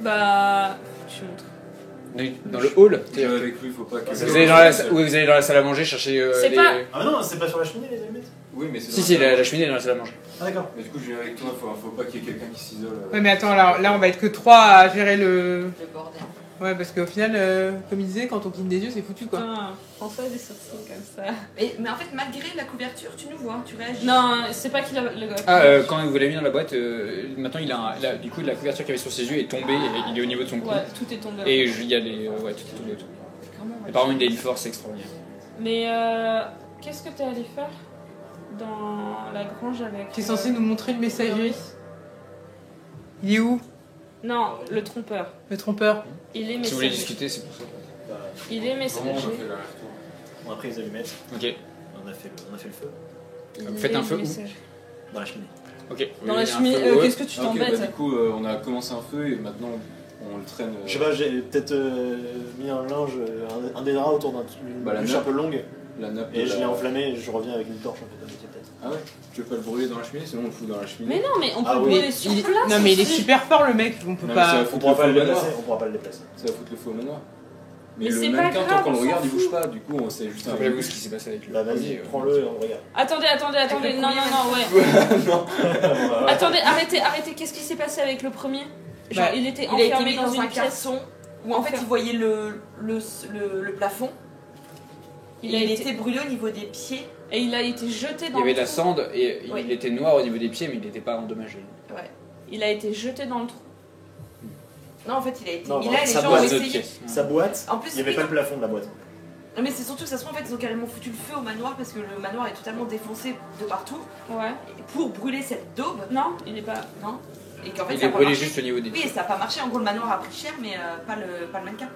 Bah. Je montre. Dans le hall? Tu vas avec lui, faut pas que. Vous allez dans la, oui, vous allez dans la salle à manger chercher C'est les. pas- Ah non, c'est pas sur la cheminée, les allumettes. Oui, mais c'est. Si, dans si, la- la cheminée est dans la salle à manger. Ah d'accord. Mais du coup, je viens avec toi, faut pas qu'il y ait quelqu'un qui s'isole. Ouais, mais attends, là on va être que 3 à gérer le. Le bordel. Ouais, parce qu'au final, comme il disait, quand on cligne des yeux, c'est foutu quoi. Putain, François des sourcils comme ça. Mais en fait, malgré la couverture, tu nous vois, tu réagis. Non, c'est pas qu'il a le gars. Ah, quand vous l'avez mis dans la boîte, maintenant du coup, la couverture qu'il y avait sur ses yeux est tombée, et il est au niveau de son cou. Ouais, tout est tombé. Et il y a les. Ouais, tout est tombé autour. Apparemment, une daily force extraordinaire. Mais qu'est-ce que t'es allé faire dans la grange avec. T'es censé nous montrer le messager. Il est où? Non, le trompeur. Le trompeur. Il est Si vous voulez messager. discuter, c'est pour ça. Il est messager. Vraiment, on a fait l'aller-retour. On a pris les allumettes, Ok. on a fait le feu Il Faites est un feu où messager. dans la cheminée. Ok. Dans la Il y a un cheminée. feu, ouais. Qu'est-ce que tu Ah, ok, bah, t'embêtes? du coup, on a commencé un feu et maintenant on le traîne. Je sais pas, j'ai peut-être mis un linge, un des draps autour d'une Bah, la bûche nappe. un peu longue La nappe. et de je la- l'ai enflammé et je reviens avec une torche en fait, peut-être. Ah ouais? Tu veux pas le brûler dans la cheminée? Sinon on le fout dans la cheminée. Mais non, mais on peut Ah le oui. brûler sur place. Non, mais il est aussi. super fort le mec, on peut Non, mais pas. ça va On foutre pourra le pas feu le au manoir. déplacer, on pourra pas le déplacer. Ça va foutre le feu au manoir. Mais le c'est pas mannequin, grave, tant qu'on le on regarde, s'en il bouge fout. pas. Du coup, on sait juste un Rappelez-vous ce qui s'est passé avec le Bah premier, vas-y, prends-le et on regarde. Attendez, le non, premier, ouais. Non. Attendez, arrêtez, qu'est-ce qui s'est passé avec le premier? Genre, Bah, il était Il a été enfermé mis dans dans une un pièce. carton où en fait il voyait le plafond. Il a Il été- était brûlé au niveau des pieds. Et il a été jeté Il dans y avait le de la trou. cendre et Oui. il était noir au niveau des pieds, mais il n'était pas endommagé. Ouais. Il a été jeté dans le trou. Non, en fait, il a été Non, mis non, là et les ça gens doit ont être essayé. Sa boîte, En plus, il n'y avait oui, pas non. le plafond de la boîte. Non, mais c'est surtout que ça se trouve, en fait, ils ont carrément foutu le feu au manoir parce que le manoir est totalement défoncé de partout. Ouais. Et pour brûler cette daube, Non, il est pas. non. Et qu'en fait, Il ça est a pas brûlé marché. juste au niveau des Oui, et ça n'a pas marché. En gros, le manoir a pris cher, mais pas le mannequin.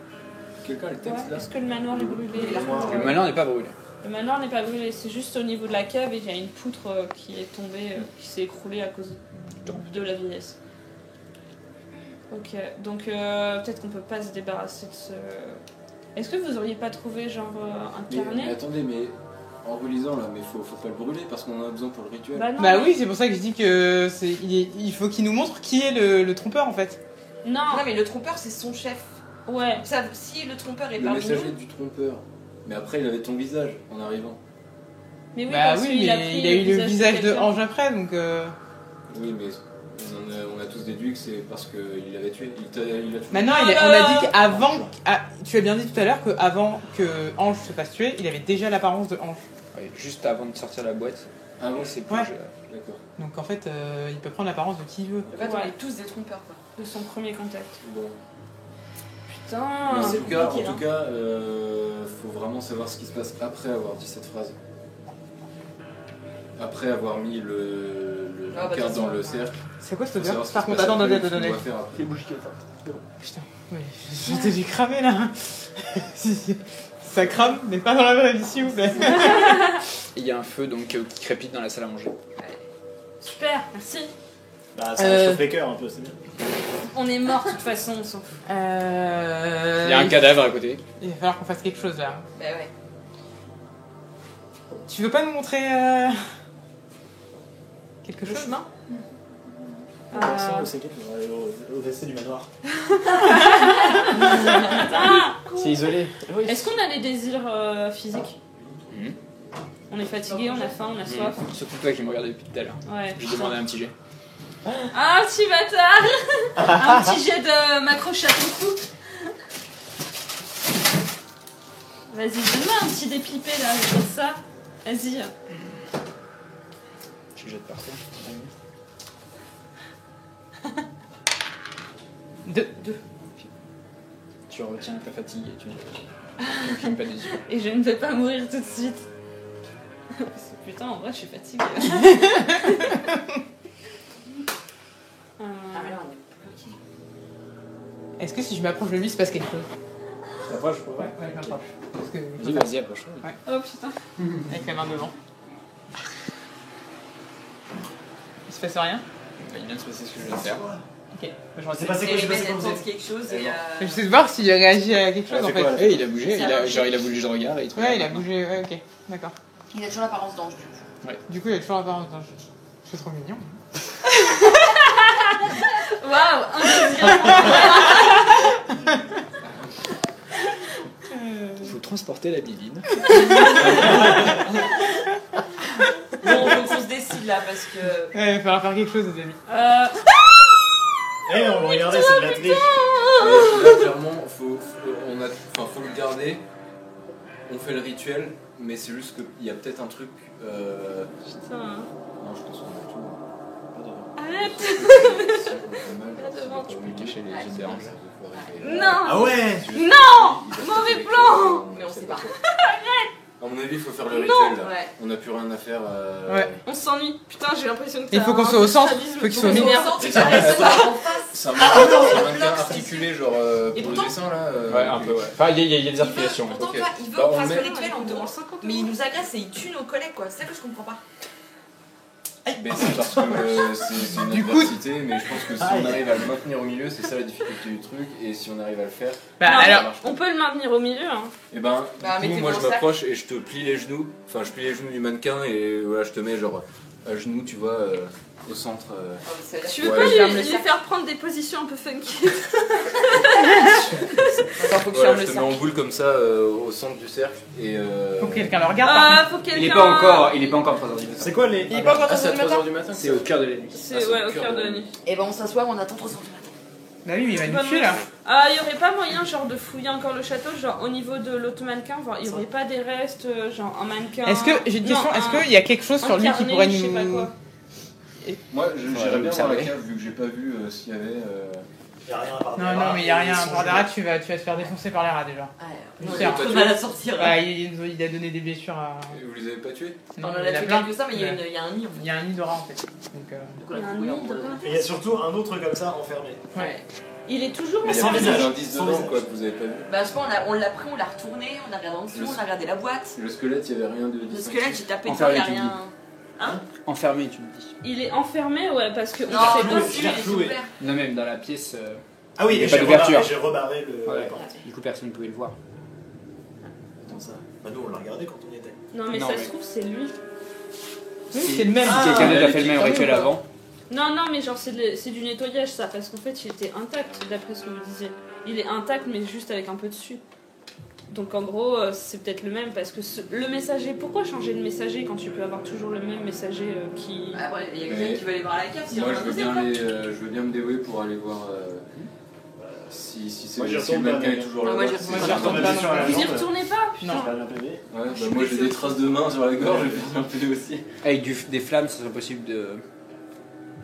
Quelqu'un a le Ouais. texte là? Est-ce que le manoir est brûlé? Il a- Le malin n'est pas brûlé. Le manoir n'est pas brûlé, c'est juste au niveau de la cave et il y a une poutre qui est tombée, qui s'est écroulée à cause de la vieillesse. Ok, donc peut-être qu'on peut pas se débarrasser de ce. Est-ce que vous auriez pas trouvé genre un Mais carnet? attendez, mais en relisant là, mais faut pas le brûler parce qu'on en a besoin pour le rituel. Bah non. Bah oui, c'est pour ça que je dis que il faut qu'il nous montre qui est le trompeur en fait. Non. Non, mais le trompeur, c'est son chef. Ouais. Ça, si le trompeur est Le parmi messager nous, du trompeur. Mais après, il avait ton visage en arrivant. Mais oui, Bah parce oui, qu'il mais a pris il a eu le visage de quelqu'un. Ange après, donc. Oui, mais on a tous déduit que c'est parce qu'il l'avait tué. Il a tué. Maintenant, on a dit qu'avant. Tu as bien dit tout à l'heure qu'avant que Ange se fasse tuer, il avait déjà l'apparence de Ange. Ouais, juste avant de sortir la boîte. Ah ouais, C'est Ouais. plus. D'accord. Donc en fait, il peut prendre l'apparence de qui il veut. en fait, on Ouais. est tous des trompeurs, quoi. De son premier contact. Bon. Putain. Mais c'est en compliqué, tout cas, faut vraiment savoir ce qui se passe après avoir dit cette phrase. Après avoir mis le Ah, bah, de carte toute dans façon, le cercle. C'est quoi cette faut savoir odeur ce qui Par se contre, passe attends, après, attends, ce qu'on attends. doit faire après. Les bougies qui Putain, ouais, je t'ai cramé là. Si. Ça crame, mais pas dans la vraie vie, s'il vous plaît. Il y a un feu donc qui crépite dans la salle à manger. Super, merci. Bah ça réchauffe les cœurs un peu, c'est bien. On est mort de toute façon, on s'en fout. Il y a un cadavre à côté. Il va falloir qu'on fasse quelque chose là. Bah ouais. Tu veux pas nous montrer quelque Le chose chemin. Attention, c'est qui va aller au WC du manoir. C'est isolé. Oui. Est-ce qu'on a des désirs physiques? Mhm. On est fatigué, on a faim, on a soif. Surtout toi qui me regardais depuis tout à l'heure. Ouais. J'ai demandé un petit jet. Ah, petit bâtard. Un petit jet de m'accrocher à ton cou. Vas-y, donne-moi un petit dépipé là, comme ça. Vas-y. Je jette par terre. Deux. Tu retiens ta fatigue et tu ne clignes pas des yeux. Et je ne vais pas mourir tout de suite. Parce que putain, en vrai, je suis fatiguée. Ah, mais là, on est bloqué. Est-ce que si je m'approche de lui, il se passe quelque chose? Après, je pourrais. Ouais, je m'approche. Parce que Vas-y, vas-y, approche-toi. Oh putain. avec la main devant. Il se passe rien? Il vient de se passer ce que je viens de faire. Ok. Je C'est retiens. passé quoi, Et c'est les passé mecs, quoi, elles vous tentent quelque chose et. J'essaie de voir s'il réagit à quelque chose Elle en fait fait. quoi, Eh, il a bougé, Ça il a, a genre il a bougé de regard et il te Ouais, il a regarde. bougé, ouais, ok. D'accord. Il a toujours l'apparence d'ange, du coup. Du coup, il a toujours l'apparence d'un. C'est trop mignon. Waouh, un désir. Il faut transporter la bibine. Bon, faut qu'on se décide là parce que. Ouais, il va falloir faire quelque chose, les amis. Eh, on le regardait, c'est de la triche. Mais là, clairement, faut le garder. On fait le rituel, mais c'est juste qu'il y a peut-être un truc. Putain. Non, je pense qu'on a tout. Arrête. Si on fait mal, devant, tu peux cacher les yeux d'Ange. Non. Ah ouais. Mauvais plan. Mais on sait pas. À mon avis, il faut faire le rituel là. Ouais. On n'a plus rien à faire. Ouais. On s'ennuie. Putain, j'ai l'impression que Il faut qu'on soit au centre. Faut qu'il soit au milieu. Et ça, c'est un mannequin articulé, genre Et pour le pourtant- dessin là. Ouais, un peu, ouais. Enfin, il y a des articulations. Pourtant, Ok. toi, il veut Bah, qu'on on fasse met- le rituel en demandant 50 mais il nous agresse et il tue nos collègues, quoi. C'est ça que je comprends pas. Mais c'est parce que c'est une Du coup- adversité, mais je pense que si on arrive à le maintenir au milieu, c'est ça la difficulté du truc, et si on arrive à le faire, Bah, Non, alors. on peut le maintenir au milieu. Hein. et ben, Bah, du coup, mettez-vous moi en je cercle. m'approche et je te plie les genoux, enfin je plie les genoux du mannequin et voilà, je te mets genre à genoux, tu vois, au centre. Tu veux Ouais, pas je ferme le lui cercle. faire prendre des positions un peu funky? Attends, faut que je Voilà, ferme je le te mets en cercle. boule comme ça au centre du cercle et. Faut que quelqu'un le regarde. par contre. Faut quelqu'un. Il est pas encore 3h du matin. C'est quoi les. Il est pas encore Ah, c'est à 3h du matin. 3h du matin. C'est au cœur de la nuit. C'est Ah, c'est ouais, au au cœur de la nuit. Et ben on s'assoit, on attend 3 heures du matin. Bah oui, mais il va Pas nous tuer là. Ah, il y aurait pas moyen, genre, de fouiller encore le château, genre, au niveau de l'autre mannequin, voir, il y aurait pas des restes, genre, un mannequin. Est-ce que, j'ai une Non, question, est-ce un- qu'il y a quelque chose sur un lui qui carnet, pourrait je sais pas nous. quoi. Moi, Ouais, j'irais bien voir la observer. cave vu que j'ai pas vu s'il y avait. Y a rien à part des Non, rats, non, mais il y a et rien. ils sont Par des gelés. rats, tu vas te faire défoncer par les rats déjà. Ouais, on Faire. a trop mal à sortir. hein. Ouais, il a donné des blessures à. Vous les avez pas tués? On en il a fait plein. quelques-uns, mais il y a Ouais. il y a un nid en fait. Il y a un nid de rats en fait. Donc, Donc on a Il y a un trouvé nid de en- rats. Et il y a surtout un autre comme ça enfermé. ouais. Il est toujours Mais Il y sans a des visage. indices Sans dedans visage. quoi que vous avez pas vu. Bah je sais pas, on l'a pris, on l'a retourné, on a regardé en dessous, on a regardé la boîte. Le squelette, il y avait rien de Le distinctif. squelette, j'ai tapé dedans, Enfermé, il y a tu me rien. Enfermé, tu me dis. Il est enfermé, ouais, parce que. Non, on sait non, pas si, si- il est Floué. ouvert. Non, même dans la pièce, Ah oui, Il y a et pas d'ouverture. j'ai rebarré la ouais. porte. Du coup, personne ne pouvait le voir. Attends ça. Bah nous on l'a regardé quand on y était. Non, mais Non, ça mais- se trouve, c'est lui. Oui, c'est le même. Si quelqu'un d'autre a fait le même Ah, rituel oui, ou avant, Non, non, mais genre, c'est du nettoyage, ça, parce qu'en fait, il était intact, d'après ce que vous disiez. Il est intact, mais juste avec un peu dessus. Donc, en gros, c'est peut-être le même, parce que le messager. Pourquoi changer de messager quand tu peux avoir toujours le même messager qui. Ah ouais, il y a quelqu'un qui veut aller voir la cave, si on Moi, a je veux posé bien quoi. je veux bien me dévouer pour aller voir si Moi, j'y le retourne mannequin pas, est toujours Ouais, là. moi, j'y Moi, retourne j'y pas. retourne On a pas vu sur non la plus. Vous y jambe. retournez pas, Non. putain. Pas bien pévé. Ouais, bah moi j'ai des traces de main sur la gorge, j'ai fait un peu aussi. avec des flammes, ça serait possible de.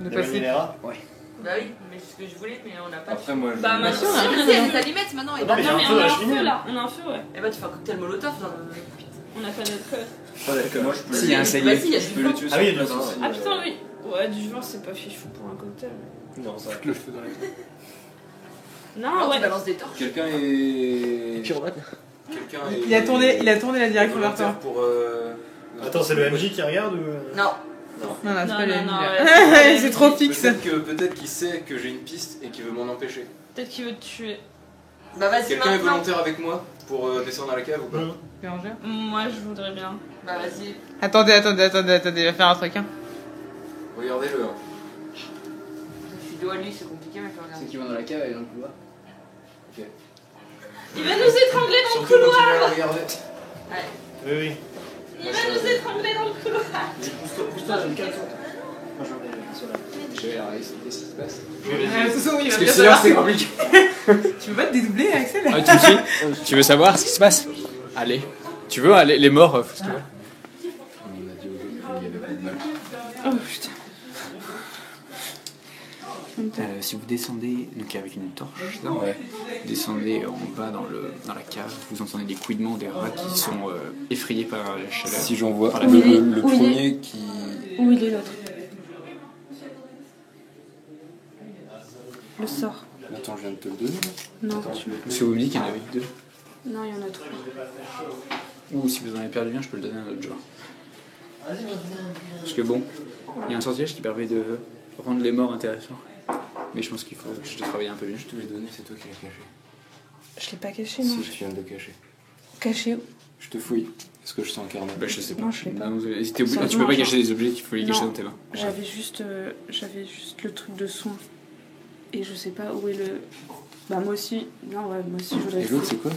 De De passer. les rats. Bah oui, mais c'est ce que je voulais, mais on n'a pas. Après, moi je. Bah, ma Si, soeur, on a des allumettes maintenant. Et Non, bah, mais Non, j'ai un mais feu on à a la un cheminée. feu là, on a un feu, ouais. et bah tu fais un cocktail molotov dans le. On a pas d'alcool. Pas d'accord. Moi je peux S'il y a un Bah cellier. si, il y a Je du peux vin. les tuer Ah oui, il y a sur du place vin. aussi. Ah putain, oui. Ouais, du vin, c'est pas fifou pour un cocktail. Non, ça. Le feu dans les mains. Non, Alors, ouais. tu balances des torches. Quelqu'un est. Pyromane. Quelqu'un est. Il a tourné la direction vers toi. volontaire pour. Attends, c'est le MJ qui regarde ou. Non. Non, non, c'est Non, pas non, les non, MJ. ouais. C'est trop fixe. Peut-être qu'il sait que j'ai une piste et qu'il veut m'en empêcher. Peut-être qu'il veut te tuer. Bah vas-y Quelqu'un est maintenant. volontaire avec moi pour descendre à la cave ou pas? Mélangeur. Moi, je voudrais bien. Bah vas-y. Attendez, il va faire un truc. Hein. Regardez-le. hein. Je suis dos à lui, c'est compliqué, mais je Ceux regarde. qui vont dans la cave et dans le couloir. Il va nous étrangler dans le Surtout couloir. continuez à regarder. Oui, oui. Il va nous étrangler dans le couloir. Pousse-toi, j'ai une cale sur toi. Moi, j'en ai sur la. Je vais regarder ce qui se passe. Soso, il va Parce que bien sinon savoir. c'est compliqué. Tu veux pas te dédoubler, Axel? Ah, tu me suis? Tu veux savoir ce qui se passe? Allez. Tu veux, allez, les morts, faut ce que tu veux. On a dit au début qu'il y avait pas de mal. Oh putain. Si vous descendez, donc avec une torche, ça, ouais. Descendez en bas dans la cave, vous entendez des couinements des rats qui sont effrayés par la chaleur. Si j'en vois Voilà. le Où il est premier qui. Où il est l'autre? Le sort. Attends, je viens de te le donner. Non, Parce que vous me dites qu'il y en avait que deux. non, il y en a trois. Ou si vous en avez perdu un, je peux le donner à un autre joueur. Parce que bon, il y a un sortilège qui permet de rendre les morts intéressants. Mais je pense qu'il faut que je te travaille un peu mieux. Je te l'ai donné, c'est toi qui l'as caché. Je l'ai pas caché, non. Si, je viens de le cacher. Caché où? Je te fouille. Est-ce que je sens un carnet? Bah je sais pas. Non, je l'ai pas. Non, tu Ça, peux non, pas genre- cacher des objets, il faut les cacher Non. dans tes mains. J'avais juste le truc de soin. Et je sais pas où est le. Bah, moi aussi. Non, ouais, moi aussi, je voudrais. Et l'autre, c'est quoi?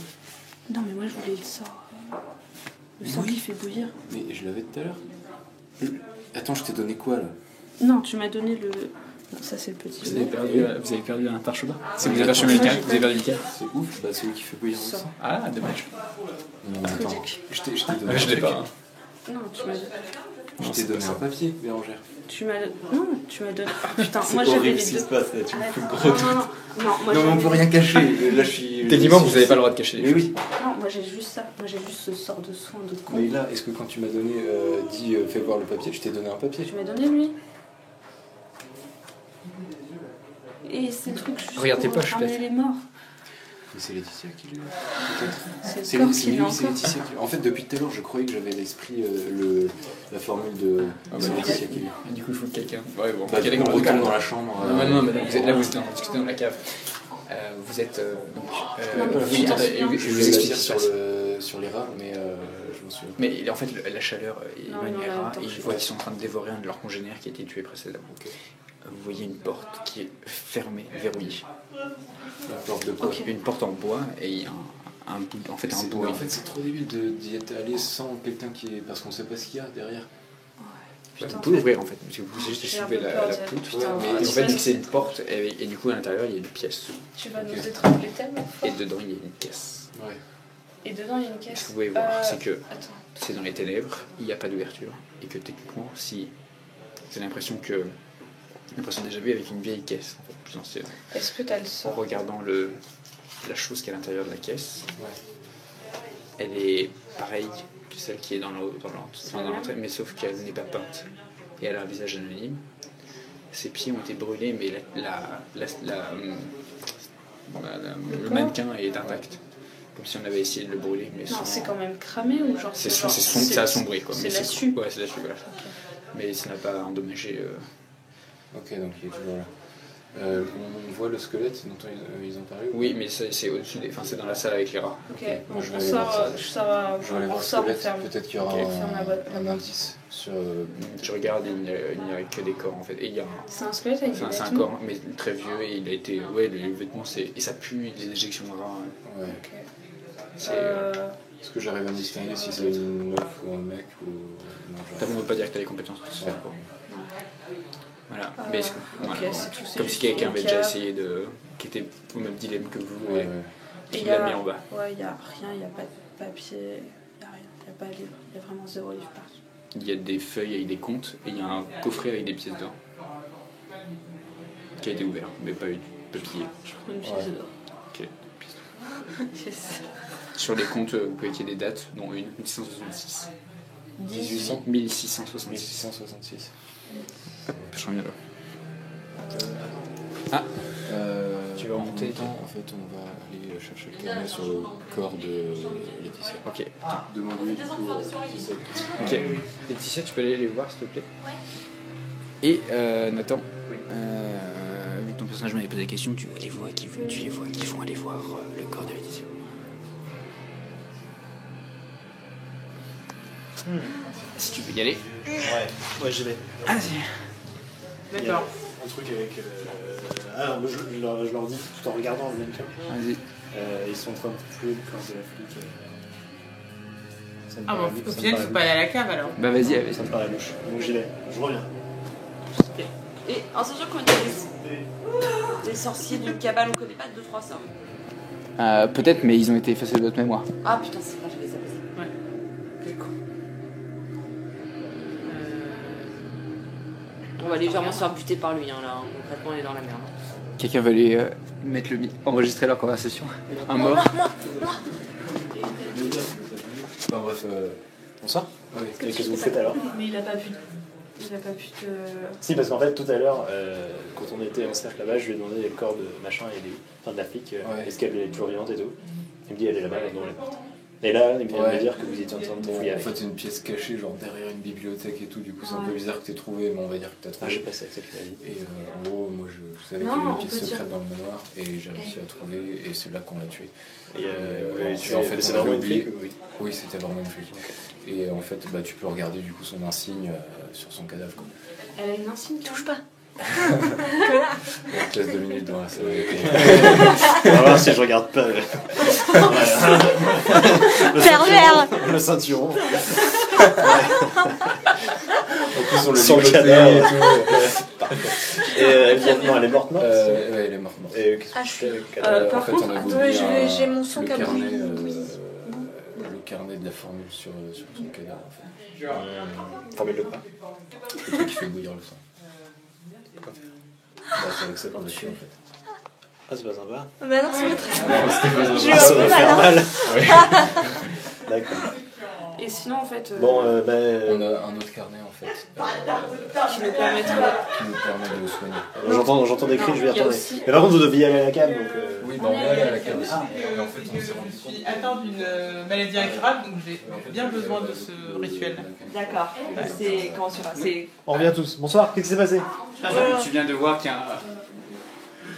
Non, mais moi, je voulais le sort. Le sort qui fait bouillir. Mais je l'avais tout à l'heure. Attends, je t'ai donné quoi là? Non, tu m'as donné le. Non, ça, c'est le petit. Vous avez perdu un parchemin. Si vous avez perdu Mickaël, vous avez perdu Mickaël. C'est ouf, bah celui qui fait bouillir le Sort. sang. Ah, dommage. Non, mais attends, je t'ai donné. Ouais, je l'ai pas. Non, tu m'as. Je t'ai donné un papier, Bérangère. Tu m'as. Non, tu m'as donné. Oh, putain, moi, C'est j'avais horrible les ce qui deux. se passe là, tu me Arrête. fous le gros Non, doute. non, non. Non, moi, Non, mais on j'avais- peut rien cacher. Là, je suis. Techniquement, vous avez pas le droit de cacher les Mais choses. oui. Non, moi, j'ai juste ça. Moi, j'ai juste ce sort de soin de con. Mais là, est-ce que quand tu m'as donné, dit fais voir le papier, je t'ai donné un papier? Tu m'as donné lui. Et c'est le truc juste Regarde tes pour poches, ramener peut-être. les morts. Mais c'est Laetitia qui l'a. Peut-être. C'est C'est le corps c'est qui lui, l'a c'est encore. Laetitia qui l'a. En fait, depuis tout à l'heure, je croyais que j'avais à l'esprit la formule de. C'est Laetitia qui l'a. Et du coup, il faut quelqu'un. Ouais, bon. Bah, du coup, on retourne dans la chambre. Non, non, mais là, vous êtes discutez dans la cave. Vous êtes donc. Non, mais oui, putain, attendez, c'est je Je vous vais explique dire ce qui se passe. sur les rats, mais je bien sûr. Mais en fait, la chaleur Non, émane non, les en même rats temps, et ils je voient sais. qu'ils sont en train de dévorer un de leurs congénères qui a été tué précédemment. Ok. Vous voyez une porte qui est fermée, verrouillée. La porte de bois. Ok. Une porte en bois et il y a un bout, en fait, un Mais bout. en fait, c'est trop débile d'y être allé sans quelqu'un qui est. Parce qu'on sait pas ce qu'il y a derrière. Vous Putain, pouvez ouvrir en fait, parce que vous pouvez juste j'ai un soulever peu la peur, poutre. putain, Mais ouais. en fait, vu que c'est une porte, et du coup à l'intérieur il y a une pièce. Tu vas Ok. nous étrangler tellement Et fort. dedans il y a une caisse. Ouais. Et dedans, il y a une Ce que caisse. vous pouvez voir, c'est que Attends. c'est dans les ténèbres, il n'y a pas d'ouverture. Et que techniquement, si. C'est l'impression déjà vue avec une vieille caisse, en fait, plus ancienne. Est-ce que t'as le En sort? regardant la chose qui est à l'intérieur de la caisse, Ouais. elle est pareille que celle qui est dans l'entrée, mais sauf qu'elle n'est pas peinte. Et elle a un visage anonyme. Ses pieds ont été brûlés, mais le mannequin est intact. Comme si on avait essayé de le brûler, mais Non, sans... c'est quand même cramé ou genre genre- C'est assombri, quoi. C'est mais lassu. Ouais, c'est lassu, voilà. Mais ça n'a pas endommagé... Ok, donc il est toujours là. On voit le squelette dont ils ont parlé ou Oui, mais c'est au-dessus des... Enfin, c'est dans la salle avec les rats. Ok, Moi, bon, je vais on aller voir sort, ça. je sors, Je vais aller on voir le sort, on squelette, ferme. peut-être qu'il y aura Ok, ferme la boîte. un indice sur. Je regarde, il n'y a que des corps, en fait. Et il y a C'est un squelette avec des c'est un vêtements. corps, mais très vieux, et il a été... Ouais, les vêtements, c'est... Et ça pue, les éjections de rats. Ouais. Ok. C'est... Est-ce que j'arrive à me distinguer si c'est une meuf ou un mec ou. Non, T'as ne veut pas dire que t'as les compétences. Ouais. Voilà. Mais est-ce que- voilà. c'est tout, c'est Comme juste si quelqu'un une avait déjà cave. essayé de... Qui était au même dilemme que vous, Ouais, et ouais. Et qui il y a- l'a mis en bas. Ouais, il n'y a rien, il n'y a pas de papier, il n'y a rien, il n'y a pas de livre, il y a vraiment zéro livre partout. Il y a des feuilles avec des comptes, et il y a un coffret avec des pièces d'or. Qui a été ouvert, mais pas eu de papier. Je prends une pièce Ouais. d'or. Ok. Yes. Sur les comptes, vous pouvez qu'il y ait des dates, dont une, 1666. 1800 1666. 1666. Je reviens là. Tu vas remonter temps, en fait, on va aller chercher le carnet sur le corps de Laetitia. Ok. Demande-lui du coup. Ok. Laetitia, tu peux aller les voir, s'il te plaît. Et Nathan, vu que ton personnage m'avait posé la question, tu les vois qui vont aller voir le corps de Laetitia. Si tu veux y aller. Ouais, j'y vais. Vas-y. D'accord. Un truc avec. Je leur dis tout en regardant le mannequin. Vas-y. Ils sont en train de fouiller le corps de la flic. Ça me Ah paraît- bon, ça au me final, il paraît faut pas aller à la cave alors. Bah vas-y, vas-y. Ça me paraît louche. Donc j'y vais. Je reviens. Et en sachant qu'on est des sorciers d'une cabale, on connaît pas 2-3 sorts. Peut-être, mais ils ont été effacés de votre mémoire. Ah putain, c'est vrai, j'avais zappé. Ouais. Quel con. On va légèrement se faire buter par lui, hein, là. Concrètement, on est dans la merde. Quelqu'un va aller mettre enregistrer leur conversation. Un mort. Enfin bref, Bonsoir. oui. Qu'est-ce que vous faites alors? Mais il a pas pu. Il a pas pu te. Si, parce qu'en fait, tout à l'heure, quand on était en cercle là-bas, je lui ai demandé le corps de machin et de la flic, Ouais. est-ce qu'elle est toujours vivante et tout. Il me dit, elle est là-bas, dans la porte. Et là, il vient de me Ouais. dire que vous étiez en train de Bon, fouiller en avec. fait, c'est une pièce cachée, genre derrière une bibliothèque et tout, du coup, c'est un peu Ouais. bizarre que t'aies trouvé, mais on va dire que t'as Ah, j'ai trouvé. passé avec ça qu'il m'a dit. Et en gros, moi je savais Non, qu'il y avait on une pièce peut dire- secrète dans le manoir et j'ai réussi à trouver et c'est là qu'on l'a tué. Et Et en fait, c'est on avait vraiment une oublié. flic ou oui? Oui, c'était vraiment une flic. Et en fait, bah, tu peux regarder du coup son insigne sur son cadavre. Quoi. Elle a une insigne, touche pas. On te laisse 2 minutes dans la salle. On va voir si je regarde pas. Pervers. Le ceinturon. En plus, on le Sur le ligotait cadavre. et tout. Et elle est morte, non? Ouais, elle est morte. Et qu'est-ce que tu fais avec le cadavre? Par En fait, contre, on a attendez, oublié j'ai mon son le qui a carnet, brûlé. le carnet de la formule sur son cadavre. En fait. Formule de quoi? Le truc qui fait bouillir le sang. Bah, c'est avec ça qu'on a tué en fait. Ah, c'est pas sympa. Bah non, c'est pas très. Ah, ça va faire mal. D'accord. Et sinon, en fait, Bon, On bah. a un autre carnet en fait qui nous permettrait. qui nous permet de soigner. J'entends des cris, je vais Il y a attendre. aussi- Mais par contre, vous deviez aller à la cave, donc. Oui, bah on est allé à la cave aussi. Et en fait, on s'est rendu Je compte. suis atteint d'une maladie incurable, donc j'ai bien besoin de ce rituel. D'accord. C'est comment ça va? C'est On revient tous. Bonsoir, qu'est-ce qui s'est passé? Tu viens de voir qu'il y a un...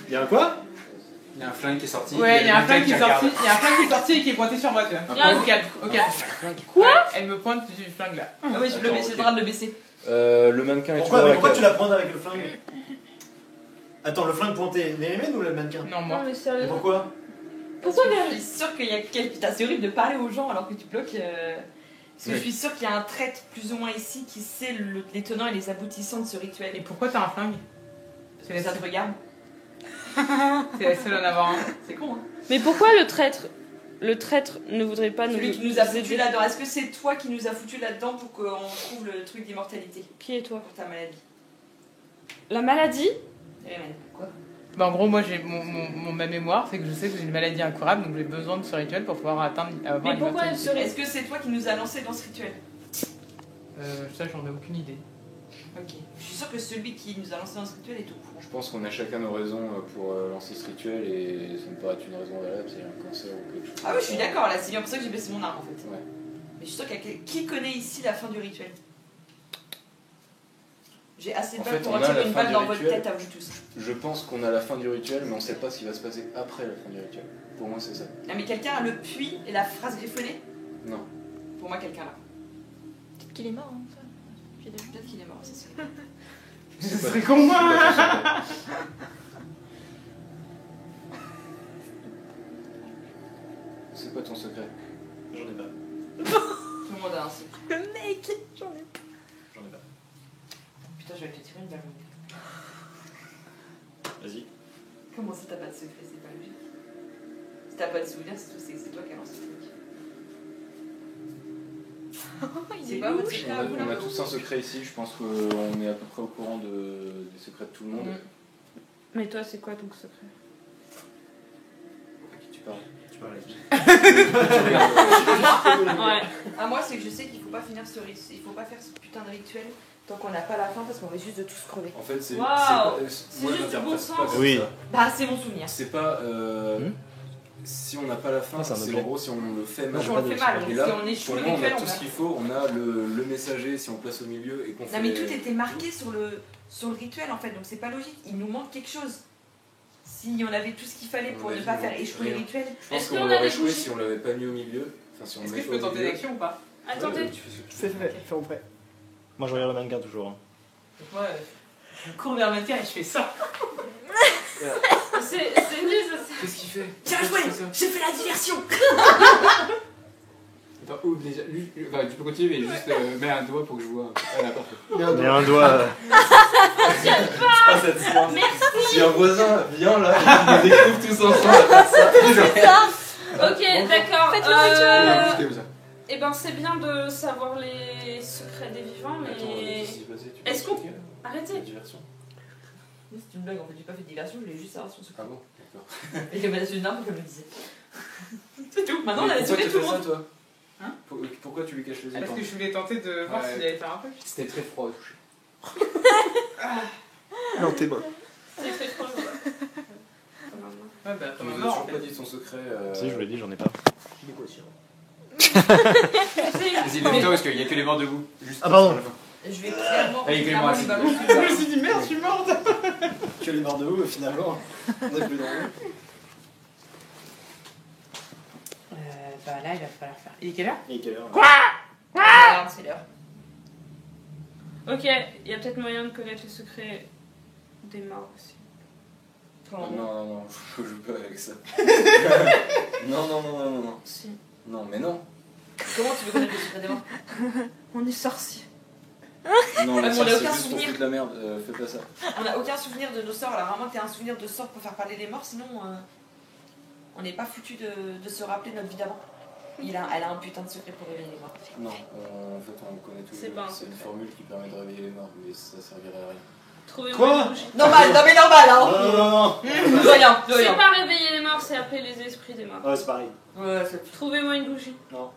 Il y a un quoi? Il y a un flingue qui est sorti. Ouais, il y a un flingue qui est sorti. regarde. Il y a un flingue qui est sorti et qui est pointé sur moi, tu vois. Il y a un- Au calme, au calme. Quoi Ouais, elle me pointe du flingue là. Ah oui, je le mets, c'est le droit de le baisser. Le mannequin est Pourquoi, toujours à la pourquoi cave. tu la pointes avec le flingue? Attends, le flingue pointé, Nérimène ou le mannequin? Non, Non, moi. mais Et sérieux. pourquoi? Pourquoi Je suis sûre qu'il y a quelqu'un. Putain, c'est horrible de parler aux gens alors que tu bloques. Parce que je suis sûre qu'il y a un traître plus ou moins ici qui sait les tenants et les aboutissants de ce rituel. Et pourquoi t'as un flingue? Parce que ça te regarde. C'est la seule à en avoir un. C'est con, hein. Mais pourquoi le traître ne voudrait pas nous Celui qui nous a foutu aider. là-dedans. Est-ce que c'est toi qui nous a foutu là-dedans pour qu'on trouve le truc d'immortalité Qui est toi? pour ta maladie? La maladie? Quoi? Bah, en gros, moi, j'ai ma mémoire, c'est que je sais que j'ai une maladie incurable, donc j'ai besoin de ce rituel pour pouvoir avoir Mais pourquoi elle l'immortalité. serait... Est-ce que c'est toi qui nous a lancé dans ce rituel? Ça, j'en ai aucune idée. Ok. Je suis sûre que celui qui nous a lancé dans ce rituel est au courant. Je pense qu'on a chacun nos raisons pour lancer ce rituel et ça me paraît être une raison valable, c'est un cancer ou quelque chose. Ah oui, je suis d'accord là, c'est bien pour ça que j'ai baissé mon arme en fait. Ouais. Mais je suis sûre qu'il y a qui connaît ici la fin du rituel? J'ai assez de En balles fait, pour on a retirer la une fin balle du dans votre rituel. tête à vous tous. Je pense qu'on a la fin du rituel, mais on sait pas ce qui va se passer après la fin du rituel. Pour moi, c'est ça. Ah mais quelqu'un a le puits et la phrase griffonnée? Non. Pour moi quelqu'un là. Peut-être qu'il est mort, hein, ça. J'ai déjà- Peut-être qu'il est mort, c'est ça. Ce serait con, moi. C'est quoi ton secret? J'en ai pas. Tout le monde a un secret. Le mec, j'en ai pas. J'en ai pas. Putain, je vais te tirer une balle. Vas-y. Comment ça t'as pas de secret? C'est pas logique. Si t'as pas de souvenir, c'est toi qui as lancé le truc. C'est quoi votre secret à vous On a là? tous un secret ici, je pense qu'on est à peu près au courant des secrets de tout le monde. Mais toi, c'est quoi ton secret? À qui tu parles? Tu parles avec qui? Ouais. Ah moi c'est que je sais qu'il faut pas finir ce rituel, il faut pas faire ce putain de rituel tant qu'on n'a pas la fin parce qu'on risque juste de tous crever. En fait, c'est. Waouh. Moi, C'est je juste du l'interprète bon pas sens. comme Oui. ça. Bah c'est mon souvenir. C'est pas. Si on n'a pas la fin, Ah, c'est un c'est objet. en gros si on le fait mal. Si on le fait mal, Et si là, on échoue pour le moi, on rituel, a on tout ce meurt. qu'il faut. On a le messager, si on place au milieu et qu'on fait. Non mais tout était marqué sur le rituel en fait, donc c'est pas logique, il nous manque quelque chose. Si on avait tout ce qu'il fallait pour On a ne dit, pas bon, faire échouer le rien. rituel. Je pense Est-ce qu'on qu'on a l'aurait des échoué bougies si on l'avait pas mis au milieu. Enfin, si on Est-ce le que je met peux au tenter milieu. l'action ou pas? Attendez. Ouais, tu fais ce que tu veux. Fais en prêt. Moi, je regarde le mannequin toujours. Hein. Moi, je cours vers ma terre et je fais ça. C'est nul, ça. Qu'est-ce qu'il fait? Bien joué, j'ai fait la diversion. Attends, où déjà lui, enfin, tu peux continuer, mais juste mets un doigt pour que je vois. Ah, n'importe quoi. Mais un doigt. Si un voisin vient là, et qu'ils découvrent tous ensemble. Ok, d'accord. Faites le C'était où ça? Eh ben, c'est bien de savoir les secrets des vivants, mais. Est-ce qu'on- Arrêtez. La diversion. C'est une blague en fait, j'ai pas fait de diversion, je voulais juste savoir son secret. Ah bon, d'accord. Et qu'elle m'a laissé une arme comme je le disais. C'est tout, maintenant on a Mais pourquoi sauvé tu tout le fais monde. ça, toi? Hein? Pourquoi tu lui caches les yeux? Parce que je voulais tenter de voir Ouais. s'il allait faire un peu. C'était très froid au toucher. Non, t'es bon. C'est très trop. Ouais, bah, Tu comme nous un as mort en toujours pas fait. dit ton secret. Si, je vous l'ai dit, j'en ai pas. Négociant. Vas-y, lève-toi parce qu'il y a que les morts debout. Juste Ah, pardon. sur la fin. Je vais clairement Allez, clairement Clément, lui c'est balancer Je une me balle. suis dit merde, je suis morte. Tu es mort de où finalement? On est plus dans l'eau. Bah là, il va falloir faire. Il est quelle heure? Et quelle heure? Ah, c'est l'heure. Ok, il y a peut-être moyen de connaître les secrets des morts aussi. Non, non, je joue pas avec ça. Non. Si. Non, mais non. Comment tu veux connaître le secret des morts? On est sorciers. Non, mais là, on c'est a aucun juste pour souvenir. foutre la merde. Fais pas ça. On n'a aucun souvenir de nos sorts, alors vraiment t'as un souvenir de sorts pour faire parler les morts, sinon on n'est pas foutu de se rappeler notre vie d'avant. Elle a un putain de secret pour réveiller les morts. Non, en fait, on le connaît tous. C'est pas un C'est une secret. formule qui permet de réveiller les morts, mais ça servirait à rien. Trouvez-moi Quoi une bougie. Normal, non mais normal Non, hein. non. De rien, de C'est rien. pas réveiller les morts, c'est appeler les esprits des morts. Ouais, c'est pareil. Ouais, c'est... Trouvez-moi une bougie. Non.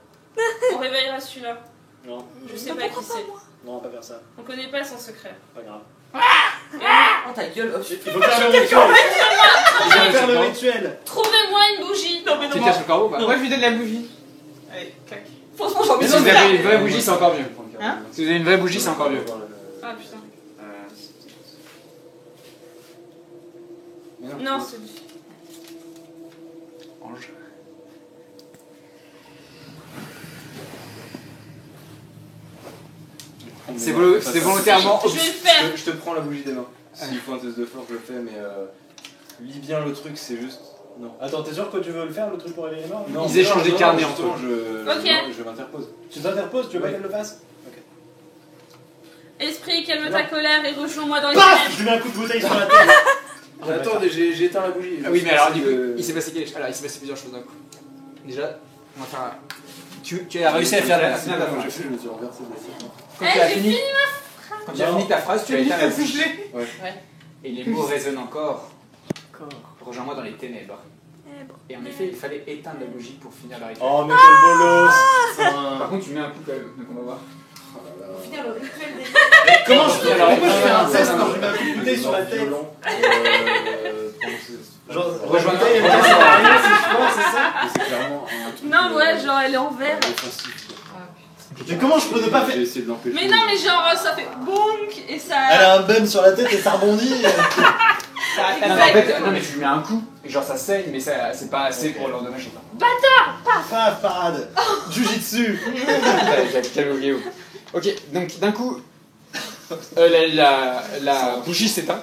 On réveillera celui-là. Non, Je sais pas qui c'est. non, on va pas faire ça. On connaît pas son secret. Pas grave. Oh ta gueule, oh, Il faut faire le rituel. Il faut faire le rituel. Trouvez-moi une bougie. non mais Tu non. tires sur le corbeau ou pas? Moi, je lui donne la bougie. Allez, clac. Franchement j'ai envie Mais de si vous faire. avez une vraie bougie, c'est encore mieux. Hein? Si vous avez une vraie bougie, c'est encore mieux. Ah putain. Mais Non, c'est. C'était volontairement. Je vais le faire. Je te prends la bougie des mains. S'il faut un test de force, je le fais, mais lis bien le truc, c'est juste. Non. Attends, t'es sûr que tu veux le faire, le truc pour réveiller les morts? Non, Ils échangent des carnets entre justement, eux. Ok. je m'interpose. Tu t'interposes, tu veux pas Ouais. qu'elle le fasse? Esprit, calme ta colère et rejoins-moi dans les Paf! ténèbres. Je lui mets un coup de bouteille sur la tête. Attends, j'ai éteint la bougie. Ah oui, mais alors du coup, il s'est passé plusieurs choses d'un coup. Déjà, on va faire un... Tu as réussi à faire la finale Quand d'avant. j'ai fait, je me suis renversé. Quand tu as j'ai fini, quand tu as fini ta phrase, tu as éteint la bougie. Ouais. Et les mots résonnent encore. Rejoins-moi dans les ténèbres. Et en effet, il fallait éteindre la bougie pour finir la rituel. Oh, mais quel bolos! Par contre, tu mets un coup quand même, donc on va voir. Finir le rituel des... Comment je fais? Alors, Pourquoi je fais un non, test non, quand non. je mets un coup de bouteille sur la tête? Genre, Rejoins-moi. bouteille, elle me casse la rien, c'est chiant, c'est ça? C'est clairement un truc. Non, ouais, genre elle est en verre. Offensif. Mais comment je peux ne pas faire? J'ai essayé de l'empêcher. Mais non, mais genre ça fait bonk et ça. Elle a un bum sur la tête et ça rebondit. Non, mais en fait, non, mais tu lui mets un coup, et genre ça saigne, mais ça, c'est pas assez pour l'endommager. Paf, parade. Jujitsu. J'avais oublié où. Ok, donc d'un coup, la bougie s'éteint.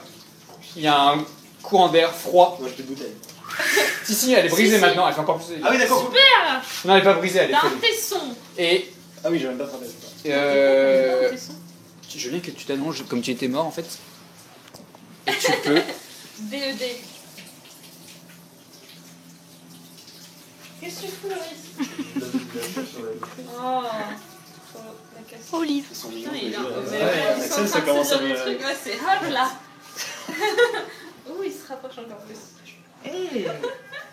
Il y a un courant d'air froid. Moi, je te bouteille. Si, elle est brisée Si. maintenant, elle fait encore plus. Ah oui, d'accord. Super. Non, elle est pas brisée, elle est T'as un faible. tesson. Et Ah oui, j'ai même pas frappé. je veux que tu t'allonges comme tu étais mort en fait. Et tu peux. DED. Qu'est-ce que tu fous, Loris? Oh. La casse. Olive. Putain, il est là. Ouais, Ils sont Axel, en ça train de commence se à dire me- des trucs, ouais, c'est hot là. Ouh, il se rapproche encore plus.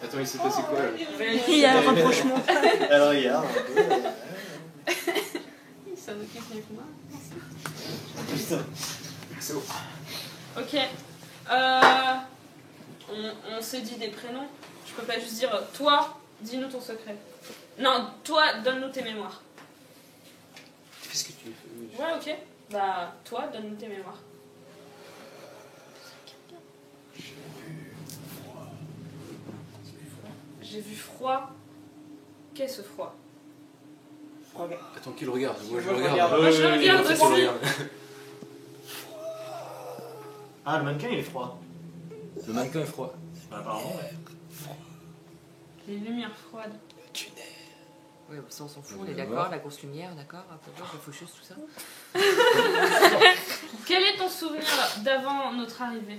Attends, il s'est passé quoi là? Il y a un rapprochement. Elle regarde un peu. Il s'en occupe mieux que moi. Putain. C'est bon. Ok. On s'est dit des prénoms. Je peux pas juste dire toi, dis-nous ton secret. Non, toi, donne-nous tes mémoires. Fais ce que tu veux. Ouais, ok. Bah, toi, donne-nous tes mémoires. J'ai vu froid. Qu'est-ce froid? Attends, qui le regarde? Moi, je Moi, le je regarde. regarde. Moi, je le regarde Toi, tu aussi. le regardes. Ah, le mannequin, il est froid. Le mannequin est froid. Apparemment, ouais. Les lumières froides. Oui, ça on s'en fout, on est On va d'accord, voir. la grosse lumière, d'accord, un peu la faucheuse, tout ça. Quel est ton souvenir d'avant notre arrivée?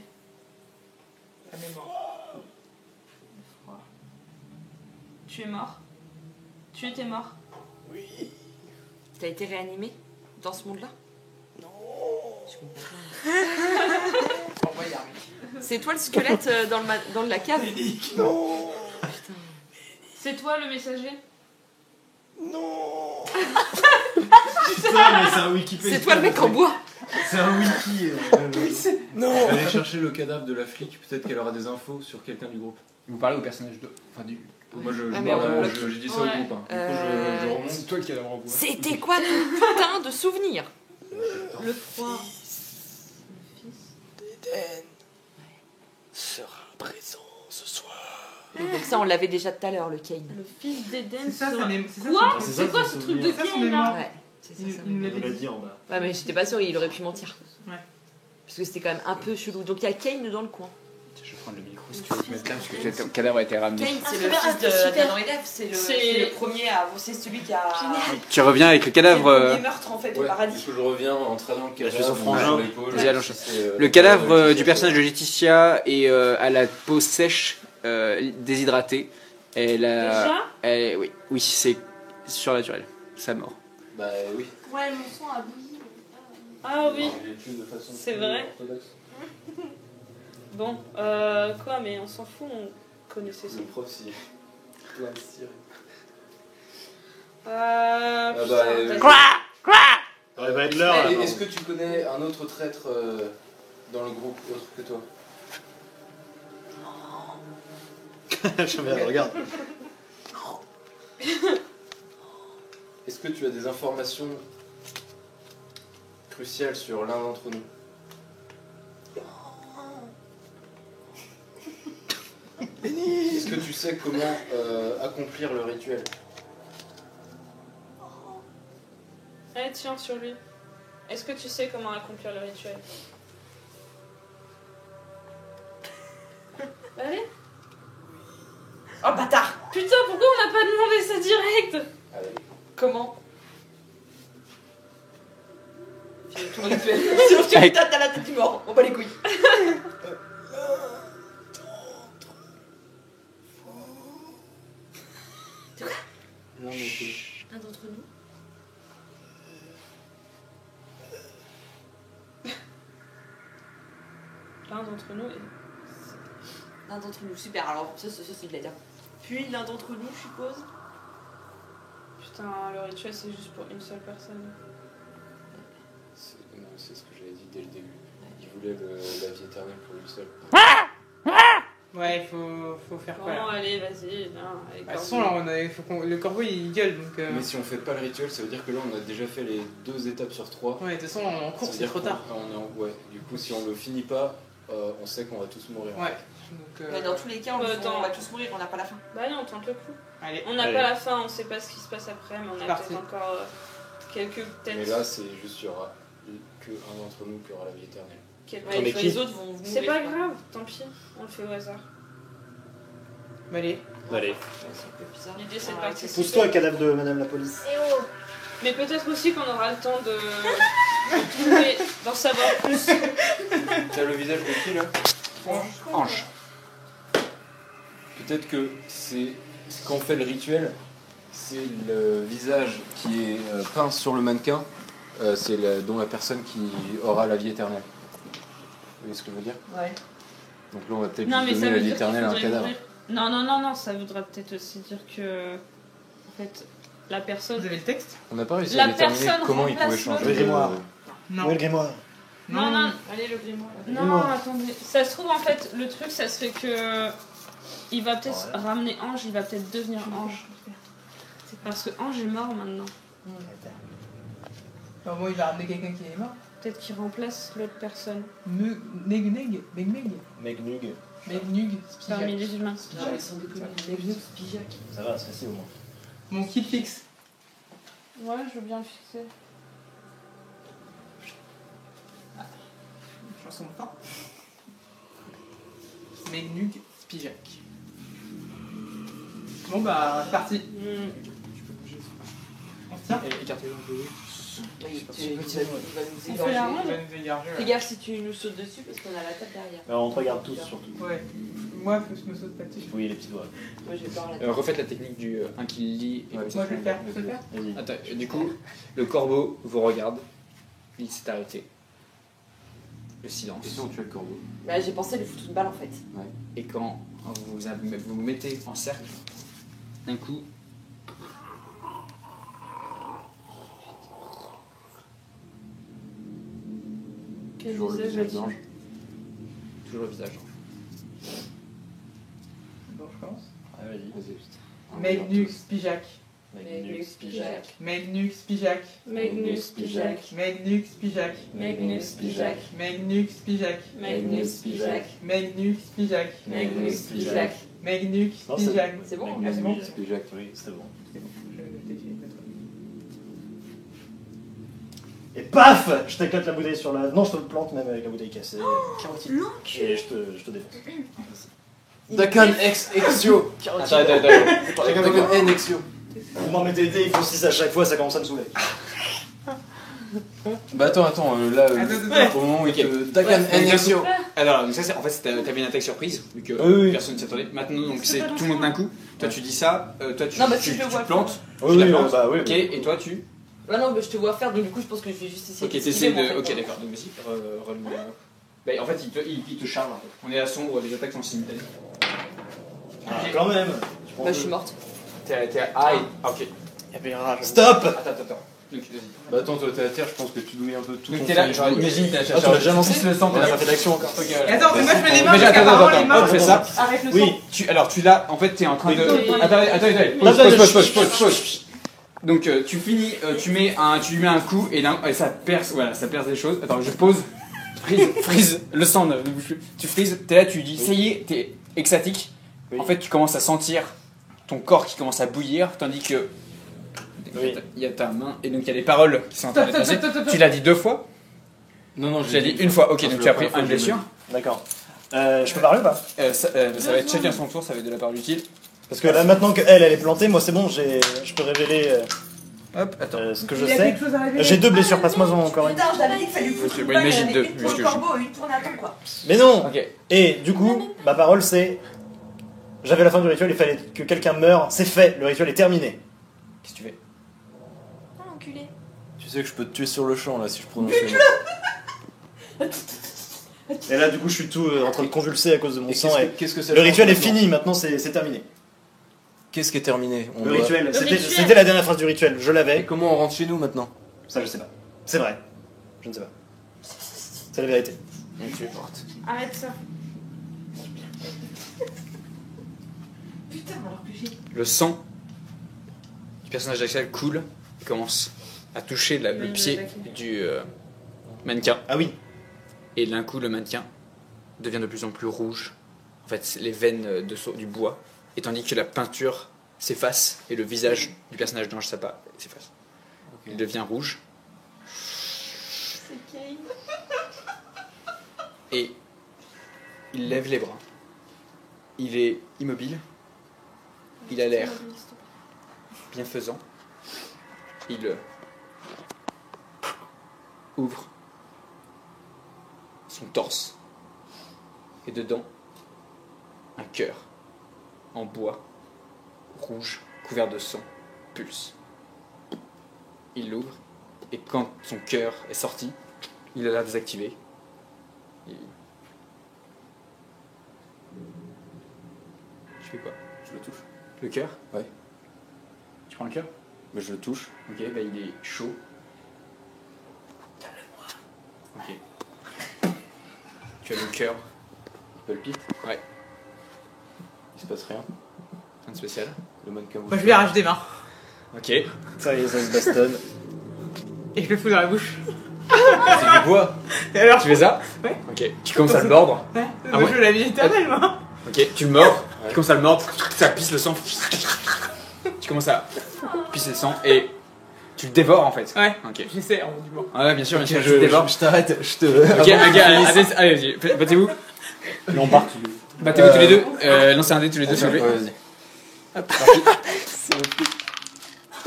La mémoire. Froid. Tu es mort? Tu étais mort? T'as été réanimé dans ce monde-là? Non. Je comprends pas. C'est toi le squelette dans la cave? Non. C'est toi le messager? Non. Putain, mais c'est un Wikipédia. C'est toi le mec en bois? C'est un wiki. Non. Allez chercher le cadavre de la flic, peut-être qu'elle aura des infos sur quelqu'un du groupe. Vous parlez au personnage de. Enfin, du. Moi, Ah, mais on bloque. j'ai dit ça Ouais. au groupe. Hein. Du coup, je remonte. C'est toi qui as la renvoie. C'était quoi ton putain de souvenir? Le froid. Eden sera présent ce soir. Donc ça on l'avait déjà tout à l'heure, le Kane. Le fils d'Eden. C'est ça, sera- ça m'est- c'est ça, Quoi? c'est C'est ça, quoi son ce truc de souvenir. C'est ça, son Kane là? mémoire. Ouais, c'est ça. Il ça. me On l'avait l'a dit. dit en bas. Ouais, mais j'étais pas sûre, il aurait pu mentir. Ouais. Parce que c'était quand même un peu chelou. Donc il y a Kane dans le coin. Je vais prendre le micro si tu veux te mettre là, parce que ton cadavre a été ramené. Kane, c'est le super, fils de super. d'Adam et Ève, c'est C'est- le premier à. C'est celui qui a. Tu reviens avec le C'est cadavre. le premier meurtre en fait au Ouais, paradis. du coup, je reviens en traînant le Je suis cadavre son frangin. sur l'épaule. Vas-y, allonge. C'est, Le cadavre du personnage de Laetitia est à la peau sèche, déshydratée. Elle a. Déjà? Oui, c'est surnaturel. Sa mort. Bah oui. Ouais, mon sang a bouilli. Ah oui. J'ai tué de façon C'est plus vrai. orthodoxe. Bon, quoi, mais on s'en fout, on connaissait ça. Le prof, si. Plein de style. Putain, bah, vas-y. Ça va être l'heure là. Et est-ce que tu connais un autre traître dans le groupe autre que toi? Je me regarde. Est-ce que tu as des informations cruciales sur l'un d'entre nous? Est-ce que tu sais comment accomplir le rituel? Allez, tiens sur lui. Est-ce que tu sais comment accomplir le rituel? Allez. Oh bâtard! Putain, pourquoi on n'a pas demandé ça direct? Allez. Comment? Fais ton rituel. Sinon tu me tâtes à la tête du mort. On bat les couilles. Non, mais Un d'entre nous. L'un d'entre nous est... L'un d'entre nous. Super, alors ça c'est de la dire. Puis l'un d'entre nous, je suppose. Putain, le rituel c'est juste pour une seule personne. non, c'est ce que j'avais dit dès le début. Il voulait la vie éternelle pour lui seul. Ouais, il faut faire quoi Bon, là? allez, vas-y, viens. Allez, De toute façon, là, le corbeau il gueule donc. Mais si on fait pas le rituel, ça veut dire que là on a déjà fait les 2 étapes sur 3. Ouais, de toute façon, en course c'est trop tard. Ouais, du coup, si on le finit pas, on sait qu'on va tous mourir. Ouais. Donc, Mais dans tous les cas, on Attends. va tous mourir, on n'a pas la fin. Bah non, on tente le coup. Allez. On n'a Allez. pas la fin, on sait pas ce qui se passe après, mais on a Parti. peut-être encore quelques têtes. Mais là, c'est juste, il y aura que un d'entre nous qui aura la vie éternelle. quelques- Ouais, mais les qui autres vont mourir. C'est pas grave, tant pis, on le fait au hasard. Allez. Allez. C'est un peu bizarre. L'idée c'est de Ah, participer. Pousse-toi, cadavre de madame la police. Eh oh. Mais peut-être aussi qu'on aura le temps de trouver, d'en savoir plus. T'as le visage de qui là? Ange. Peut-être que c'est quand on fait le rituel, c'est le visage qui est peint sur le mannequin, dont la personne qui aura la vie éternelle. Vous voyez ce que je veux dire? Ouais. Donc là, on va peut-être Non, mais juste ça donner veut la vie dire qu'il éternelle à un faudrait cadavre. ouvrir. Non, ça voudrait peut-être aussi dire que. En fait, la personne. Vous avez le texte? On n'a pas réussi La à déterminer personne comment il pouvait remplace changer le grimoire. Non. Où est le grimoire? Non, non, Allez, le grimoire. non, attendez. Ça se trouve, en fait, le truc, ça serait que. Il va peut-être Ouais. ramener Ange, il va peut-être devenir Ange. Parce que Ange est mort maintenant. Au moins, il va ramener quelqu'un qui est mort. Peut-être qu'il remplace l'autre personne Megnug, Megnug. parmi les humains. Ah, ils sont déconnus. Spijac. Ça va, c'est facile au moins. Mon kill fixe. Ouais, je veux bien le fixer. Chanson de fin. Megnug, Spijac. Bon bah, c'est parti. On se tient. Écartez-le un peu. Oui, On il va nous On fait la égorger. ronde. Il va nous égarger, Fais là. gaffe si tu nous sautes dessus parce qu'on a la table derrière. Alors, on te regarde tous surtout. Ouais. Moi, faut que je me saute pas dessus. Oui, les petites voix. Moi j'ai peur la tête. Refaites la technique du un qui lit et Ouais, l'autre Moi, qui je vais le faire. Je vais le faire. Vas-y. Attends, du coup, le corbeau vous regarde. Il s'est arrêté. Le silence. Et si on tue le corbeau? Bah, j'ai pensé lui foutre une balle en fait. Et quand vous vous mettez en cercle, d'un coup, Quel Toujours le visage visage a-t-il d'ange. toujours le visage. Bon, je commence. Ah, vas-y. Vas-y. Megnug, Spijac. Megnug, Spijac. Megnug, Spijac. Magnus Spijac. Megnug, Spijac. Magnus Spijac. Megnug, Spijac. Magnus Spijac. Megnug, Spijac. Magnus Spijac. Megnug, Non, c'est- Spijac. C'est bon, Ah, c'est bon. Spijac. Oui, c'était bon. C'est bon, je vais défiler peut-être. Et paf! Je t'éclate la bouteille sur la. Non, je te le plante même avec la bouteille cassée. l'enculé. Et je te défonce. Dakan ex exio. Attends. Dakan en exio. Vous m'en mettez des, il faut 6 à chaque fois, ça commence à me saouler. Bah attends, Attends. au moment où il Ok. te Dakan en exio. Alors, donc ça, c'est, en fait, t'avais une attaque surprise, vu que Oui. personne ne s'y attendait. Maintenant, donc c'est tout le monde d'un coup. Toi, tu dis ça, toi, tu, Non, bah, tu, si je le tu vois te plantes. Oui, tu la oui, plantes. bah oui. Ok, et toi, tu. Bah non, mais je te vois faire, donc du coup, je pense que je vais juste essayer Ok, d'esquiver, t'essaies moi, de. en fait. Ok, d'accord, donc vas-y, roule-moi. Bah, en fait, il te charge. En fait. On est à sombre, les attaques sont simultanées. Ah, quand même. Bah, je suis morte. T'es à. Ah, ok. Stop! Attends. Donc, vas-y. Bah attends, toi t'es à terre, je pense que tu douilles un peu tout Donc, ton t'es là, sang. genre, imagine, t'as Ah, tu l'as déjà lancé? le sang, On a pas fait d'action encore. Ok, Attends, mais moi je mets les mains. Mais parce qu'apparemment, les mains. on fait ça. Arrête le Oui. sang. Alors, tu l'as, en fait, t'es en train de. Oui. Attends. Pause. Donc, tu finis, tu lui mets un coup et ça perce, voilà, ça perce des choses. Attends, je pose. Freeze, le sang ne bouge plus. Tu freezes, t'es là, tu dis, ça y est, t'es extatique. Oui. En fait, tu commences à sentir ton corps qui commence à bouillir, tandis que Oui. Il y a ta main, et donc il y a les paroles qui sont en train d'être lancées. Tu l'as dit 2 fois? Non, Je l'ai dit une fois. Ok, Non, donc c'est tu as la pris première fois une que je blessure. D'accord. Je peux parler ou pas? Ça va être chacun son tour, ça va être de la parole utile. Parce que là, maintenant qu'elle est plantée, moi c'est bon, je peux révéler Hop, attends. ce que je sais. J'ai 2 blessures, passe-moi encore une. Putain, je t'avais dit qu'il fallait Ok, foutre une bah, balle, imagine il y deux, avait une pour puisque le corbeau et une pour Nathan, quoi. Mais non. Ok. Et du coup, ma parole c'est... J'avais la fin du rituel, il fallait que quelqu'un meure, c'est fait, le rituel est terminé. Qu'est-ce que tu fais? Ah, l'enculé. Tu sais que je peux te tuer sur le champ là si je prononce le mot. Et là du coup je suis tout en train de convulser à cause de mon Et sang et... qu'est-ce que ça Le change rituel est maintenant fini, maintenant c'est terminé. Qu'est-ce qui est terminé? Le rituel, c'était rituel. la dernière phrase du rituel, je Et l'avais. comment on rentre chez nous maintenant? Ça je sais pas. C'est vrai. Je ne sais pas. C'est la vérité. Donc tu es morte. Arrête ça. Putain, alors que j'ai. Le sang du personnage d'Axel coule et commence à toucher le Oui, pied d'accord. du mannequin. Ah oui. Et d'un coup, le mannequin devient de plus en plus rouge. En fait, c'est les veines du bois. Et tandis que la peinture s'efface et le visage du personnage d'Ange Sapa s'efface. Il devient rouge C'est Kane. et il lève les bras. Il est immobile. Il a l'air bienfaisant. Il ouvre son torse. Et dedans, un cœur en bois, rouge, couvert de sang, pulse. Il l'ouvre, et quand son cœur est sorti, il a l'air désactivé. Et... Tu fais quoi? Je le touche. Le cœur? Ouais. Tu prends le cœur? Mais je le touche. Ok, bah il est chaud. Ok. Tu as le cœur. Il palpite. Ouais. Il se passe rien. Rien de spécial. Le mannequin bouge. Moi, je lui arrache des mains. Ok. Ça y est, ça se bastonne. Et je le fous dans la bouche. C'est du bois. Et alors? Tu fais ça? Ouais. Ok. Tu commences à le mordre. Ouais. Ah Moi, ouais. je veux la vie éternelle, moi. Ok. Tu le mords. Tu commences à le mordre. Ça pisse le sang. Tu commences à pisser le sang et tu le dévores en fait. Ouais. Ok. J'essaie, en du bon. Ah ouais, bien sûr, bien sûr. Ok, Tu le dévores. je t'arrête. Je te. Ok, allez, vas-y. Battez-vous. On part. Battez-vous tous les deux. Lancez un dé tous les deux, s'il vous plaît. Ouais, vas-y.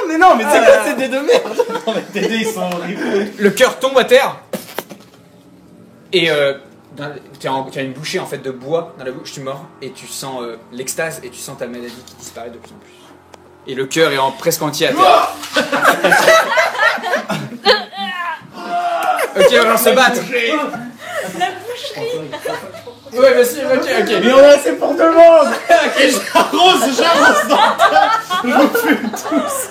Mais non, mais c'est quoi ces dés de merde? Non mais tes dés ils sont horribles. Le cœur tombe à terre. Et tu as une bouchée en fait de bois dans la bouche, tu mords et tu sens l'extase et tu sens ta maladie qui disparaît de plus en plus. Et le cœur est presque entier à terre. Ok, on va se battre. Ouais, vas-y, ok. Il y en a assez pour tout le monde. Et j'arrose dans le tas. Je vous fume tous.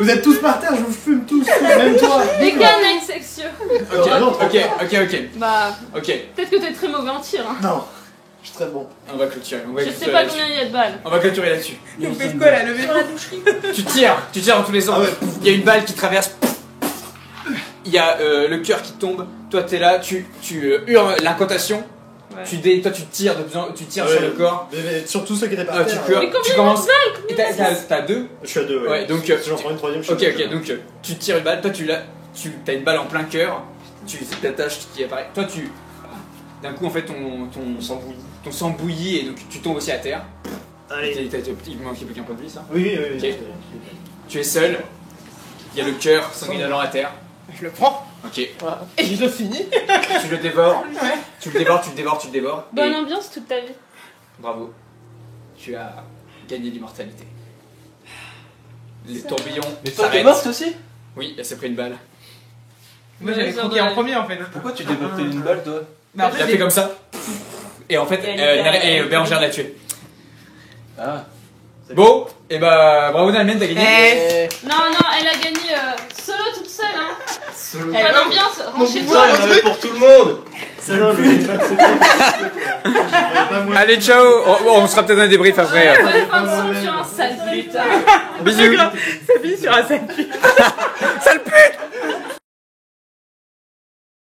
Vous êtes tous par terre, je vous fume tous. Même toi. Décane section. Ok. Bah, Ok, peut-être que t'es très mauvais en tir. Hein. Non. Je suis très bon. on va clôturer. Je sais pas combien il y a de balles. On va clôturer là-dessus. Vous faites quoi, là? Levez-vous. Tu tires dans tous les sens. Ah ouais. Il y a une balle qui traverse. Il y a le cœur qui tombe. Toi, t'es là, tu hurles l'incantation. Ouais. Toi, tu tires sur le corps. Mais surtout ceux qui étaient par Ah, terre. Mais combien tu commences. Et t'as deux. Je suis à 2, ouais. Ouais, donc, si j'en prends une troisième, je suis à deux. Ok, donc tu tires une balle. Toi, t'as une balle en plein cœur. Tu t'attaches qui apparaît. Toi, d'un coup, en fait, ton sang bouillit et donc tu tombes aussi à terre. Allez. Il manque plus qu'un point de vie, ça. Oui. Ok. Tu es seul. Il y a le cœur sanguinolent à terre. Je le prends. Ok. Et je le finis. Tu le dévores. Ouais. Tu le dévores. Bonne Et ambiance toute ta vie. bravo. Tu as gagné l'immortalité. Les tourbillons Mais toi, t'es s'arrêtent. morte aussi? Oui, elle s'est pris une balle. Moi, j'avais croqué en premier, en fait. Pourquoi tu déportais une balle, toi? Mais en Il a fait, fait comme ça. Et en fait, Bérangère l'a tué. Ah. Bon, et bah bravo Nalmen, t'as gagné. Non, elle a gagné solo toute seule. Hein. Eh, Pas d'ambiance, rentre chez toi. Ça, il y en avait pour tout le monde! Allez, ciao. On sera peut-être un débrief après. Bonne fin de son sur un sale putain. Bisous. ça finit sur un sale cul. Sale pute.